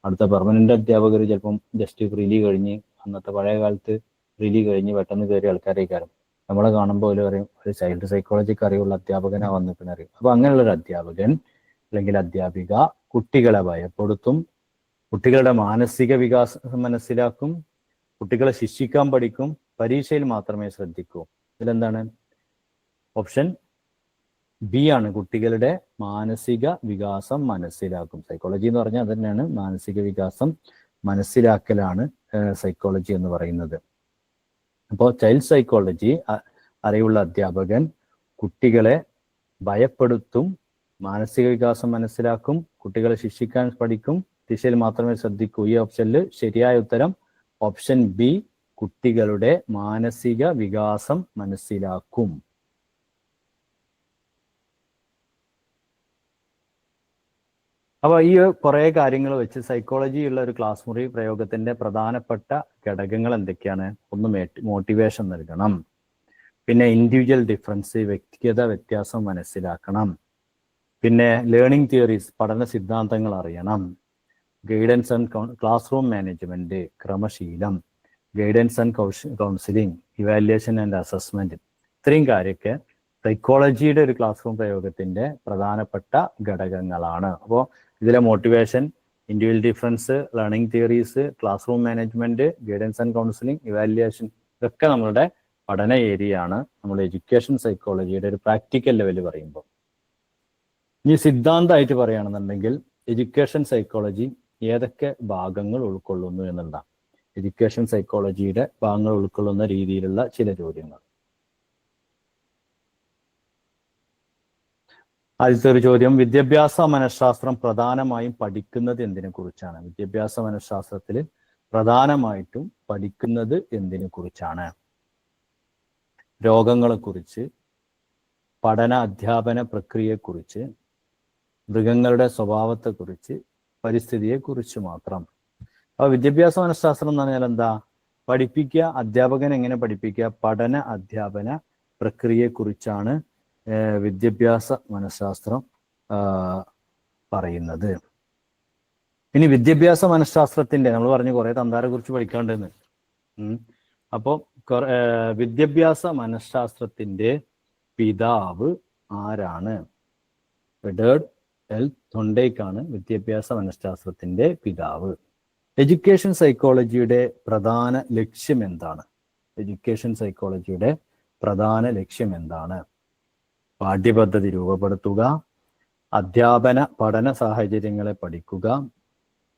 Speaker 1: അടുത്ത പെർമനന്റ് അധ്യാപകർ ചിലപ്പം ജസ്റ്റ് ഫ്രീലി കഴിഞ്ഞ്, അന്നത്തെ പഴയ കാലത്ത് റിലി കഴിഞ്ഞ് പെട്ടെന്ന് കയറിയ ആൾക്കാരേക്കാരം നമ്മളെ കാണുമ്പോൾ ഒരു പറയും ഒരു ചൈൽഡ് സൈക്കോളജിക്ക് അറിയുള്ള അധ്യാപകനാ വന്നിട്ട് അറിയും. അപ്പൊ അങ്ങനെയുള്ള ഒരു അധ്യാപകൻ അല്ലെങ്കിൽ അധ്യാപിക കുട്ടികളെ ഭയപ്പെടുത്തും, കുട്ടികളുടെ മാനസിക വികാസം മനസ്സിലാക്കും, കുട്ടികളെ ശിക്ഷിക്കാൻ പഠിക്കും, പരീക്ഷയിൽ മാത്രമേ ശ്രദ്ധിക്കൂ. ഇതിലെന്താണ്? ഓപ്ഷൻ ബി ആണ്, കുട്ടികളുടെ മാനസിക വികാസം മനസ്സിലാക്കും. സൈക്കോളജി എന്ന് പറഞ്ഞാൽ അത് തന്നെയാണ്, മാനസിക വികാസം മനസ്സിലാക്കലാണ് സൈക്കോളജി എന്ന് പറയുന്നത്. അപ്പോൾ ചൈൽഡ് സൈക്കോളജി അറിവുള്ള അധ്യാപകൻ കുട്ടികളെ ഭയപ്പെടുത്തും, മാനസിക വികാസം മനസ്സിലാക്കും, കുട്ടികളെ ശിക്ഷിക്കാൻ പഠിക്കും, ദിശയിൽ മാത്രമേ ശ്രദ്ധിക്കൂ. ഈ ഓപ്ഷനിൽ ശരിയായ ഉത്തരം ഓപ്ഷൻ ബി, കുട്ടികളുടെ മാനസിക വികാസം മനസ്സിലാക്കും. അപ്പൊ ഈ കുറെ കാര്യങ്ങൾ വെച്ച് സൈക്കോളജി ഉള്ള ഒരു ക്ലാസ് മുറി പ്രയോഗത്തിന്റെ പ്രധാനപ്പെട്ട ഘടകങ്ങൾ എന്തൊക്കെയാണ്? ഒന്ന് മോട്ടിവേഷൻ നൽകണം, പിന്നെ ഇൻഡിവിജ്വൽ ഡിഫറൻസ് വ്യക്തിഗത വ്യത്യാസം മനസ്സിലാക്കണം, പിന്നെ ലേണിംഗ് തിയറീസ് പഠന സിദ്ധാന്തങ്ങൾ അറിയണം, guidance and classroom management ക്രമശീലം, guidance and counselling, evaluation and assessment. ഇത്രയും കാര്യമൊക്കെ സൈക്കോളജിയുടെ ഒരു ക്ലാസ് റൂം പ്രയോഗത്തിന്റെ പ്രധാനപ്പെട്ട ഘടകങ്ങളാണ്. അപ്പോൾ ഇതിലെ motivation, individual difference, learning theories, class room management, guidance and counselling, evaluation, ഇതൊക്കെ നമ്മളുടെ പഠന ഏരിയ ആണ് നമ്മൾ എഡ്യൂക്കേഷൻ സൈക്കോളജിയുടെ ഒരു പ്രാക്ടിക്കൽ ലെവൽ പറയുമ്പോൾ. ഇനി സിദ്ധാന്തമായിട്ട് പറയുകയാണെന്നുണ്ടെങ്കിൽ എഡ്യൂക്കേഷൻ സൈക്കോളജി ഏതൊക്കെ ഭാഗങ്ങൾ ഉൾക്കൊള്ളുന്നു എന്നുള്ളതാണ്. എഡ്യൂക്കേഷൻ സൈക്കോളജിയുടെ ഭാഗങ്ങൾ ഉൾക്കൊള്ളുന്ന രീതിയിലുള്ള ചില ചോദ്യങ്ങൾ. ആദ്യത്തെ ഒരു ചോദ്യം, വിദ്യാഭ്യാസ മനഃശാസ്ത്രം പ്രധാനമായും പഠിക്കുന്നത് എന്തിനെ കുറിച്ചാണ്? വിദ്യാഭ്യാസ മനഃശാസ്ത്രത്തിൽ പ്രധാനമായിട്ടും പഠിക്കുന്നത് എന്തിനെ കുറിച്ചാണ്? രോഗങ്ങളെക്കുറിച്ച്, പഠന അധ്യാപന പ്രക്രിയയെക്കുറിച്ച്, മൃഗങ്ങളുടെ സ്വഭാവത്തെക്കുറിച്ച്, പരിസ്ഥിതിയെക്കുറിച്ച് മാത്രം. അപ്പൊ വിദ്യാഭ്യാസ മനഃശാസ്ത്രം എന്ന് പറഞ്ഞാൽ എന്താ? പഠിപ്പിക്കുക, അധ്യാപകൻ എങ്ങനെ പഠിപ്പിക്കുക, പഠന അധ്യാപന പ്രക്രിയയെക്കുറിച്ചാണ് വിദ്യാഭ്യാസ മനഃശാസ്ത്രം പറയുന്നത്. ഇനി വിദ്യാഭ്യാസ മനഃശാസ്ത്രത്തിന്റെ നമ്മൾ പറഞ്ഞു കുറെ തന്താരെ കുറിച്ച് പഠിക്കാണ്ടെന്ന്. അപ്പോൾ വിദ്യാഭ്യാസ മനഃശാസ്ത്രത്തിന്റെ പിതാവ് ആരാണ്? എഡ്വേർഡ് എൽ തൊണ്ടേക്കാണ് വിദ്യാഭ്യാസ മനഃശാസ്ത്രത്തിന്റെ പിതാവ്. എഡ്യൂക്കേഷൻ സൈക്കോളജിയുടെ പ്രധാന ലക്ഷ്യം എന്താണ്? എഡ്യൂക്കേഷൻ സൈക്കോളജിയുടെ പ്രധാന ലക്ഷ്യം എന്താണ്? പാഠ്യപദ്ധതി രൂപപ്പെടുത്തുക, അധ്യാപന പഠന സാഹചര്യങ്ങളെ പഠിക്കുക,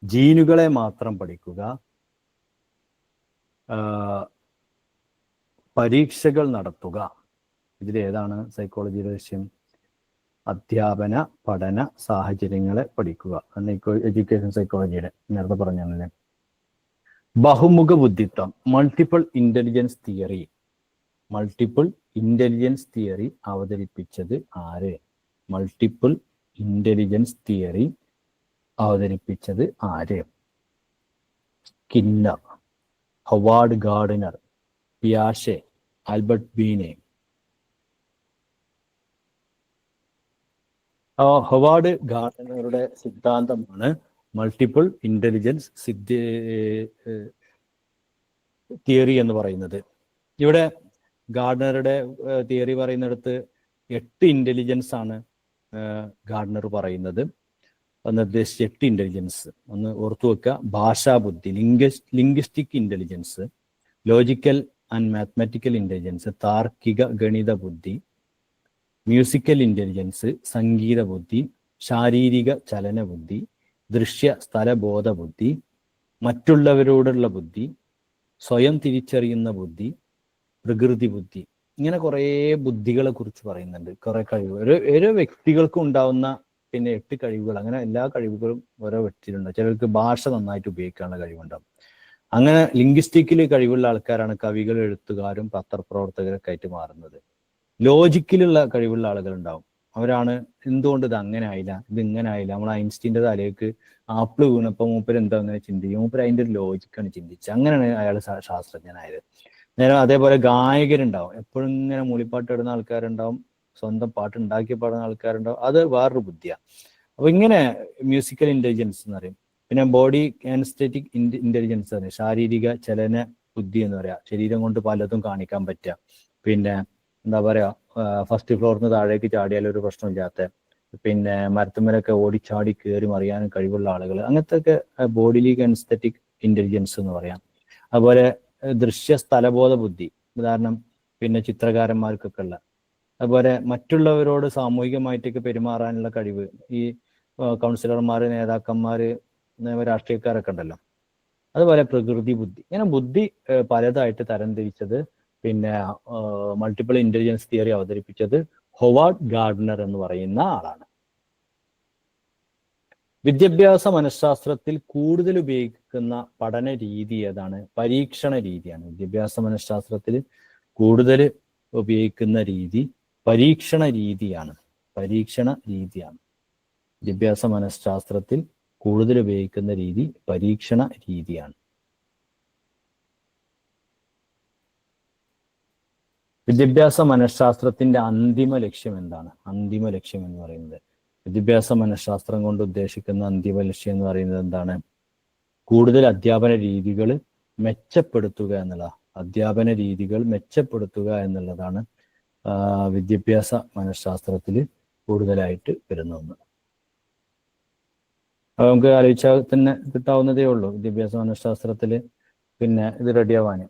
Speaker 1: ജീനുകളെ മാത്രം പഠിക്കുക, പരീക്ഷകൾ നടത്തുക. ഇതിലേതാണ് സൈക്കോളജിയുടെ ലക്ഷ്യം? അധ്യാപന പഠന സാഹചര്യങ്ങളെ പഠിക്കുക എന്ന് എഡ്യൂക്കേഷൻ സൈക്കോളജിയുടെ നേരത്തെ പറഞ്ഞല്ലേ. ബഹുമുഖ ബുദ്ധിത്വം, multiple intelligence theory, multiple intelligence theory അവതരിപ്പിച്ചത് ആര്? മൾട്ടിപ്പിൾ ഇന്റലിജൻസ് തിയറി അവതരിപ്പിച്ചത് ആര്? സ്കിന്നർ, ഹൊവാർഡ് ഗാർഡനർ, പിയാഷെ, ആൽബർട്ട് ബീനെ. ഹൊവാർഡ് ഗാർഡനറുടെ സിദ്ധാന്തമാണ് മൾട്ടിപ്പിൾ ഇന്റലിജൻസ് തിയറി എന്ന് പറയുന്നത്. ഇവിടെ ഗാർഡനറുടെ തിയറി പറയുന്നിടത്ത് 8 ഇന്റലിജൻസ് ആണ് ഗാർഡനർ പറയുന്നത്. നിർദ്ദേശിച്ച 8 ഇന്റലിജൻസ് ഒന്ന് ഓർത്തു വെക്കുക. ഭാഷാബുദ്ധി, linguistic intelligence, logical and mathematical intelligence, താർക്കിക ഗണിത ബുദ്ധി, മ്യൂസിക്കൽ ഇന്റലിജൻസ്, സംഗീത ബുദ്ധി, ശാരീരിക ചലന ബുദ്ധി, ദൃശ്യ സ്ഥലബോധ ബുദ്ധി, മറ്റുള്ളവരോടുള്ള ബുദ്ധി, സ്വയം തിരിച്ചറിയുന്ന ബുദ്ധി, പ്രകൃതി ബുദ്ധി. ഇങ്ങനെ കുറേ ബുദ്ധികളെ കുറിച്ച് പറയുന്നുണ്ട്. കുറെ കഴിവുകൾ ഓരോ വ്യക്തികൾക്കും ഉണ്ടാവുന്ന പിന്നെ 8 കഴിവുകൾ. അങ്ങനെ എല്ലാ കഴിവുകളും ഓരോ വ്യക്തിയിലുണ്ട്. ചിലർക്ക് ഭാഷ നന്നായിട്ട് ഉപയോഗിക്കാനുള്ള കഴിവുണ്ടാവും. അങ്ങനെ ലിംഗ്വിസ്റ്റിക്കിൽ കഴിവുള്ള ആൾക്കാരാണ് കവികൾ, എഴുത്തുകാരും പത്രപ്രവർത്തകരൊക്കെ ആയിട്ട് മാറുന്നത്. ലോജിക്കിലുള്ള കഴിവുള്ള ആളുകൾ ഉണ്ടാവും. അവരാണ് എന്തുകൊണ്ട് ഇത് അങ്ങനെ ആയില്ല, ഇത് ഇങ്ങനെ ആയില്ല. നമ്മൾ ഐൻസ്റ്റീൻ്റെ തലേക്ക് ആപ്പിള് വീണപ്പോൾ മൂപ്പര് എന്താ അങ്ങനെ ചിന്തിക്കും? മൂപ്പര് അതിൻ്റെ ഒരു ലോജിക്കാണ് ചിന്തിച്ചത്. അങ്ങനെയാണ് അയാൾ ശാസ്ത്രജ്ഞനായത്. നേരെ അതേപോലെ ഗായകരുണ്ടാവും. എപ്പോഴും ഇങ്ങനെ മൂളിപ്പാട്ട് ഇടുന്ന ആൾക്കാരുണ്ടാവും, സ്വന്തം പാട്ട് ഉണ്ടാക്കി പാടുന്ന ആൾക്കാരുണ്ടാവും. അത് വേറൊരു ബുദ്ധിയാണ്. അപ്പൊ ഇങ്ങനെ മ്യൂസിക്കൽ ഇന്റലിജൻസ് എന്ന് പറയും. പിന്നെ ബോഡി ആൻസ്റ്ററ്റിക് ഇന്റലിജൻസ് ആണ്, ശാരീരിക ചലന ബുദ്ധി എന്ന് പറയാ. ശരീരം കൊണ്ട് പലതും കാണിക്കാൻ പറ്റുക. പിന്നെ എന്താ പറയാ, ഫസ്റ്റ് ഫ്ലോറിന് താഴേക്ക് ചാടിയാൽ ഒരു പ്രശ്നമില്ലാത്ത, പിന്നെ മരത്തുമ്മലൊക്കെ ഓടിച്ചാടി കയറി മറിയാനും കഴിവുള്ള ആളുകൾ, അങ്ങനത്തെ ഒക്കെ ബോഡിലി എൻസ്തറ്റിക് ഇന്റലിജൻസ് എന്ന് പറയാം. അതുപോലെ ദൃശ്യ സ്ഥലബോധ ബുദ്ധി, ഉദാഹരണം പിന്നെ ചിത്രകാരന്മാർക്കൊക്കെ ഉള്ള. അതുപോലെ മറ്റുള്ളവരോട് സാമൂഹികമായിട്ടൊക്കെ പെരുമാറാനുള്ള കഴിവ്, ഈ കൗൺസിലർമാര്, നേതാക്കന്മാര്, രാഷ്ട്രീയക്കാരൊക്കെ ഉണ്ടല്ലോ. അതുപോലെ പ്രകൃതി ബുദ്ധി. ഇങ്ങനെ ബുദ്ധി പലതായിട്ട് തരംതിരിച്ചത് പിന്നെ മൾട്ടിപ്പിൾ ഇന്റലിജൻസ് തിയറി അവതരിപ്പിച്ചത് ഹൊവാർഡ് ഗാർഡ്നർ എന്ന് പറയുന്ന ആളാണ്. വിദ്യാഭ്യാസ മനഃശാസ്ത്രത്തിൽ കൂടുതൽ ഉപയോഗിക്കുന്ന പഠന രീതി ഏതാണ്? പരീക്ഷണ രീതിയാണ്. വിദ്യാഭ്യാസ മനഃശാസ്ത്രത്തിൽ കൂടുതൽ ഉപയോഗിക്കുന്ന രീതി പരീക്ഷണ രീതിയാണ്. പരീക്ഷണ രീതിയാണ്. വിദ്യാഭ്യാസ മനഃശാസ്ത്രത്തിൽ കൂടുതൽ ഉപയോഗിക്കുന്ന രീതി പരീക്ഷണ രീതിയാണ്. വിദ്യാഭ്യാസ മനഃശാസ്ത്രത്തിന്റെ അന്തിമ ലക്ഷ്യം എന്താണ്? അന്തിമ ലക്ഷ്യം എന്ന് പറയുന്നത്, വിദ്യാഭ്യാസ മനഃശാസ്ത്രം കൊണ്ട് ഉദ്ദേശിക്കുന്ന അന്തിമ ലക്ഷ്യം എന്ന് പറയുന്നത് എന്താണ്? കൂടുതൽ അധ്യാപന രീതികൾ മെച്ചപ്പെടുത്തുക എന്നുള്ളതാണ്. അധ്യാപന രീതികൾ മെച്ചപ്പെടുത്തുക എന്നുള്ളതാണ് വിദ്യാഭ്യാസ മനഃശാസ്ത്രത്തിൽ കൂടുതലായിട്ട് വരുന്ന ഒന്ന്. അത് നമുക്ക് ആലോചിച്ചാൽ തന്നെ കിട്ടാവുന്നതേ ഉള്ളൂ. വിദ്യാഭ്യാസ മനഃശാസ്ത്രത്തിൽ പിന്നെ ഇത് റെഡിയാവാൻ.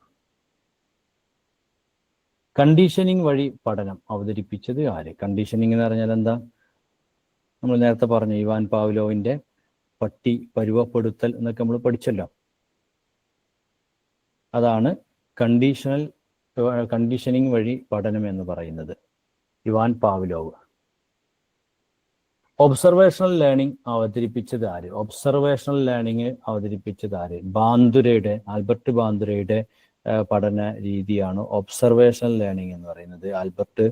Speaker 1: കണ്ടീഷനിങ് വഴി പഠനം അവതരിപ്പിച്ചത് ആര്? കണ്ടീഷനിങ് എന്ന് പറഞ്ഞാൽ എന്താ? നമ്മൾ നേരത്തെ പറഞ്ഞു, ഇവാൻ പാവ്ലോവിന്റെ പട്ടി പരുവപ്പെടുത്തൽ എന്നൊക്കെ നമ്മൾ പഠിച്ചല്ലോ. അതാണ് കണ്ടീഷനിങ് വഴി പഠനം എന്ന് പറയുന്നത്. Ivan Pavlov. ഒബ്സർവേഷണൽ ലേണിംഗ് അവതരിപ്പിച്ചത് ആര്? ഒബ്സർവേഷണൽ ലേണിംഗ് അവതരിപ്പിച്ചത് ആര്? ബാന്ദുരയുടെ, ആൽബർട്ട് ബാന്ദുരയുടെ പഠന രീതിയാണ് ഒബ്സർവേഷണൽ ലേണിംഗ് എന്ന് പറയുന്നത്. ആൽബർട്ട്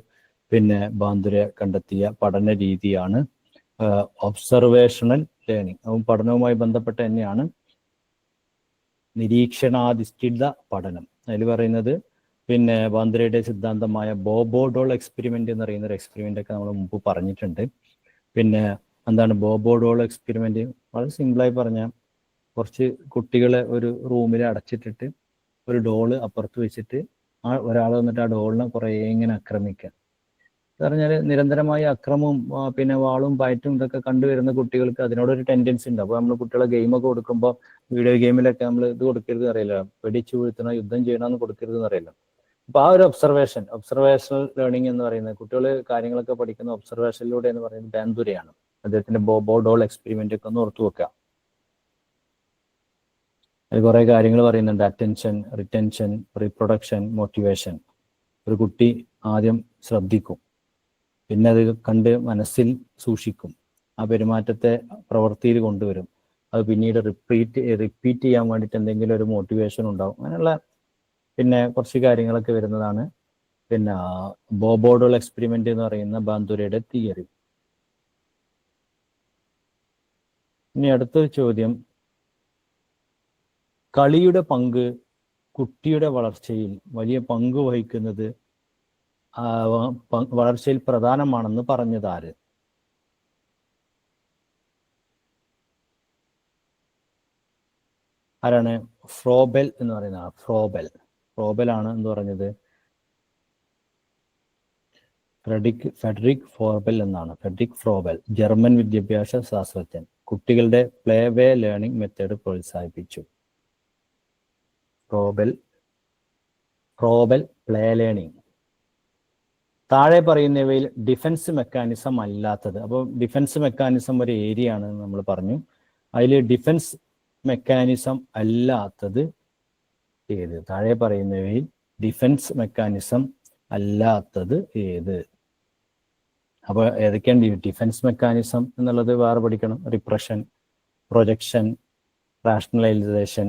Speaker 1: ബാന്ദുര കണ്ടെത്തിയ പഠന രീതിയാണ് ഒബ്സർവേഷണൽ ലേണിംഗ്. അതും പഠനവുമായി ബന്ധപ്പെട്ട് തന്നെയാണ് നിരീക്ഷണാധിഷ്ഠിത പഠനം. അതിൽ പറയുന്നത് ബാന്ദുരയുടെ സിദ്ധാന്തമായ ബോബോഡോൾ എക്സ്പെരിമെന്റ് എന്ന് പറയുന്ന ഒരു എക്സ്പെരിമെന്റ് ഒക്കെ നമ്മൾ മുമ്പ് പറഞ്ഞിട്ടുണ്ട്. എന്താണ് ബോബോഡോൾ എക്സ്പെരിമെന്റ്? വളരെ സിമ്പിളായി പറഞ്ഞാൽ, കുറച്ച് കുട്ടികളെ ഒരു റൂമിൽ അടച്ചിട്ടിട്ട് ഒരു ഡോള് അപ്പുറത്ത് വെച്ചിട്ട് ഒരാൾ വന്നിട്ട് ആ ഡോളിനെ കുറേ ഇങ്ങനെ ആക്രമിക്കുക. എന്ന് പറഞ്ഞാൽ നിരന്തരമായ അക്രമവും വാളും പയറ്റും ഇതൊക്കെ കണ്ടുവരുന്ന കുട്ടികൾക്ക് അതിനോടൊരു ടെൻഡൻസി ഉണ്ട്. അപ്പോൾ നമ്മൾ കുട്ടികളെ ഗെയിമൊക്കെ കൊടുക്കുമ്പോൾ, വീഡിയോ ഗെയിമിലൊക്കെ നമ്മൾ ഇത് കൊടുക്കരുത് അറിയില്ല, വെടിച്ചു വീഴ്ത്തണം, യുദ്ധം ചെയ്യണമെന്ന് കൊടുക്കരുത് എന്നറിയില്ല. അപ്പൊ ആ ഒരു ഒബ്സർവേഷണൽ ലേണിംഗ് എന്ന് പറയുന്നത്, കുട്ടികൾ കാര്യങ്ങളൊക്കെ പഠിക്കുന്ന ഒബ്സർവേഷനിലൂടെ എന്ന് പറയുന്നത് ബാന്ദുരയാണ്. അദ്ദേഹത്തിന്റെ ബോബോഡോൾ എക്സ്പെരിമെന്റ് ഒക്കെ ഒന്ന് ഓർത്തു വെക്കുക. അതിൽ കുറെ കാര്യങ്ങൾ പറയുന്നുണ്ട്. Attention, retention, reproduction, motivation. ഒരു കുട്ടി ആദ്യം ശ്രദ്ധിക്കും, പിന്നെ അത് കണ്ട് മനസ്സിൽ സൂക്ഷിക്കും, ആ പെരുമാറ്റത്തെ പ്രവൃത്തിയിൽ കൊണ്ടുവരും, അത് പിന്നീട് റിപ്പീറ്റ് ചെയ്യാൻ വേണ്ടിയിട്ട് എന്തെങ്കിലും ഒരു മോട്ടിവേഷൻ ഉണ്ടാവും. അങ്ങനെയുള്ള കുറച്ച് കാര്യങ്ങളൊക്കെ വരുന്നതാണ് ബോബോഡോൾ എക്സ്പെരിമെന്റ് എന്ന് പറയുന്ന ബാന്ദുരയുടെ തിയറി. ഇനി അടുത്തൊരു ചോദ്യം, കളിയുടെ പങ്ക് കുട്ടിയുടെ വളർച്ചയിൽ വലിയ പങ്ക് വഹിക്കുന്നത്, വളർച്ചയിൽ പ്രധാനമാണെന്ന് പറഞ്ഞത് ആര്? ആരാണ്? ഫ്രോബെൽ എന്ന് പറയുന്ന ആൾ. ഫ്രോബെൽ ആണ് എന്ന് പറഞ്ഞത്. ഫെഡറിക് ഫ്രോബെൽ എന്നാണ്. ഫെഡറിക് ഫ്രോബെൽ, ജർമ്മൻ വിദ്യാഭ്യാസ ശാസ്ത്രജ്ഞൻ. കുട്ടികളുടെ പ്ലേ വേ ലേണിംഗ് മെത്തേഡ് പ്രോത്സാഹിപ്പിച്ചു. ഫ്രോബെൽ പ്ലേ ലേണിംഗ്. താഴെ പറയുന്നവയിൽ ഡിഫൻസ് മെക്കാനിസം അല്ലാത്തത്. അപ്പോൾ ഡിഫൻസ് മെക്കാനിസം ഒരു ഏരിയ ആണ് നമ്മൾ പറഞ്ഞു. അതിൽ ഡിഫൻസ് മെക്കാനിസം അല്ലാത്തത് ഏത്? താഴെ പറയുന്നവയിൽ ഡിഫൻസ് മെക്കാനിസം അല്ലാത്തത് ഏത്? അപ്പോൾ ഏതൊക്കെയാണ് ഡിഫൻസ് മെക്കാനിസം എന്നുള്ളത് വേറെ പഠിക്കണം. റിപ്രഷൻ, പ്രൊജക്ഷൻ, റാഷണലൈസേഷൻ,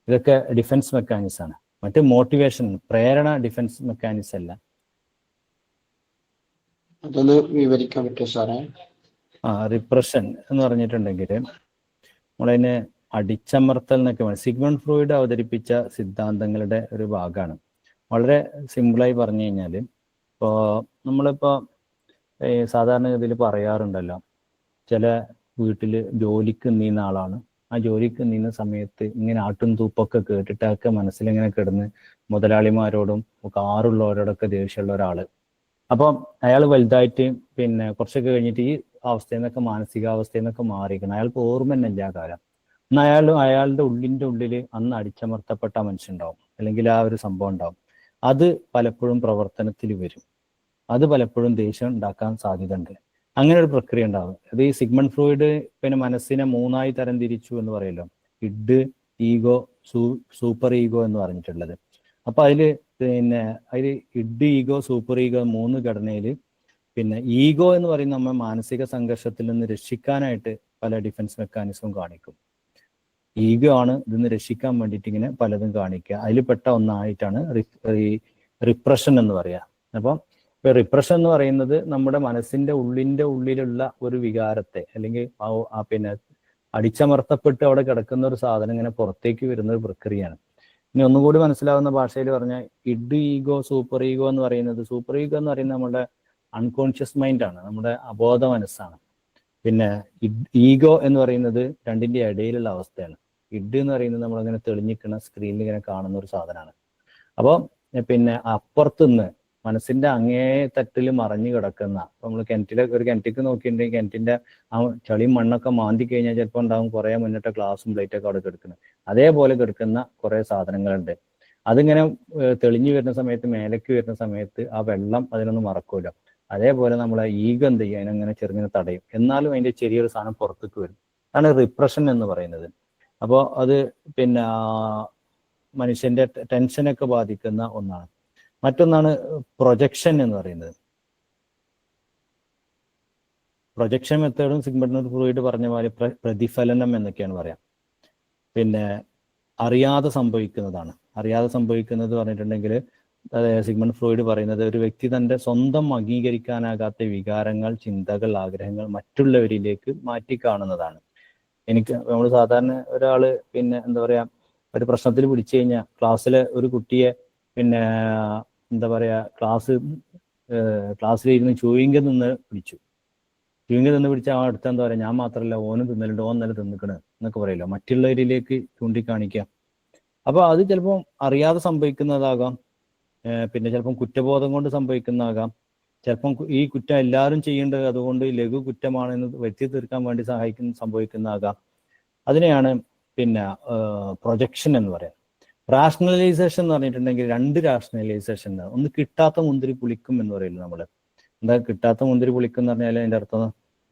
Speaker 1: ഇതൊക്കെ ഡിഫൻസ് മെക്കാനിസം ആണ്. മറ്റ് മോട്ടിവേഷൻ, പ്രേരണ ഡിഫൻസ് മെക്കാനിസം അല്ല.
Speaker 3: അതൊന്ന് വിവരിക്കാൻ പറ്റുമോ സാറേ?
Speaker 1: റിപ്രഷൻ എന്ന് പറഞ്ഞിട്ടുണ്ടെങ്കിൽ നമ്മളതിനെ അടിച്ചമർത്തൽ എന്നൊക്കെ പറയും. സിഗ്മണ്ട് ഫ്രോയിഡ് അവതരിപ്പിച്ച സിദ്ധാന്തങ്ങളുടെ ഒരു ഭാഗമാണ്. വളരെ സിമ്പിളായി പറഞ്ഞു കഴിഞ്ഞാൽ, നമ്മളിപ്പോൾ സാധാരണഗതിയിൽ പറയാറുണ്ടല്ലോ, ചില വീട്ടിൽ ജോലിക്ക് നീന്ന ആളാണ്, ആ ജോലിക്ക് നിന്ന സമയത്ത് ഇങ്ങനെ ആട്ടും തൂപ്പൊക്കെ കേട്ടിട്ടൊക്കെ മനസ്സിലിങ്ങനെ കിടന്ന് മുതലാളിമാരോടും കാറുള്ളവരോടൊക്കെ ദേഷ്യമുള്ള ഒരാള്. അപ്പം അയാൾ വലുതായിട്ട് പിന്നെ കുറച്ചൊക്കെ കഴിഞ്ഞിട്ട് ഈ അവസ്ഥയിൽ നിന്നൊക്കെ മാനസികാവസ്ഥയിൽ നിന്നൊക്കെ മാറിയിരിക്കണം. അയാൾക്ക് ഓർമ്മ തന്നെ ഇല്ല ആ കാലം. എന്നാൽ അയാളുടെ ഉള്ളിൽ അന്ന് അടിച്ചമർത്തപ്പെട്ട മനുഷ്യണ്ടാവും, അല്ലെങ്കിൽ ആ ഒരു സംഭവം ഉണ്ടാവും. അത് പലപ്പോഴും പ്രവർത്തനത്തിൽ വരും, അത് പലപ്പോഴും ദേഷ്യം ഉണ്ടാക്കാൻ സാധ്യത ഉണ്ട്. അങ്ങനെ ഒരു പ്രക്രിയ ഉണ്ടാവും. അത് ഈ സിഗ്മണ്ട് ഫ്രോയിഡ് പിന്നെ മനസ്സിനെ 3ആയി തരംതിരിച്ചു എന്ന് പറയല്ലോ, ഇഡ്, ഈഗോ, സൂപ്പർ ഈഗോ എന്ന് പറഞ്ഞിട്ടുള്ളത്. അപ്പൊ അതില് ഇഡ്, ഈഗോ, സൂപ്പർ ഈഗോ 3 ഘടനയിൽ പിന്നെ ഈഗോ എന്ന് പറയുന്ന നമ്മൾ മാനസിക സംഘർഷത്തിൽ നിന്ന് രക്ഷിക്കാനായിട്ട് പല ഡിഫൻസ് മെക്കാനിസവും കാണിക്കും. ഈഗോ ആണ് ഇതിന്ന് രക്ഷിക്കാൻ വേണ്ടിയിട്ട് ഇങ്ങനെ പലതും കാണിക്കുക. അതിൽ പെട്ട ഒന്നായിട്ടാണ് ഈ റിപ്രഷൻ എന്ന് പറയാ. അപ്പം ഇപ്പൊ റിപ്രഷൻ എന്ന് പറയുന്നത് നമ്മുടെ മനസ്സിന്റെ ഉള്ളിലുള്ള ഒരു വികാരത്തെ, അല്ലെങ്കിൽ പിന്നെ അടിച്ചമർത്തപ്പെട്ട് അവിടെ കിടക്കുന്ന ഒരു സാധനം ഇങ്ങനെ പുറത്തേക്ക് വരുന്ന ഒരു പ്രക്രിയയാണ്. ഇനി ഒന്നുകൂടി മനസ്സിലാവുന്ന ഭാഷയിൽ പറഞ്ഞാൽ ഇഡ്, ഈഗോ, സൂപ്പർ ഈഗോ എന്ന് പറയുന്നത്, സൂപ്പർ ഈഗോ എന്ന് പറയുന്നത് നമ്മുടെ അൺകോൺഷ്യസ് മൈൻഡാണ്, നമ്മുടെ അബോധ മനസ്സാണ്. പിന്നെ ഈഗോ എന്ന് പറയുന്നത് രണ്ടിന്റെ ഇടയിലുള്ള അവസ്ഥയാണ്. ഇഡ് എന്ന് പറയുന്നത് നമ്മളങ്ങനെ തെളിഞ്ഞിക്കുന്ന സ്ക്രീനിൽ ഇങ്ങനെ കാണുന്ന ഒരു സാധനമാണ്. അപ്പോൾ പിന്നെ അപ്പുറത്തുനിന്ന് മനസ്സിന്റെ അങ്ങേ തട്ടിൽ മറഞ്ഞു കിടക്കുന്ന, നമ്മൾ കിണറ്റിക്ക് നോക്കിയിട്ടുണ്ടെങ്കിൽ കിണറ്റിന്റെ ആ ചളിയും മണ്ണൊക്കെ മാന്തി കഴിഞ്ഞാൽ ചിലപ്പോൾ ഉണ്ടാവും കുറെ മുന്നിട്ട ഗ്ലാസും പ്ലേറ്റൊക്കെ അവിടെ കിടക്കുന്നത്. അതേപോലെ കിടക്കുന്ന കുറെ സാധനങ്ങളുണ്ട്. അതിങ്ങനെ തെളിഞ്ഞു വരുന്ന സമയത്ത്, മേലേക്ക് വരുന്ന സമയത്ത് ആ വെള്ളം അതിനൊന്നും മറക്കൂല. അതേപോലെ നമ്മളെ ഈഗോ എന്ത് ചെയ്യും, അതിനങ്ങനെ ചെറുങ്ങനെ തടയും. എന്നാലും അതിന്റെ ചെറിയൊരു സാധനം പുറത്തേക്ക് വരും. അതാണ് റിപ്രഷൻ എന്ന് പറയുന്നത്. അപ്പോൾ അത് പിന്നെ മനുഷ്യന്റെ ടെൻഷനൊക്കെ ബാധിക്കുന്ന ഒന്നാണ്. മറ്റൊന്നാണ് പ്രൊജക്ഷൻ എന്ന് പറയുന്നത്. പ്രൊജക്ഷൻ മെത്തേഡും സിഗ്മണ്ട് ഫ്രോയിഡ് പറഞ്ഞ മാതിരി പ്രതിഫലനം എന്നൊക്കെയാണ് പറയാം. പിന്നെ അറിയാതെ സംഭവിക്കുന്നതാണ്. അറിയാതെ സംഭവിക്കുന്നത് പറഞ്ഞിട്ടുണ്ടെങ്കിൽ സിഗ്മണ്ട് ഫ്രോയിഡ് പറയുന്നത് ഒരു വ്യക്തി തന്റെ സ്വന്തം അംഗീകരിക്കാനാകാത്ത വികാരങ്ങൾ, ചിന്തകൾ, ആഗ്രഹങ്ങൾ മറ്റുള്ളവരിലേക്ക് മാറ്റി കാണുന്നതാണ്. നമ്മൾ സാധാരണ ഒരാള് പിന്നെ എന്താ പറയാ, ഒരു പ്രശ്നത്തിൽ പിടിച്ചു കഴിഞ്ഞാൽ ക്ലാസ്സിലെ ഒരു കുട്ടിയെ പിന്നെ എന്താ പറയാ, ക്ലാസ്സിലിരുന്ന് ചൂയിങ്ക നിന്ന് പിടിച്ച ആ അടുത്ത എന്താ പറയാ, ഞാൻ മാത്രമല്ല ഓനും തിന്നലുണ്ട്, ഓൻ നല്ല തിന്നിക്കണ് എന്നൊക്കെ പറയല്ലോ, മറ്റുള്ളവരിലേക്ക് ചൂണ്ടിക്കാണിക്കാം. അപ്പൊ അത് ചിലപ്പോൾ അറിയാതെ സംഭവിക്കുന്നതാകാം, പിന്നെ ചിലപ്പം കുറ്റബോധം കൊണ്ട് സംഭവിക്കുന്നതാകാം, ചിലപ്പം ഈ കുറ്റം എല്ലാവരും ചെയ്യേണ്ടത് അതുകൊണ്ട് ലഘു കുറ്റമാണെന്ന് വരുത്തി തീർക്കാൻ വേണ്ടി സംഭവിക്കുന്നതാകാം. അതിനെയാണ് പിന്നെ പ്രൊജക്ഷൻ എന്ന് പറയാം. റാഷണലൈസേഷൻ എന്ന് പറഞ്ഞിട്ടുണ്ടെങ്കിൽ 2 റാഷണലൈസേഷൻ. ഒന്ന് കിട്ടാത്ത മുന്തിരി പുളിക്കും എന്ന് പറയില്ല നമ്മള്. എന്താ കിട്ടാത്ത മുന്തിരി പുളിക്കും എന്ന് പറഞ്ഞാൽ അതിന്റെ അർത്ഥം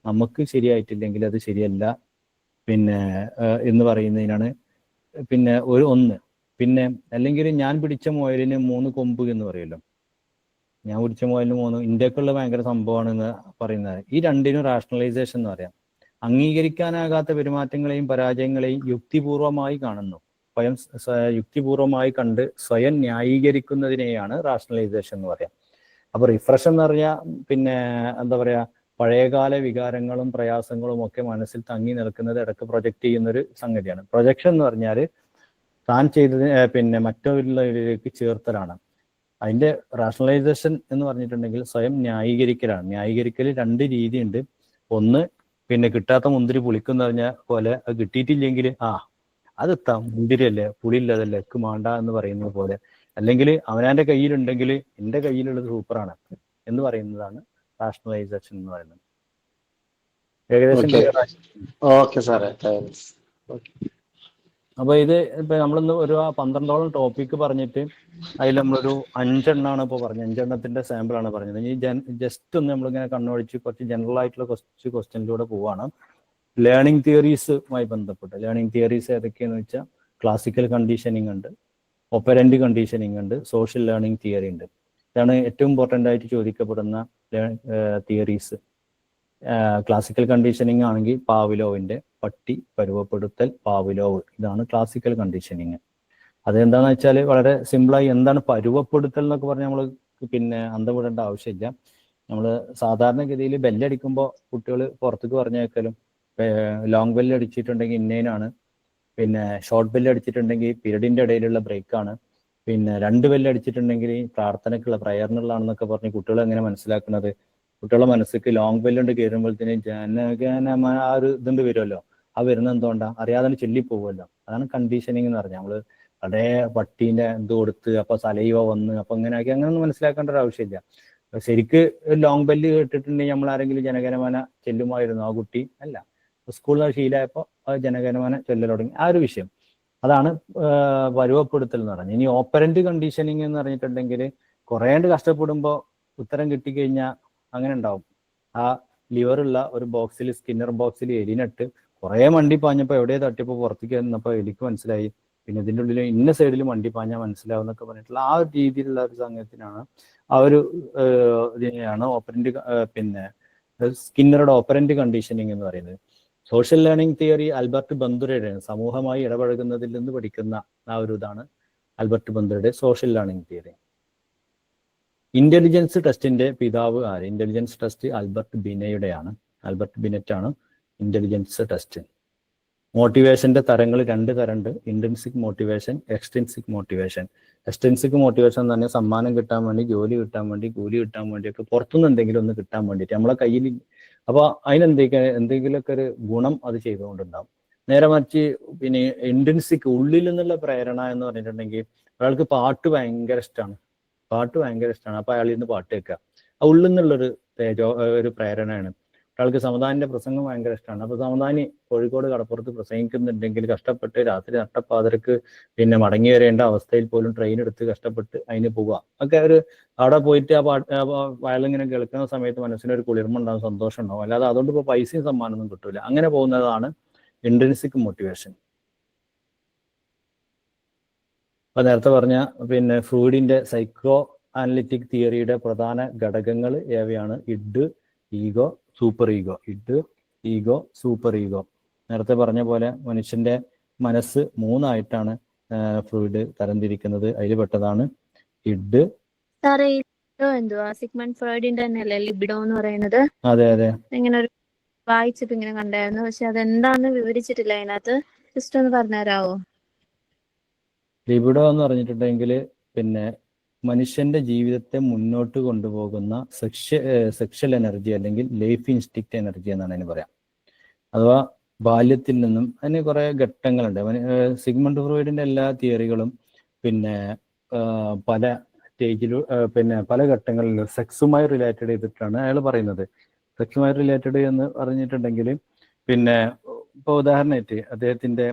Speaker 1: നമുക്ക് ശരിയായിട്ടില്ലെങ്കിൽ അത് ശരിയല്ല പിന്നെ എന്ന് പറയുന്നതിനാണ്. പിന്നെ പിന്നെ അല്ലെങ്കിൽ ഞാൻ പിടിച്ച മുയലിന് 3 കൊമ്പ് എന്ന് പറയുമല്ലോ, ഞാൻ പിടിച്ച മുയലിന് 3, ഇന്ത്യക്കുള്ള ഭയങ്കര സംഭവമാണെന്ന് പറയുന്നത്. ഈ 2നും റാഷണലൈസേഷൻ എന്ന് പറയാം. അംഗീകരിക്കാനാകാത്ത പെരുമാറ്റങ്ങളെയും പരാജയങ്ങളെയും യുക്തിപൂർവമായി കാണുന്നു, യുക്തിപൂർവമായി കണ്ട് സ്വയം ന്യായീകരിക്കുന്നതിനെയാണ് റാഷണലൈസേഷൻ എന്ന് പറയാം. അപ്പൊ റിഫ്രഷ് എന്ന് പറഞ്ഞാൽ പിന്നെ എന്താ പറയാ, പഴയകാല വികാരങ്ങളും പ്രയാസങ്ങളും ഒക്കെ മനസ്സിൽ തങ്ങി നിൽക്കുന്നത് ഇടയ്ക്ക് പ്രൊജക്റ്റ് ചെയ്യുന്നൊരു സംഗതിയാണ്. പ്രൊജക്ഷൻ എന്ന് പറഞ്ഞാൽ താൻ ചെയ്തതിന് പിന്നെ മറ്റുള്ളവരിലേക്ക് ചേർത്തലാണ്. അതിന്റെ റാഷണലൈസേഷൻ എന്ന് പറഞ്ഞിട്ടുണ്ടെങ്കിൽ സ്വയം ന്യായീകരിക്കലാണ്. ന്യായീകരിക്കൽ 2 രീതിയുണ്ട്. ഒന്ന് പിന്നെ കിട്ടാത്ത മുന്തിരി പുളിക്കുന്ന പറഞ്ഞ പോലെ, അത് കിട്ടിയിട്ടില്ലെങ്കിൽ അതെത്താ മുന്തിരിയല്ലേ, പുളിയില്ലതല്ലേ, എക്ക് മാണ്ട എന്ന് പറയുന്നത് പോലെ, അല്ലെങ്കിൽ അവനാന്റെ കയ്യിലുണ്ടെങ്കിൽ എൻ്റെ കയ്യിലുള്ളത് സൂപ്പറാണ് എന്ന് പറയുന്നതാണ് റാഷണലൈസേഷൻ എന്ന് പറയുന്നത്. ഏകദേശം
Speaker 3: ഓക്കെ സാറേ, താങ്ക്സ്.
Speaker 1: അപ്പൊ ഇത് ഇപ്പൊ നമ്മളിന്ന് ഒരു 12ഓളം ടോപ്പിക്ക് പറഞ്ഞിട്ട് അതിൽ നമ്മളൊരു 5 എണ്ണമാണ് ഇപ്പോൾ പറഞ്ഞത്. 5 എണ്ണത്തിന്റെ സാമ്പിളാണ് പറഞ്ഞത്. ഈ ജസ്റ്റ് ഒന്ന് നമ്മളിങ്ങനെ കണ്ണോടിച്ച് കുറച്ച് ജനറൽ ആയിട്ടുള്ള കുറച്ച് ക്വസ്റ്റ്യനിലൂടെ പോവാണ്. ലേണിംഗ് തിയറീസുമായി ബന്ധപ്പെട്ട് ലേണിംഗ് തിയറീസ് ഏതൊക്കെയാന്ന് വെച്ചാൽ ക്ലാസിക്കൽ കണ്ടീഷനിങ് ഉണ്ട്, ഒപ്പറന്റ് കണ്ടീഷനിങ് ഉണ്ട്, സോഷ്യൽ ലേണിംഗ് തിയറി ഉണ്ട്. ഇതാണ് ഏറ്റവും ഇമ്പോർട്ടൻ്റ് ആയിട്ട് ചോദിക്കപ്പെടുന്ന തിയറീസ്. ക്ലാസിക്കൽ കണ്ടീഷനിങ് ആണെങ്കിൽ പാവ്ലോവിന്റെ പട്ടി പരുവപ്പെടുത്തൽ, പാവ്ലോവ്, ഇതാണ് ക്ലാസിക്കൽ കണ്ടീഷനിങ്. അതെന്താണെന്ന് വെച്ചാൽ വളരെ സിമ്പിളായി എന്താണ് പരുവപ്പെടുത്തൽ എന്നൊക്കെ പറഞ്ഞാൽ നമ്മൾ പിന്നെ അന്തം വിടേണ്ട ആവശ്യമില്ല. നമ്മൾ സാധാരണഗതിയിൽ ബെല്ലടിക്കുമ്പോൾ കുട്ടികൾ പുറത്തേക്ക് പറഞ്ഞേക്കലും, ലോങ് ബെല്ല് അടിച്ചിട്ടുണ്ടെങ്കിൽ ഇന്നേനാണ്, പിന്നെ ഷോർട്ട് ബെല്ല് അടിച്ചിട്ടുണ്ടെങ്കിൽ പീരീഡിന്റെ ഇടയിലുള്ള ബ്രേക്കാണ്, പിന്നെ 2 ബെല്ല് അടിച്ചിട്ടുണ്ടെങ്കിൽ പ്രാർത്ഥനയ്ക്കുള്ള പ്രയറിനുള്ളതാണെന്നൊക്കെ പറഞ്ഞ് കുട്ടികൾ എങ്ങനെ മനസ്സിലാക്കുന്നത്? കുട്ടികളുടെ മനസ്സിക്ക് ലോങ് ബെല്ലുണ്ട് കയറുമ്പോഴത്തേന് ജനഗണമന ആ ഒരു ഇതുണ്ട് വരുമല്ലോ, ആ വരുന്നത് എന്തുകൊണ്ടാ? അറിയാതെ ചൊല്ലിപ്പോകുമല്ലോ. അതാണ് കണ്ടീഷനിങ് എന്ന് പറഞ്ഞാൽ. നമ്മള് വളരെ പട്ടീന്റെ എന്ത് കൊടുത്ത് അപ്പൊ സലൈവ വന്ന് അപ്പൊ ഇങ്ങനെയാക്കി അങ്ങനെയൊന്നും മനസ്സിലാക്കേണ്ട ഒരു ആവശ്യമില്ല. ശരിക്ക് ലോങ് ബെല്ല് കേട്ടിട്ടുണ്ടെങ്കിൽ നമ്മൾ ആരെങ്കിലും ജനഗണമന ചെല്ലുമായിരുന്നു ആ കുട്ടി? അല്ല. സ്കൂളിൽ ശീലമായപ്പോൾ ജനഗണമന ചൊല്ലൽ തുടങ്ങി. ആ ഒരു വിഷയം അതാണ് പരുവപ്പെടുത്തൽ എന്ന് പറഞ്ഞത്. ഇനി ഓപ്പറന്റ് കണ്ടീഷനിങ് എന്ന് പറഞ്ഞിട്ടുണ്ടെങ്കിൽ കുറേണ്ട് കഷ്ടപ്പെടുമ്പോൾ ഉത്തരം കിട്ടിക്കഴിഞ്ഞാൽ അങ്ങനെ ഉണ്ടാവും. ആ ലിവറുള്ള ഒരു ബോക്സിൽ, സ്കിന്നർ ബോക്സിൽ എലിനിട്ട് കുറേ മണ്ടി പാഞ്ഞപ്പോൾ എവിടെ തട്ടിയപ്പോൾ പുറത്തേക്ക് വന്നപ്പോൾ എലിക്ക് മനസ്സിലായി, പിന്നെ ഇതിൻ്റെ ഉള്ളിൽ ഇന്ന സൈഡിൽ മണ്ടി പാഞ്ഞാൽ മനസ്സിലാവും എന്നൊക്കെ പറഞ്ഞിട്ടുള്ള ആ ഒരു രീതിയിലുള്ള ഒരു സംഗതിനാണ് ആ ഒരു ഇതിനെയാണ് ഓപ്പറന്റ് പിന്നെ സ്കിന്നറുടെ ഓപ്പറന്റ് കണ്ടീഷനിങ് എന്ന് പറയുന്നത്. സോഷ്യൽ ലേണിംഗ് തിയറി ആൽബർട്ട് ബന്ദുരയുടെ സമൂഹമായി ഇടപഴകുന്നതിൽ നിന്ന് പഠിക്കുന്ന ആ ഒരു ഇതാണ് ആൽബർട്ട് ബന്ദുരയുടെ സോഷ്യൽ ലേണിംഗ് തിയറി. ഇന്റലിജൻസ് ടെസ്റ്റിന്റെ പിതാവ് ആര്? ഇന്റലിജൻസ് ടെസ്റ്റ് ആൽബർട്ട് ബിനയുടെയാണ്. ആൽബർട്ട് ബിനറ്റ് ആണ് ഇന്റലിജൻസ് ടെസ്റ്റ്. മോട്ടിവേഷന്റെ തരങ്ങൾ 2 തരമുണ്ട്. Intrinsic motivation, extrinsic motivation. Extrinsic motivation എന്ന് പറഞ്ഞാൽ സമ്മാനം കിട്ടാൻ വേണ്ടി, ജോലി കിട്ടാൻ വേണ്ടി, കൂലി കിട്ടാൻ വേണ്ടിയൊക്കെ പുറത്തുനിന്ന് എന്തെങ്കിലും ഒന്ന് കിട്ടാൻ വേണ്ടിയിട്ട് നമ്മളെ കയ്യിൽ, അപ്പൊ എന്തെങ്കിലുമൊക്കെ ഒരു ഗുണം അത് ചെയ്തുകൊണ്ടുണ്ടാവും. നേരെ മറിച്ച് പിന്നെ ഇൻട്രിൻസിക് ഉള്ളിൽ നിന്നുള്ള പ്രേരണ എന്ന് പറഞ്ഞിട്ടുണ്ടെങ്കിൽ ഒരാൾക്ക് പാട്ട് ഭയങ്കര ഇഷ്ടമാണ്, അപ്പൊ അയാളിൽ നിന്ന് പാട്ട് കേൾക്കുക. ആ ഉള്ളിൽ നിന്നുള്ളൊരു ഒരു പ്രേരണയാണ്. ഒരാൾക്ക് സമദാനിന്റെ പ്രസംഗം ഭയങ്കര ഇഷ്ടമാണ്, അപ്പൊ സമദാനി കോഴിക്കോട് കടപ്പുറത്ത് പ്രസംഗിക്കുന്നുണ്ടെങ്കിൽ കഷ്ടപ്പെട്ട് രാത്രി നട്ടപ്പാതിരക്ക് പിന്നെ മടങ്ങി വരേണ്ട അവസ്ഥയിൽ പോലും ട്രെയിൻ എടുത്ത് കഷ്ടപ്പെട്ട് അതിന് പോവുക ഒക്കെ ഒരു അവിടെ പോയിട്ട് ആ വയലിങ്ങനെ കേൾക്കുന്ന സമയത്ത് മനസ്സിനൊരു കുളിർമ ഉണ്ടാവും, സന്തോഷം ഉണ്ടാവും. അല്ലാതെ അതുകൊണ്ട് ഇപ്പോൾ പൈസയും സമ്മാനമൊന്നും കിട്ടൂല. അങ്ങനെ പോകുന്നതാണ് ഇൻട്രിൻസിക് മോട്ടിവേഷൻ. അപ്പൊ നേരത്തെ പറഞ്ഞ പിന്നെ ഫ്രൂയിഡിന്റെ സൈക്കോ അനലിറ്റിക് തിയറിയുടെ പ്രധാന ഘടകങ്ങൾ ഏവയാണ്? Id, ego, super ego. Id, ego, super ego. നേരത്തെ പറഞ്ഞ പോലെ മനുഷ്യന്റെ മനസ്സ് 3ആയിട്ടാണ് ഫ്രൂയിഡ് തരംതിരിക്കുന്നത്. അതിൽ പെട്ടതാണ് ഇഡ്.
Speaker 4: സിഗ്മണ്ട് ഫ്രോയിഡിന്റെ തന്നെയല്ലേ ലിബിഡോ എന്ന് പറയുന്നത്?
Speaker 1: അതെ അതെ.
Speaker 4: ഇങ്ങനെ ഒരു വായിച്ചപ്പോ ഇങ്ങനെ കണ്ടായിരുന്നു, പക്ഷെ അതെന്താന്ന് വിവരിച്ചിട്ടില്ല അതിനകത്ത്. ജസ്റ്റ് ഒന്ന് പറഞ്ഞുതരാവോ?
Speaker 1: ലിബിഡോ എന്ന് പറഞ്ഞിട്ടുണ്ടെങ്കിൽ പിന്നെ മനുഷ്യന്റെ ജീവിതത്തെ മുന്നോട്ട് കൊണ്ടുപോകുന്ന സെക്ഷൽ എനർജി അല്ലെങ്കിൽ ലൈഫ് ഇൻസ്റ്റിക്റ്റ് എനർജി എന്നാണ് അതിന് പറയാം. അഥവാ ബാല്യത്തിൽ നിന്നും അതിന് കുറെ ഘട്ടങ്ങളുണ്ട്. സിഗ്മണ്ട് ഫ്രോയിഡിന്റെ എല്ലാ തിയറികളും പിന്നെ പല സ്റ്റേജിലും പിന്നെ പല ഘട്ടങ്ങളിലും സെക്സുമായി റിലേറ്റഡ് ചെയ്തിട്ടാണ് അയാൾ പറയുന്നത്. സെക്സുമായി റിലേറ്റഡ് എന്ന് പറഞ്ഞിട്ടുണ്ടെങ്കിൽ പിന്നെ ഇപ്പോൾ ഉദാഹരണമായിട്ട് അദ്ദേഹത്തിന്റെ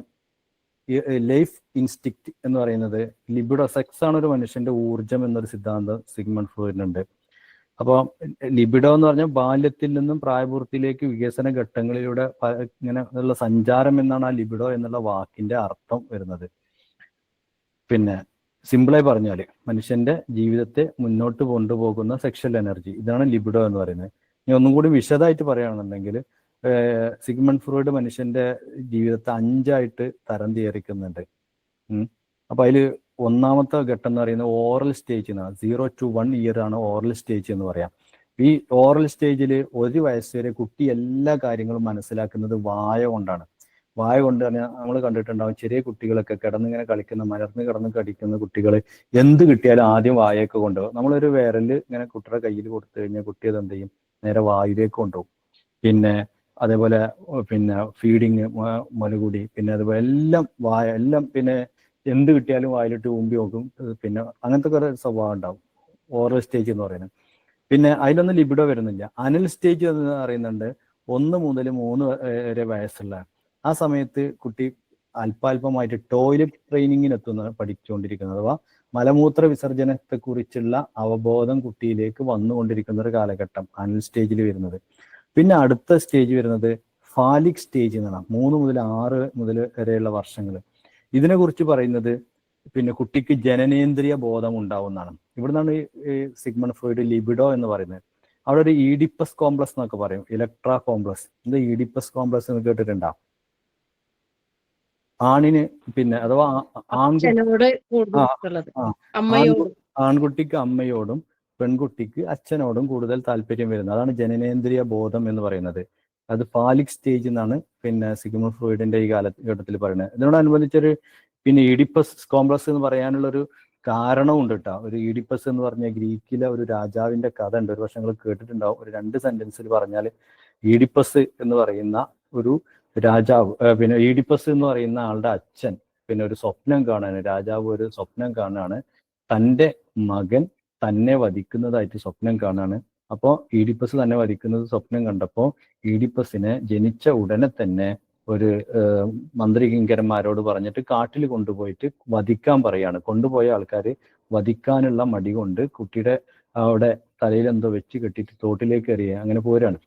Speaker 1: ലൈഫ് ഇൻസ്റ്റിക്റ്റ് എന്ന് പറയുന്നത് ലിബിഡോ, സെക്സ് ആണ് ഒരു മനുഷ്യന്റെ ഊർജം എന്നൊരു സിദ്ധാന്തം സിഗ്മണ്ട് ഫ്രോയിഡിനുണ്ട്. അപ്പോൾ ലിബിഡോ എന്ന് പറഞ്ഞാൽ ബാല്യത്തിൽ നിന്നും പ്രായപൂർത്തിയിലേക്ക് വികസന ഘട്ടങ്ങളിലൂടെ ഇങ്ങനെ ഉള്ള സഞ്ചാരം എന്നാണ് ആ ലിബിഡോ എന്നുള്ള വാക്കിന്റെ അർത്ഥം വരുന്നത്. പിന്നെ സിമ്പിളായി പറഞ്ഞാൽ മനുഷ്യന്റെ ജീവിതത്തെ മുന്നോട്ട് കൊണ്ടുപോകുന്ന സെക്ഷൽ എനർജി, ഇതാണ് ലിബിഡോ എന്ന് പറയുന്നത്. ഇനി ഒന്നും കൂടി വിശദമായിട്ട് പറയുകയാണെന്നുണ്ടെങ്കിൽ സിഗ്മണ്ട് ഫ്രോയിഡ് മനുഷ്യന്റെ ജീവിതത്തെ 5ആയിട്ട് തരംതിരിക്കുന്നുണ്ട്. അപ്പൊ അതിൽ ഒന്നാമത്തെ ഘട്ടം എന്ന് പറയുന്നത് ഓറൽ സ്റ്റേജ് എന്നാണ്. 0 to 1 ഇയർ ആണ് ഓറൽ സ്റ്റേജ് എന്ന് പറയാം. ഈ ഓറൽ സ്റ്റേജിൽ 1 വയസ്സ് വരെ കുട്ടി എല്ലാ കാര്യങ്ങളും മനസ്സിലാക്കുന്നത് വായ കൊണ്ടാണ്. വായ കൊണ്ട് തന്നെ നമ്മൾ കണ്ടിട്ടുണ്ടാവും, ചെറിയ കുട്ടികളൊക്കെ കിടന്നിങ്ങനെ കളിക്കുന്ന, മലർന്ന് കിടന്ന് കടിക്കുന്ന കുട്ടികൾ എന്ത് കിട്ടിയാലും ആദ്യം വായൊക്കെ കൊണ്ടുപോകും. നമ്മളൊരു വിരല് ഇങ്ങനെ കുട്ടിയുടെ കയ്യിൽ കൊടുത്തു കഴിഞ്ഞാൽ കുട്ടി അത് എന്ത് ചെയ്യും? നേരെ വായിലേക്ക് കൊണ്ടുപോകും. പിന്നെ അതേപോലെ പിന്നെ ഫീഡിങ്, മുലകുടി, പിന്നെ അതുപോലെ എല്ലാം പിന്നെ എന്ത് കിട്ടിയാലും വായിലിട്ട് ഊമ്പി നോക്കും. പിന്നെ അങ്ങനത്തെ കുറെ സ്വഭാവം ഉണ്ടാവും ഓറൽ സ്റ്റേജ് എന്ന് പറയുന്നത്. പിന്നെ അതിലൊന്നും ലിബിഡോ വരുന്നില്ല. അനൽ സ്റ്റേജ് എന്ന് പറയുന്നുണ്ട് 1 മുതൽ 3 വരെ വയസ്സുള്ള. ആ സമയത്ത് കുട്ടി അല്പാൽപമായിട്ട് ടോയ്ലറ്റ് ട്രെയിനിങ്ങിന് പഠിച്ചുകൊണ്ടിരിക്കുന്നത്. അഥവാ മലമൂത്ര വിസർജനത്തെ കുറിച്ചുള്ള അവബോധം കുട്ടിയിലേക്ക് വന്നുകൊണ്ടിരിക്കുന്ന ഒരു കാലഘട്ടം അനൽ സ്റ്റേജിൽ വരുന്നത്. പിന്നെ അടുത്ത സ്റ്റേജ് വരുന്നത് ഫാലിക് സ്റ്റേജ് എന്നാണ്. 3 മുതൽ 6 മുതൽ വരെയുള്ള വർഷങ്ങൾ. ഇതിനെ കുറിച്ച് പറയുന്നത് പിന്നെ കുട്ടിക്ക് ജനനേന്ദ്രിയ ബോധം ഉണ്ടാവുന്നതാണ്. ഇവിടുന്നാണ് ഈ സിഗ്മണ്ട് ഫ്രോയിഡ് ലിബിഡോ എന്ന് പറയുന്നത്. അവിടെ ഒരു ഈഡിപ്പസ് കോംപ്ലക്സ് എന്നൊക്കെ പറയും, ഇലക്ട്രാ കോംപ്ലക്സ്. എന്താ ഈഡിപ്പസ് കോംപ്ലക്സ് എന്ന് കേട്ടിട്ടുണ്ടോ? ആണിന് പിന്നെ അഥവാ ആൺകുട്ടിക്ക് അമ്മയോടും പെൺകുട്ടിക്ക് അച്ഛനോടും കൂടുതൽ താല്പര്യം വരുന്നത്. അതാണ് ജനനേന്ദ്രിയ ബോധം എന്ന് പറയുന്നത്. അത് ഫാലിക് സ്റ്റേജ് എന്നാണ് പിന്നെ സിഗ്മണ്ട് ഫ്രോയിഡിന്റെ ഈ കാലഘട്ടത്തിൽ പറയുന്നത്. ഇതിനോടനുബന്ധിച്ചൊരു പിന്നെ ഈഡിപ്പസ് കോംപ്ലക്സ് എന്ന് പറയാനുള്ളൊരു കാരണമുണ്ട് കേട്ടോ. ഒരു ഈഡിപ്പസ് എന്ന് പറഞ്ഞാൽ ഗ്രീക്കിലെ ഒരു രാജാവിന്റെ കഥ ഉണ്ട്. ഒരു പക്ഷെ നിങ്ങൾ കേട്ടിട്ടുണ്ടാവും. ഒരു 2 സെന്റൻസിൽ പറഞ്ഞാൽ ഈഡിപ്പസ് എന്ന് പറയുന്ന ഒരു രാജാവ് പിന്നെ ഈഡിപ്പസ് എന്ന് പറയുന്ന ആളുടെ അച്ഛൻ പിന്നെ ഒരു സ്വപ്നം കാണാണ്. രാജാവ് ഒരു സ്വപ്നം കാണാണ്, തൻ്റെ മകൻ തന്നെ വധിക്കുന്നതായിട്ട് സ്വപ്നം കാണാണ്. അപ്പോൾ ഈഡിപ്പസ് തന്നെ വധിക്കുന്നത് സ്വപ്നം കണ്ടപ്പോൾ ഈഡിപ്പസിനെ ജനിച്ച ഉടനെ തന്നെ ഒരു മന്ത്രി കിങ്കരന്മാരോട് പറഞ്ഞിട്ട് കാട്ടിൽ കൊണ്ടുപോയിട്ട് വധിക്കാൻ പറയാണ്. കൊണ്ടുപോയ ആൾക്കാർ വധിക്കാനുള്ള മടി കൊണ്ട് കുട്ടിയുടെ അവിടെ തലയിൽ എന്തോ വെച്ച് കെട്ടിയിട്ട് തോട്ടിലേക്ക് എറിയുക, അങ്ങനെ പോരാണ്.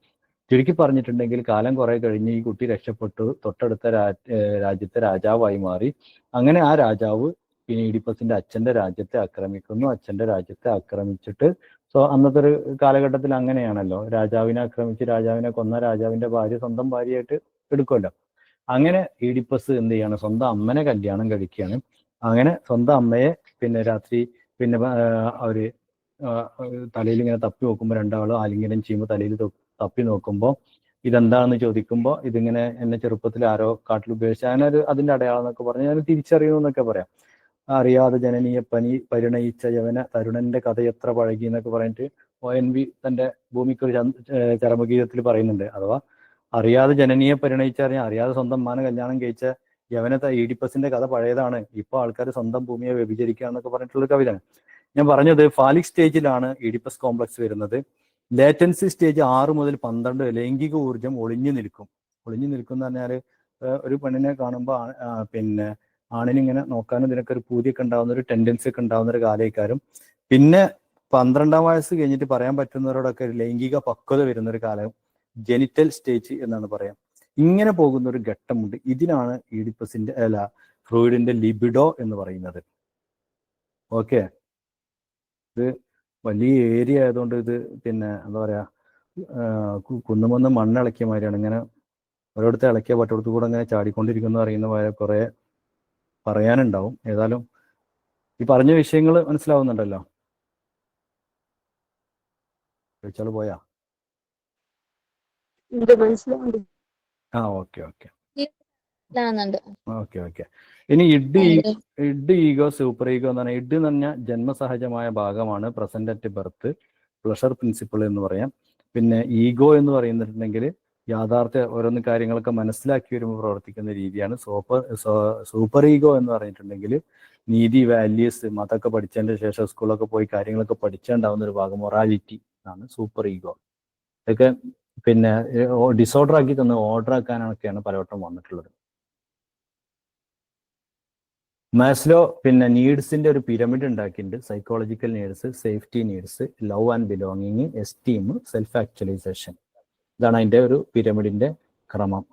Speaker 1: ചുരുക്കി പറഞ്ഞിട്ടുണ്ടെങ്കിൽ കാലം കുറെ കഴിഞ്ഞ് ഈ കുട്ടി രക്ഷപ്പെട്ടു, തൊട്ടടുത്ത രാജ്യത്തെ രാജാവായി മാറി. അങ്ങനെ ആ രാജാവ് പിന്നെ ഈഡിപ്പസിന്റെ അച്ഛന്റെ രാജ്യത്തെ ആക്രമിക്കുന്നു. അച്ഛന്റെ രാജ്യത്തെ ആക്രമിച്ചിട്ട് അന്നത്തെ ഒരു കാലഘട്ടത്തിൽ അങ്ങനെയാണല്ലോ, രാജാവിനെ ആക്രമിച്ച് രാജാവിനെ കൊന്ന രാജാവിന്റെ ഭാര്യ സ്വന്തം ഭാര്യയായിട്ട് എടുക്കുമല്ലോ. അങ്ങനെ ഈഡിപ്പസ് എന്ത് ചെയ്യാണ്, സ്വന്തം അമ്മനെ കല്യാണം കഴിക്കുകയാണ്. അങ്ങനെ സ്വന്തം അമ്മയെ പിന്നെ രാത്രി പിന്നെ അവര് തലയിൽ ഇങ്ങനെ തപ്പി നോക്കുമ്പോൾ രണ്ടാളും ആലിംഗനം ചെയ്യുമ്പോൾ തലയിൽ തപ്പി നോക്കുമ്പോൾ ഇതെന്താണെന്ന് ചോദിക്കുമ്പോൾ ഇതിങ്ങനെ എന്നെ ചെറുപ്പത്തിൽ ആരോ കാട്ടിൽ ഉപയോഗിച്ച് അങ്ങനെ അതിന്റെ അടയാളം എന്നൊക്കെ പറഞ്ഞ് ഞാൻ തിരിച്ചറിയുന്നു എന്നൊക്കെ പറയാം. അറിയാതെ ജനനീയ പനി പരിണയിച്ച യവന തരുണന്റെ കഥ എത്ര പഴകി എന്നൊക്കെ പറഞ്ഞിട്ട് ONV തന്റെ ഭൂമിക്കൊരു ചരമഗീതത്തിൽ പറയുന്നുണ്ട്. അഥവാ അറിയാതെ ജനനീയെ പരിണയിച്ച അറിയാതെ സ്വന്തം മാന കല്യാണം കഴിച്ച യവനത്തെ ഈഡിപ്പസിന്റെ കഥ പഴയതാണ്, ഇപ്പൊ ആൾക്കാർ സ്വന്തം ഭൂമിയെ വ്യഭിചരിക്കുക എന്നൊക്കെ പറഞ്ഞിട്ടുള്ള കവിതയാണ്. ഞാൻ പറഞ്ഞത് ഫാലിക് സ്റ്റേജിലാണ് ഈഡിപ്പസ് കോംപ്ലക്സ് വരുന്നത്. ലേറ്റൻസി സ്റ്റേജ് 6 മുതൽ 12 ലൈംഗിക ഊർജം ഒളിഞ്ഞു നിൽക്കും. ഒളിഞ്ഞു നിൽക്കും എന്ന് പറഞ്ഞാൽ ഒരു പെണ്ണിനെ കാണുമ്പോൾ പിന്നെ ആണിനിങ്ങനെ നോക്കാനും ഇതിനൊക്കെ ഒരു പൂതിയൊക്കെ ഉണ്ടാവുന്ന ഒരു ടെൻഡൻസി ഒക്കെ ഉണ്ടാവുന്ന ഒരു കാലക്കാരും. പിന്നെ 12ാം വയസ്സ് കഴിഞ്ഞിട്ട് പറയാൻ പറ്റുന്നവരോടൊക്കെ ലൈംഗിക പക്വത വരുന്ന ഒരു കാലം ജെനിറ്റൽ സ്റ്റേജ് എന്നാണ് പറയാം. ഇങ്ങനെ പോകുന്ന ഒരു ഘട്ടമുണ്ട്. ഇതിനാണ് ഈഡിപ്പസിന്റെ ഫ്രോയിഡിന്റെ ലിബിഡോ എന്ന് പറയുന്നത്. ഓക്കെ, ഇത് വലിയ ഏരിയ ആയതുകൊണ്ട് ഇത് പിന്നെ എന്താ പറയാ കുന്നുമൊന്ന് മണ്ണിളക്കിയ മാതിരിയാണ്. ഇങ്ങനെ ഒരിടത്ത് ഇളക്കിയ പറ്റോടത്ത് കൂടെ ഇങ്ങനെ ചാടിക്കൊണ്ടിരിക്കുന്ന പറയുന്ന കുറെ പറയാനുണ്ടാവും. ഏതായാലും ഈ പറഞ്ഞ വിഷയങ്ങൾ മനസ്സിലാവുന്നുണ്ടല്ലോ? ചോദിച്ചാൽ പോയാ
Speaker 5: മനസ്സിലാവുന്നുണ്ട്.
Speaker 1: Okay okay okay okay. ഇനി ഇഡ് ഈഗോ സൂപ്പർ ഈഗോ എന്ന് പറഞ്ഞാൽ ഇഡ് എന്ന് പറഞ്ഞാൽ ജന്മസഹജമായ ഭാഗമാണ്, present at birth, pleasure principle എന്ന് പറയാം. പിന്നെ ഈഗോ എന്ന് പറയുന്നുണ്ടെങ്കിൽ യാഥാർത്ഥ്യ ഓരോന്ന് കാര്യങ്ങളൊക്കെ മനസ്സിലാക്കി വരുമ്പോൾ പ്രവർത്തിക്കുന്ന രീതിയാണ്. സൂപ്പർ ഈഗോ എന്ന് പറഞ്ഞിട്ടുണ്ടെങ്കിൽ നീതി, വാല്യൂസ്, മതമൊക്കെ പഠിച്ചതിന്റെ ശേഷം സ്കൂളൊക്കെ പോയി കാര്യങ്ങളൊക്കെ പഠിച്ചുണ്ടാവുന്ന ഒരു ഭാഗം, മൊറാലിറ്റി ആണ് സൂപ്പർ ഈഗോ. ഇതൊക്കെ പിന്നെ ഡിസോർഡർ ആക്കി തന്ന് ഓർഡർ ആക്കാനൊക്കെയാണ് പലവട്ടം വന്നിട്ടുള്ളത്. മാസ്ലോ പിന്നെ നീഡ്സിന്റെ ഒരു പിരമിഡ് ഉണ്ടാക്കിയിട്ടുണ്ട്. Psychological needs, safety needs, love and belonging, esteem, self actualization. ഇതാണ് അതിന്റെ ഒരു പിരമിഡിന്റെ ക്രമം.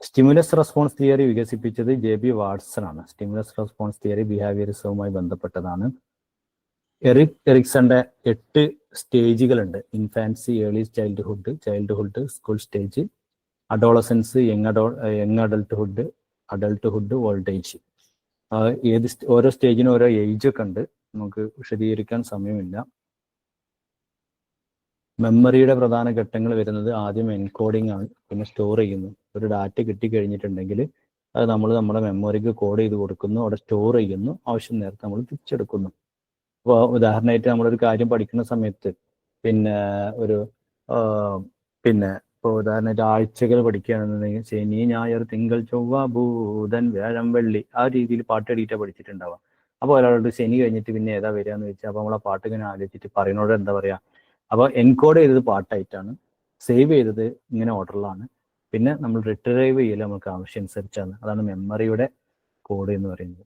Speaker 1: സ്റ്റിമുലസ് റെസ്പോൺസ് തിയറി വികസിപ്പിച്ചത് JB വാട്സൺ ആണ്. സ്റ്റിമുലസ് റെസ്പോൺസ് തിയറി ബിഹേവിയറിസവുമായി ബന്ധപ്പെട്ടതാണ്. എറിക്സന്റെ 8 സ്റ്റേജുകളുണ്ട്. Infancy, early childhood, school stage, adolescence, young adulthood, old age. ഓരോ സ്റ്റേജിനും ഓരോ ഏജ് ഒക്കെ ഉണ്ട്, നമുക്ക് വിശദീകരിക്കാൻ സമയമില്ല. മെമ്മറിയുടെ പ്രധാന ഘട്ടങ്ങൾ വരുന്നത് ആദ്യം എൻകോഡിംഗ് ആണ്, പിന്നെ സ്റ്റോർ ചെയ്യുന്നു. ഒരു ഡാറ്റ കിട്ടിക്കഴിഞ്ഞിട്ടുണ്ടെങ്കിൽ അത് നമ്മൾ നമ്മുടെ മെമ്മറിക്ക് കോഡ് ചെയ്ത് കൊടുക്കുന്നു, അവിടെ സ്റ്റോർ ചെയ്യുന്നു, ആവശ്യം നേരത്തെ നമ്മൾ തിരിച്ചെടുക്കുന്നു. അപ്പോൾ ഉദാഹരണമായിട്ട് നമ്മളൊരു കാര്യം പഠിക്കുന്ന സമയത്ത് പിന്നെ ഇപ്പോൾ ഉദാഹരണമായിട്ട് ആഴ്ചകൾ പഠിക്കുകയാണെന്നുണ്ടെങ്കിൽ ശനി, ഞായർ, തിങ്കൾ, ചൊവ്വ, ബുധൻ, വ്യാഴം, വെള്ളി, ആ രീതിയിൽ പാട്ട് എഴുതിയിട്ടാണ് പഠിച്ചിട്ടുണ്ടാവാം. അപ്പോൾ ഒരാളോട് ശനി കഴിഞ്ഞിട്ട് പിന്നെ ഏതാ വരിക എന്ന് ചോദിച്ചാൽ അപ്പോൾ നമ്മളെ പാട്ട് ഇങ്ങനെ ആലോചിച്ചിട്ട് പറയുന്നതോട് എന്താ പറയുക, അപ്പോൾ എൻകോഡ് ചെയ്തത് പാട്ടായിട്ടാണ്, സേവ് ചെയ്തത് ഇങ്ങനെ ഓർഡറിലാണ്, പിന്നെ നമ്മൾ റിട്രൈവ് ചെയ്യൽ നമുക്ക് ആവശ്യം അനുസരിച്ചാണ്. അതാണ് മെമ്മറിയുടെ കോഡ് എന്ന് പറയുന്നത്.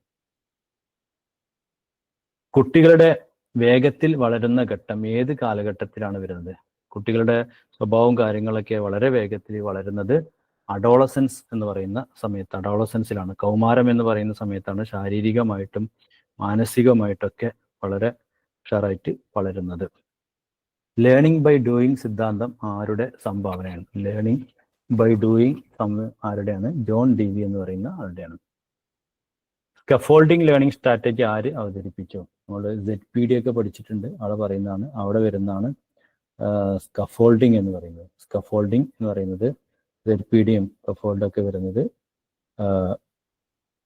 Speaker 1: കുട്ടികളുടെ വേഗത്തിൽ വളരുന്ന ഘട്ടം ഏത് കാലഘട്ടത്തിലാണ് വരുന്നത്? കുട്ടികളുടെ സ്വഭാവവും കാര്യങ്ങളൊക്കെ വളരെ വേഗത്തിൽ വളരുന്നത് അഡോളസൻസ് എന്ന് പറയുന്ന സമയത്ത്, അഡോളസൻസിലാണ്. കൗമാരം എന്ന് പറയുന്ന സമയത്താണ് ശാരീരികമായിട്ടും മാനസികമായിട്ടൊക്കെ വളരെ ഉഷാറായിട്ട് വളരുന്നത്. ലേണിംഗ് ബൈ ഡൂയിങ് സിദ്ധാന്തം ആരുടെ സംഭാവനയാണ്? ലേണിംഗ് ബൈ ഡൂയിങ് ആരുടെയാണ്? ജോൺ ഡീവി എന്ന് പറയുന്ന ആരുടെയാണ്. സ്കഫോൾഡിംഗ് ലേണിംഗ് സ്ട്രാറ്റജി ആര് അവതരിപ്പിച്ചു? നമ്മൾ ZPD ഒക്കെ പഠിച്ചിട്ടുണ്ട്, അവിടെ പറയുന്നതാണ്, അവിടെ വരുന്നതാണ് സ്കഫോൾഡിംഗ് എന്ന് പറയുന്നത്. സ്കഫോൾഡിംഗ് എന്ന് പറയുന്നത് ZPDയും സ്കഫോൾഡൊക്കെ വരുന്നത്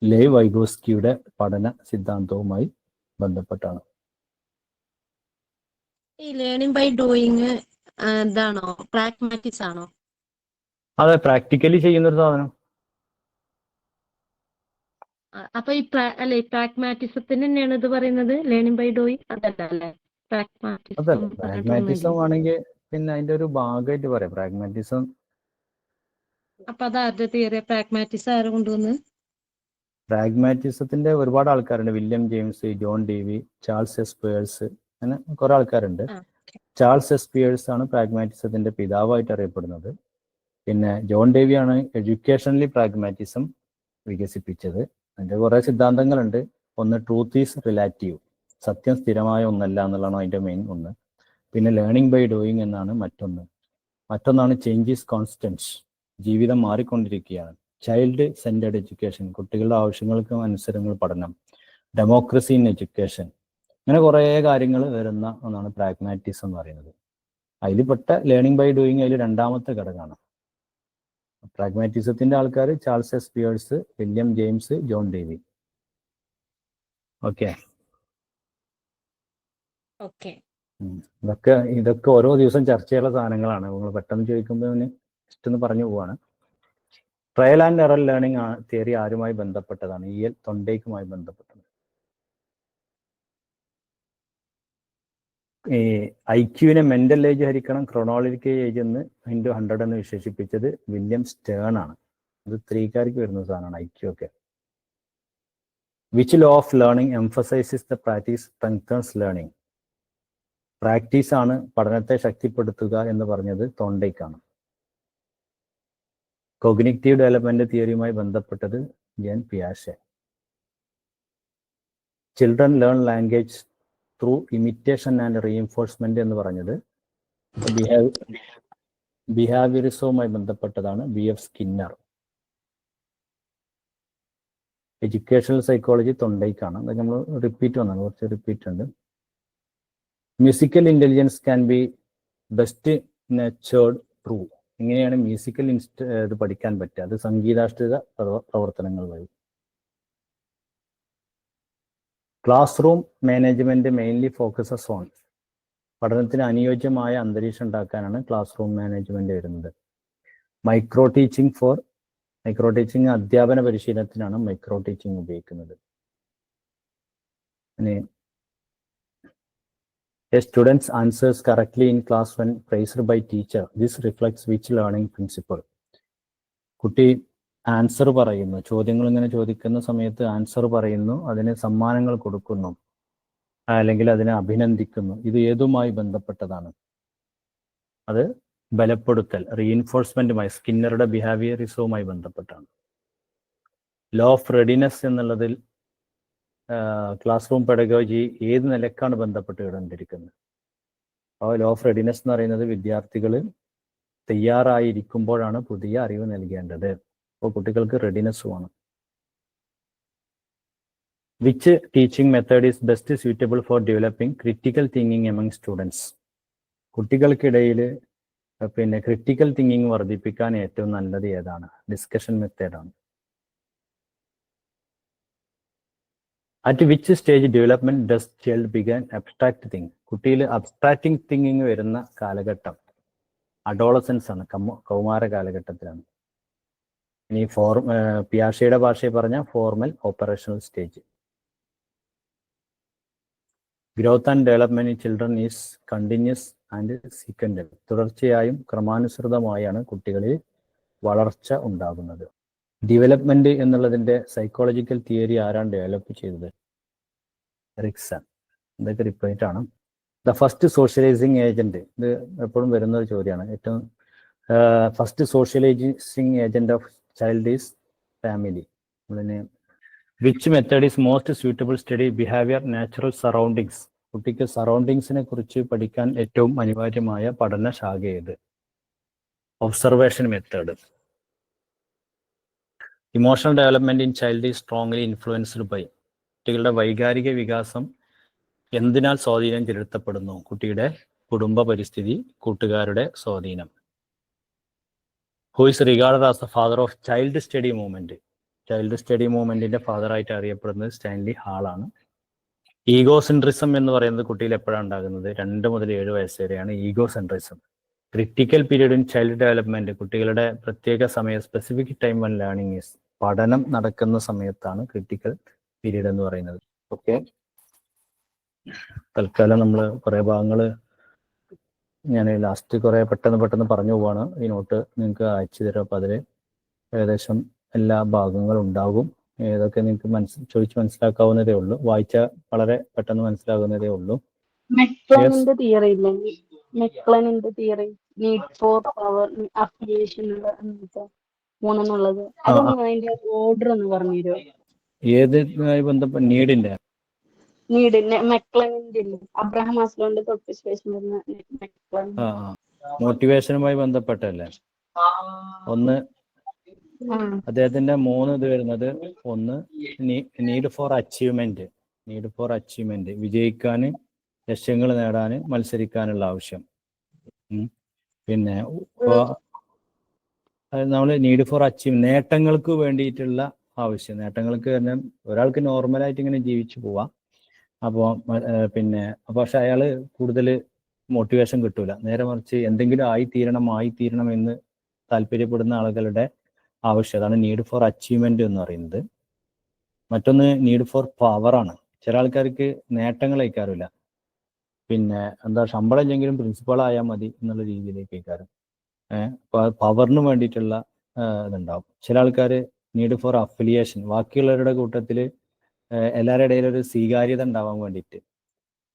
Speaker 1: ലേവ് വൈഗോസ്കിയുടെ പഠന സിദ്ധാന്തവുമായി ബന്ധപ്പെട്ടാണ്.
Speaker 6: ഈ ലേണിംഗ് ബൈ ഡൂയിങ് ഇതാണോ, പ്രാഗ്മാറ്റിക്സ് ആണോ?
Speaker 1: അതെ, പ്രാക്ടിക്കലി ചെയ്യുന്ന ഒരു സാധനം.
Speaker 6: അപ്പൊ ഈ അല്ലെ പ്രാഗ്മാറ്റിസത്തിന് തന്നെയാണ് ഇത് പറയുന്നത്, ലേണിംഗ് ബൈ ഡൂയിങ് അതല്ല അല്ലേ? പ്രാഗ്മാറ്റിസം
Speaker 1: അതല്ല, പ്രാഗ്മാറ്റിസം ആണെങ്കിൽ പിന്നെ അതിന്റെ ഒരു ഭാഗമായിട്ട് പറയാം പ്രാഗ്മാറ്റിസം.
Speaker 6: അപ്പൊ അത് ആരുടെ തിയറി? പ്രാഗ്മാറ്റിസം ആരെ കൊണ്ടുവന്ന്?
Speaker 1: പ്രാഗ്മാറ്റിസത്തിന്റെ ഒരുപാട് ആൾക്കാരുണ്ട്. William James, John Dewey, Charles S Peirce, അങ്ങനെ കുറെ ആൾക്കാരുണ്ട്. ചാൾസ് എസ് പിയേഴ്സ് ആണ് പ്രാഗ്മാറ്റിസത്തിന്റെ പിതാവായിട്ട് അറിയപ്പെടുന്നത്. പിന്നെ ജോൺ ഡേവി ആണ് എഡ്യൂക്കേഷണലി പ്രാഗ്മാറ്റിസം വികസിപ്പിച്ചത്. അതിന്റെ കുറെ സിദ്ധാന്തങ്ങളുണ്ട്. ഒന്ന്, ട്രൂത്ത് ഈസ് റിലാറ്റീവ്, സത്യം സ്ഥിരമായ ഒന്നല്ല എന്നുള്ളതാണ് അതിന്റെ മെയിൻ ഒന്ന്. പിന്നെ ലേണിംഗ് ബൈ ഡൂയിങ് എന്നാണ് മറ്റൊന്നാണ് ചേഞ്ച് ഈസ് കോൺസ്റ്റന്റ്, ജീവിതം മാറിക്കൊണ്ടിരിക്കുകയാണ്. ചൈൽഡ് സെന്റേഡ് എഡ്യൂക്കേഷൻ, കുട്ടികളുടെ ആവശ്യങ്ങൾക്ക് അനുസരങ്ങൾ പഠനം. ഡെമോക്രസി ഇൻ എഡ്യൂക്കേഷൻ, അങ്ങനെ കുറേ കാര്യങ്ങൾ വരുന്ന ഒന്നാണ് പ്രാഗ്മാറ്റിസം എന്ന് പറയുന്നത്. അതിൽപ്പെട്ട ലേണിംഗ് ബൈ ഡൂയിങ് അതിൽ രണ്ടാമത്തെ ഘടകമാണ്. പ്രാഗ്മാറ്റിസത്തിന്റെ ആൾക്കാർ Charles S Peirce, William James, John Dewey. Okay, ഇതൊക്കെ ഓരോ ദിവസം ചർച്ച ചെയ്യുന്ന സാധനങ്ങളാണ്. നിങ്ങൾ പെട്ടെന്ന് ചോദിക്കുമ്പോൾ ജസ്റ്റ് ഒന്ന് പറഞ്ഞു പോവാണ്. Trial and error learning theory ആരുമായി ബന്ധപ്പെട്ടതാണ്? EL തൊണ്ടേക്കുമായി ബന്ധപ്പെട്ടത്. ഈ IQ-നെ മെന്റൽ ഏജ് ഹരിക്കണം ക്രോണോളജിക്കൽ ഏജ് എന്ന് × 100 എന്ന് വിശേഷിപ്പിച്ചത് വില്യം സ്റ്റേൺ ആണ്. ഇത് 3-കാർക്ക് വരുന്ന സാധനമാണ് IQ ഒക്കെ. Which law of learning emphasises the practice strengthens learning? Practice ആണ് പഠനത്തെ ശക്തിപ്പെടുത്തുക എന്ന് പറഞ്ഞത് തോണ്ടേക്കാണ്. കോഗ്നിറ്റീവ് ഡെവലപ്മെന്റ് തിയറിയുമായി ബന്ധപ്പെട്ടത് ജെൻ പിയാഷെ. Children learn language through imitation and reinforcement എന്ന് പറഞ്ഞത് ബിഹേവിയറിസവുമായി ബന്ധപ്പെട്ടതാണ് BF സ്കിന്നർ. എഡ്യൂക്കേഷണൽ സൈക്കോളജി തൊണ്ടയ്ക്കാണ്. അതൊക്കെ നമ്മൾ റിപ്പീറ്റ് വന്നാണ്, കുറച്ച് റിപ്പീറ്റ് ഉണ്ട്. Musical intelligence can be best nurtured through. ഇങ്ങനെയാണ് മ്യൂസിക്കൽ ഇത് പഠിക്കാൻ പറ്റുക, അത് സംഗീതാഷ്ഠിത പ്രവർത്തനങ്ങൾ വഴി. Classroom management mainly focuses on, പഠനത്തിന് അനുയോജ്യമായ അന്തരീക്ഷം ഉണ്ടാക്കാനാണ് ക്ലാസ് റൂം മാനേജ്മെന്റ് വരുന്നത്. മൈക്രോ ടീച്ചിങ് അധ്യാപന പരിശീലനത്തിനാണ് മൈക്രോ ടീച്ചിങ് ഉപയോഗിക്കുന്നത്. A student answers correctly in class when praised by teacher. This reflects which learning principle? കുട്ടി ആൻസർ പറയുന്നു, ചോദ്യങ്ങൾ ഇങ്ങനെ ചോദിക്കുന്ന സമയത്ത് ആൻസർ പറയുന്നു, അതിന് സമ്മാനങ്ങൾ കൊടുക്കുന്നു, അല്ലെങ്കിൽ അതിനെ അഭിനന്ദിക്കുന്നു. ഇത് ഏതുമായി ബന്ധപ്പെട്ടതാണ്? അത് ബലപ്പെടുത്തൽ, റീഇൻഫോഴ്സ്മെന്റുമായി, സ്കിന്നറുടെ ബിഹേവിയറിസവുമായി ബന്ധപ്പെട്ടാണ്. ലോ ഓഫ് റെഡിനെസ് എന്നുള്ളതിൽ ക്ലാസ് റൂം പെഡഗോജി ഏത് നിലക്കാണ് ബന്ധപ്പെട്ട് കിടന്നിരിക്കുന്നത്? അപ്പോൾ ലോ ഓഫ് റെഡിനെസ് എന്ന് പറയുന്നത് വിദ്യാർത്ഥികൾ തയ്യാറായിരിക്കുമ്പോഴാണ് പുതിയ അറിവ് നൽകേണ്ടത്. അപ്പോൾ കുട്ടികൾക്ക് റെഡിനെസ് വേണം. Which teaching method is best suitable for developing critical thinking among students? കുട്ടികൾക്കിടയിൽ പിന്നെ ക്രിട്ടിക്കൽ തിങ്കിങ് വർദ്ധിപ്പിക്കാൻ ഏറ്റവും നല്ലത് ഏതാണ്? ഡിസ്കഷൻ മെത്തേഡാണ്. At which stage development does child begin abstract think? കുട്ടിയിൽ അബ്സ്ട്രാക്റ്റിംഗ് തിങ്കിങ് വരുന്ന കാലഘട്ടം അഡോളസൻസ് ആണ്, കൗമാര കാലഘട്ടത്തിലാണ്. ഇനി പിയാഷയുടെ ഭാഷയിൽ പറഞ്ഞ formal operational stage. Growth and development in children is continuous and sequential. തുടർച്ചയായും ക്രമാനുസൃതമായാണ് കുട്ടികളിൽ വളർച്ച ഉണ്ടാകുന്നത്. ഡെവലപ്മെന്റ് എന്നുള്ളതിന്റെ സൈക്കോളജിക്കൽ തിയറി ആരാണ് ഡെവലപ്പ് ചെയ്തത്? എറിക്സൺ. ഇതൊക്കെ റിപ്പീറ്റ് ആണ്. ദ ഫസ്റ്റ് സോഷ്യലൈസിങ് ഏജന്റ്, ഇത് എപ്പോഴും വരുന്ന ഒരു ചോദ്യമാണ്. ഏറ്റവും first socializing agent of child is family. അതിന് which method is most suitable study behaviour natural surroundings? കുട്ടിക്ക് സറൗണ്ടിങ്സിനെ കുറിച്ച് പഠിക്കാൻ ഏറ്റവും അനിവാര്യമായ പഠന ശാഖ ഏത്? Observation method. Emotional development in child is strongly influenced by. കുട്ടികളുടെ വൈകാരിക വികാസം എന്തിനാൽ സ്വാധീനം ചെലുത്തപ്പെടുന്നു? കുട്ടിയുടെ കുടുംബ പരിസ്ഥിതി, കൂട്ടുകാരുടെ സ്വാധീനം. Who is regarded as the father of child study movement? Child study മൂവ്മെന്റിന്റെ ഫാദറായിട്ട് അറിയപ്പെടുന്നത് സ്റ്റാൻലി ഹാളാണ്. ഈഗോസെൻട്രിസം എന്ന് പറയുന്നത് കുട്ടിയിൽ എപ്പോഴാണ് ഉണ്ടാകുന്നത്? 2 മുതൽ 7 വയസ്സ് വരെയാണ് egocentrism. Critical period in child development, കുട്ടികളുടെ പ്രത്യേക സമയം, specific time when learning is, പഠനം നടക്കുന്ന സമയത്താണ് ക്രിട്ടിക്കൽ പീരീഡ് എന്ന് പറയുന്നത്. ഓക്കെ, തൽക്കാലം നമ്മൾ കുറേ ഭാഗങ്ങൾ ഞാൻ ലാസ്റ്റ് കുറേ പെട്ടെന്ന് പറഞ്ഞു പോവാണ്. ഈ നോട്ട് നിങ്ങൾക്ക് അയച്ചു തരാം. അപ്പോൾ അതിൽ ഏകദേശം എല്ലാ ഭാഗങ്ങളും ഉണ്ടാകും. ഏതൊക്കെ നിങ്ങൾക്ക് ചോദിച്ച് മനസ്സിലാക്കാവുന്നതേ ഉള്ളൂ. വായിച്ചാൽ വളരെ പെട്ടെന്ന് മനസ്സിലാകുന്നതേ ഉള്ളൂ.
Speaker 5: മെക്ലനിന്റെ തിയറി ഇല്ലേ, മെക്ലനിന്റെ theory, need for power, affiliation മൂന്നെന്നുള്ളത്, അതൊന്ന് അതിന്റെ ഓർഡർ ഒന്ന് പറഞ്ഞു തരുമോ?
Speaker 1: ഏതുമായി ബന്ധപ്പെട്ട നീഡിന്റെ
Speaker 5: നീഡ് മെക്ലനിന്റെ ഇല്ലേ, അബ്രഹാം മാസ്ലോന്റെ തൊട്ട് ശേഷം വരുന്ന മെക്ലൻ.
Speaker 1: മോട്ടിവേഷനുമായി ബന്ധപ്പെട്ടല്ലേ? ഒന്ന് അദ്ദേഹത്തിന്റെ 3 ഇത് വരുന്നത്, ഒന്ന് നീഡ് ഫോർ അച്ചീവ്മെന്റ്, വിജയിക്കാൻ, ലക്ഷ്യങ്ങൾ നേടാൻ, മത്സരിക്കാനുള്ള ആവശ്യം. പിന്നെ നമ്മൾ നീഡ് ഫോർ നേട്ടങ്ങൾക്ക് വേണ്ടിയിട്ടുള്ള ആവശ്യം. നേട്ടങ്ങൾക്ക് തന്നെ ഒരാൾക്ക് നോർമലായിട്ട് ഇങ്ങനെ ജീവിച്ചു പോവാം. അപ്പോൾ പിന്നെ പക്ഷെ അയാൾ കൂടുതൽ മോട്ടിവേഷൻ കിട്ടൂല. നേരെ മറിച്ച് എന്തെങ്കിലും ആയിത്തീരണം എന്ന് താല്പര്യപ്പെടുന്ന ആളുകളുടെ ആവശ്യം, അതാണ് നീഡ് ഫോർ അച്ചീവ്മെന്റ് എന്ന് പറയുന്നത്. മറ്റൊന്ന് നീഡ് ഫോർ പവറാണ്. ചില ആൾക്കാർക്ക് നേട്ടങ്ങൾ അയക്കാറില്ല, പിന്നെ ശമ്പളം ഇല്ലെങ്കിലും പ്രിൻസിപ്പൾ ആയാൽ മതി എന്നുള്ള രീതിയിലേക്ക് അയക്കാറ്. പവറിന് വേണ്ടിയിട്ടുള്ള ഇതുണ്ടാവും. ചില ആൾക്കാർ നീഡ് ഫോർ അഫിലിയേഷൻ, ബാക്കിയുള്ളവരുടെ കൂട്ടത്തിൽ എല്ലാവരുടെ ഇടയിൽ ഒരു സ്വീകാര്യത ഉണ്ടാവാൻ വേണ്ടിയിട്ട്,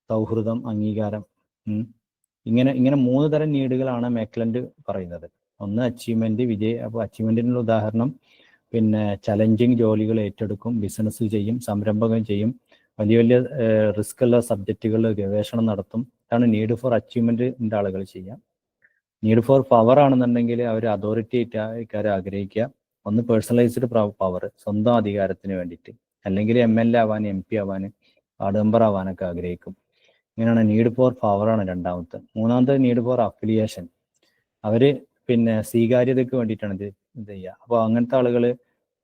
Speaker 1: സൗഹൃദം, അംഗീകാരം. ഇങ്ങനെ 3 തരം നീഡുകളാണ് മെക്ലൻഡ് പറയുന്നത്. ഒന്ന് അച്ചീവ്മെന്റ്, അപ്പോൾ അച്ചീവ്മെന്റിനുള്ള ഉദാഹരണം പിന്നെ ചലഞ്ചിങ് ജോലികൾ ഏറ്റെടുക്കും, ബിസിനസ് ചെയ്യും, സംരംഭകം ചെയ്യും, വലിയ റിസ്ക് ഉള്ള സബ്ജക്റ്റുകളിൽ ഗവേഷണം നടത്തും. അതാണ് നീഡ് ഫോർ അച്ചീവ്മെന്റിന്റെ ആളുകൾ ചെയ്യാം. നീഡ് ഫോർ പവർ ആണെന്നുണ്ടെങ്കിൽ അവർ അതോറിറ്റി ആയിട്ട് ആഗ്രഹിക്കുക. ഒന്ന് പേഴ്സണലൈസ്ഡ് പവർ, സ്വന്തം അധികാരത്തിന് വേണ്ടിയിട്ട്, അല്ലെങ്കിൽ MLA ആവാൻ, MP ആവാൻ, വാർഡ് മെമ്പർ ആവാനൊക്കെ ആഗ്രഹിക്കും. ഇങ്ങനെയാണ് നീഡ് ഫോർ പവർ ആണ് രണ്ടാമത്തെ. മൂന്നാമത്തെ നീഡ് ഫോർ അഫിലിയേഷൻ, അവര് പിന്നെ സ്വീകാര്യതയ്ക്ക് വേണ്ടിയിട്ടാണ് ഇത് ചെയ്യുക. അപ്പോൾ അങ്ങനത്തെ ആളുകൾ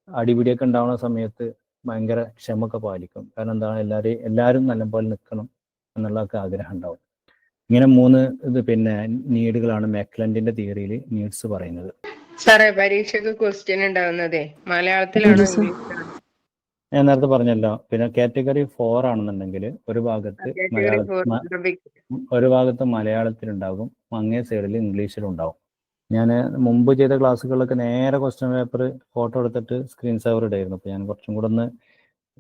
Speaker 1: അടിപിടിയൊക്കെ ഉണ്ടാവുന്ന സമയത്ത് ഭയങ്കര ക്ഷമൊക്കെ പാലിക്കും. കാരണം എന്താണ്, എല്ലാവരും നല്ലപോലെ നിൽക്കണം എന്നുള്ളതൊക്കെ ആഗ്രഹം ഉണ്ടാവും. ഇങ്ങനെ 3 ഇത് പിന്നെ നീഡുകളാണ് മെക്ലൻഡിന്റെ തിയറിയിൽ നീഡ്സ് പറയുന്നത്.
Speaker 7: സാറേ, പരീക്ഷയ്ക്ക് ക്വസ്റ്റ്യൻ ഉണ്ടാവുന്നതേ മലയാളത്തിലാണോ ഇംഗ്ലീഷിലാണോ?
Speaker 1: ഞാൻ നേരത്തെ പറഞ്ഞല്ലോ. പിന്നെ കാറ്റഗറി 4 ആണെന്നുണ്ടെങ്കിൽ ഒരു ഭാഗത്ത് മലയാളത്തിലുണ്ടാകും, അങ്ങേ സൈഡിൽ ഇംഗ്ലീഷിലും ഉണ്ടാവും. ഞാൻ മുമ്പ് ചെയ്ത ക്ലാസ്സുകളിലൊക്കെ നേരെ ക്വസ്റ്റ്യൻ പേപ്പർ ഫോട്ടോ എടുത്തിട്ട് സ്ക്രീൻ സേവർ ഇടായിരുന്നു. അപ്പോൾ ഞാൻ കുറച്ചും കൂടെ ഒന്ന്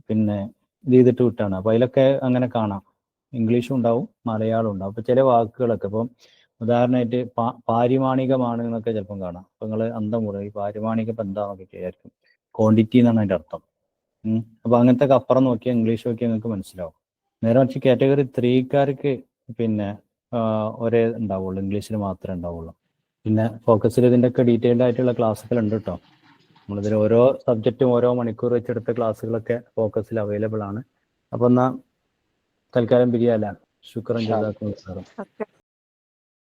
Speaker 1: പിന്നെ ഇത് ചെയ്തിട്ട് വിട്ടാണ്. അപ്പോൾ അതിലൊക്കെ അങ്ങനെ കാണാം, ഇംഗ്ലീഷും ഉണ്ടാവും, മലയാളം ഉണ്ടാവും. അപ്പോൾ ചില വാക്കുകളൊക്കെ ഇപ്പം ഉദാഹരണമായിട്ട് പാരിമാണികമാണ് എന്നൊക്കെ ചിലപ്പം കാണാം. അപ്പോൾ നിങ്ങൾ അന്തം കൂടെ ഈ പാരിമാണികം ഇപ്പം എന്താണെന്നൊക്കെ വിചാരിക്കും. ക്വാണ്ടിറ്റി എന്നാണ് അതിൻ്റെ അർത്ഥം. അപ്പോൾ അങ്ങനത്തെ അപ്പുറം നോക്കിയാൽ ഇംഗ്ലീഷ് നോക്കിയാൽ നിങ്ങൾക്ക് മനസ്സിലാവും. നേരെ മറിച്ച് കാറ്റഗറി 3കാർക്ക് പിന്നെ ഒരേ ഉണ്ടാവുള്ളൂ, ഇംഗ്ലീഷിൽ മാത്രമേ ഉണ്ടാവുള്ളൂ. പിന്നെ ഫോക്കസിൽ ഇതിൻ്റെ ഒക്കെ ഡീറ്റെയിൽഡ് ആയിട്ടുള്ള ക്ലാസ്സുകൾ ഉണ്ട് കേട്ടോ. നമ്മളിതിൽ ഓരോ സബ്ജക്റ്റും ഓരോ മണിക്കൂർ വെച്ചെടുത്ത ക്ലാസ്സുകളൊക്കെ ഫോക്കസിൽ അവൈലബിൾ ആണ്. അപ്പോൾ എന്നാൽ തൽക്കാലം പിരിയാല. ശുക്രൻ ജസാക്കും സാറും.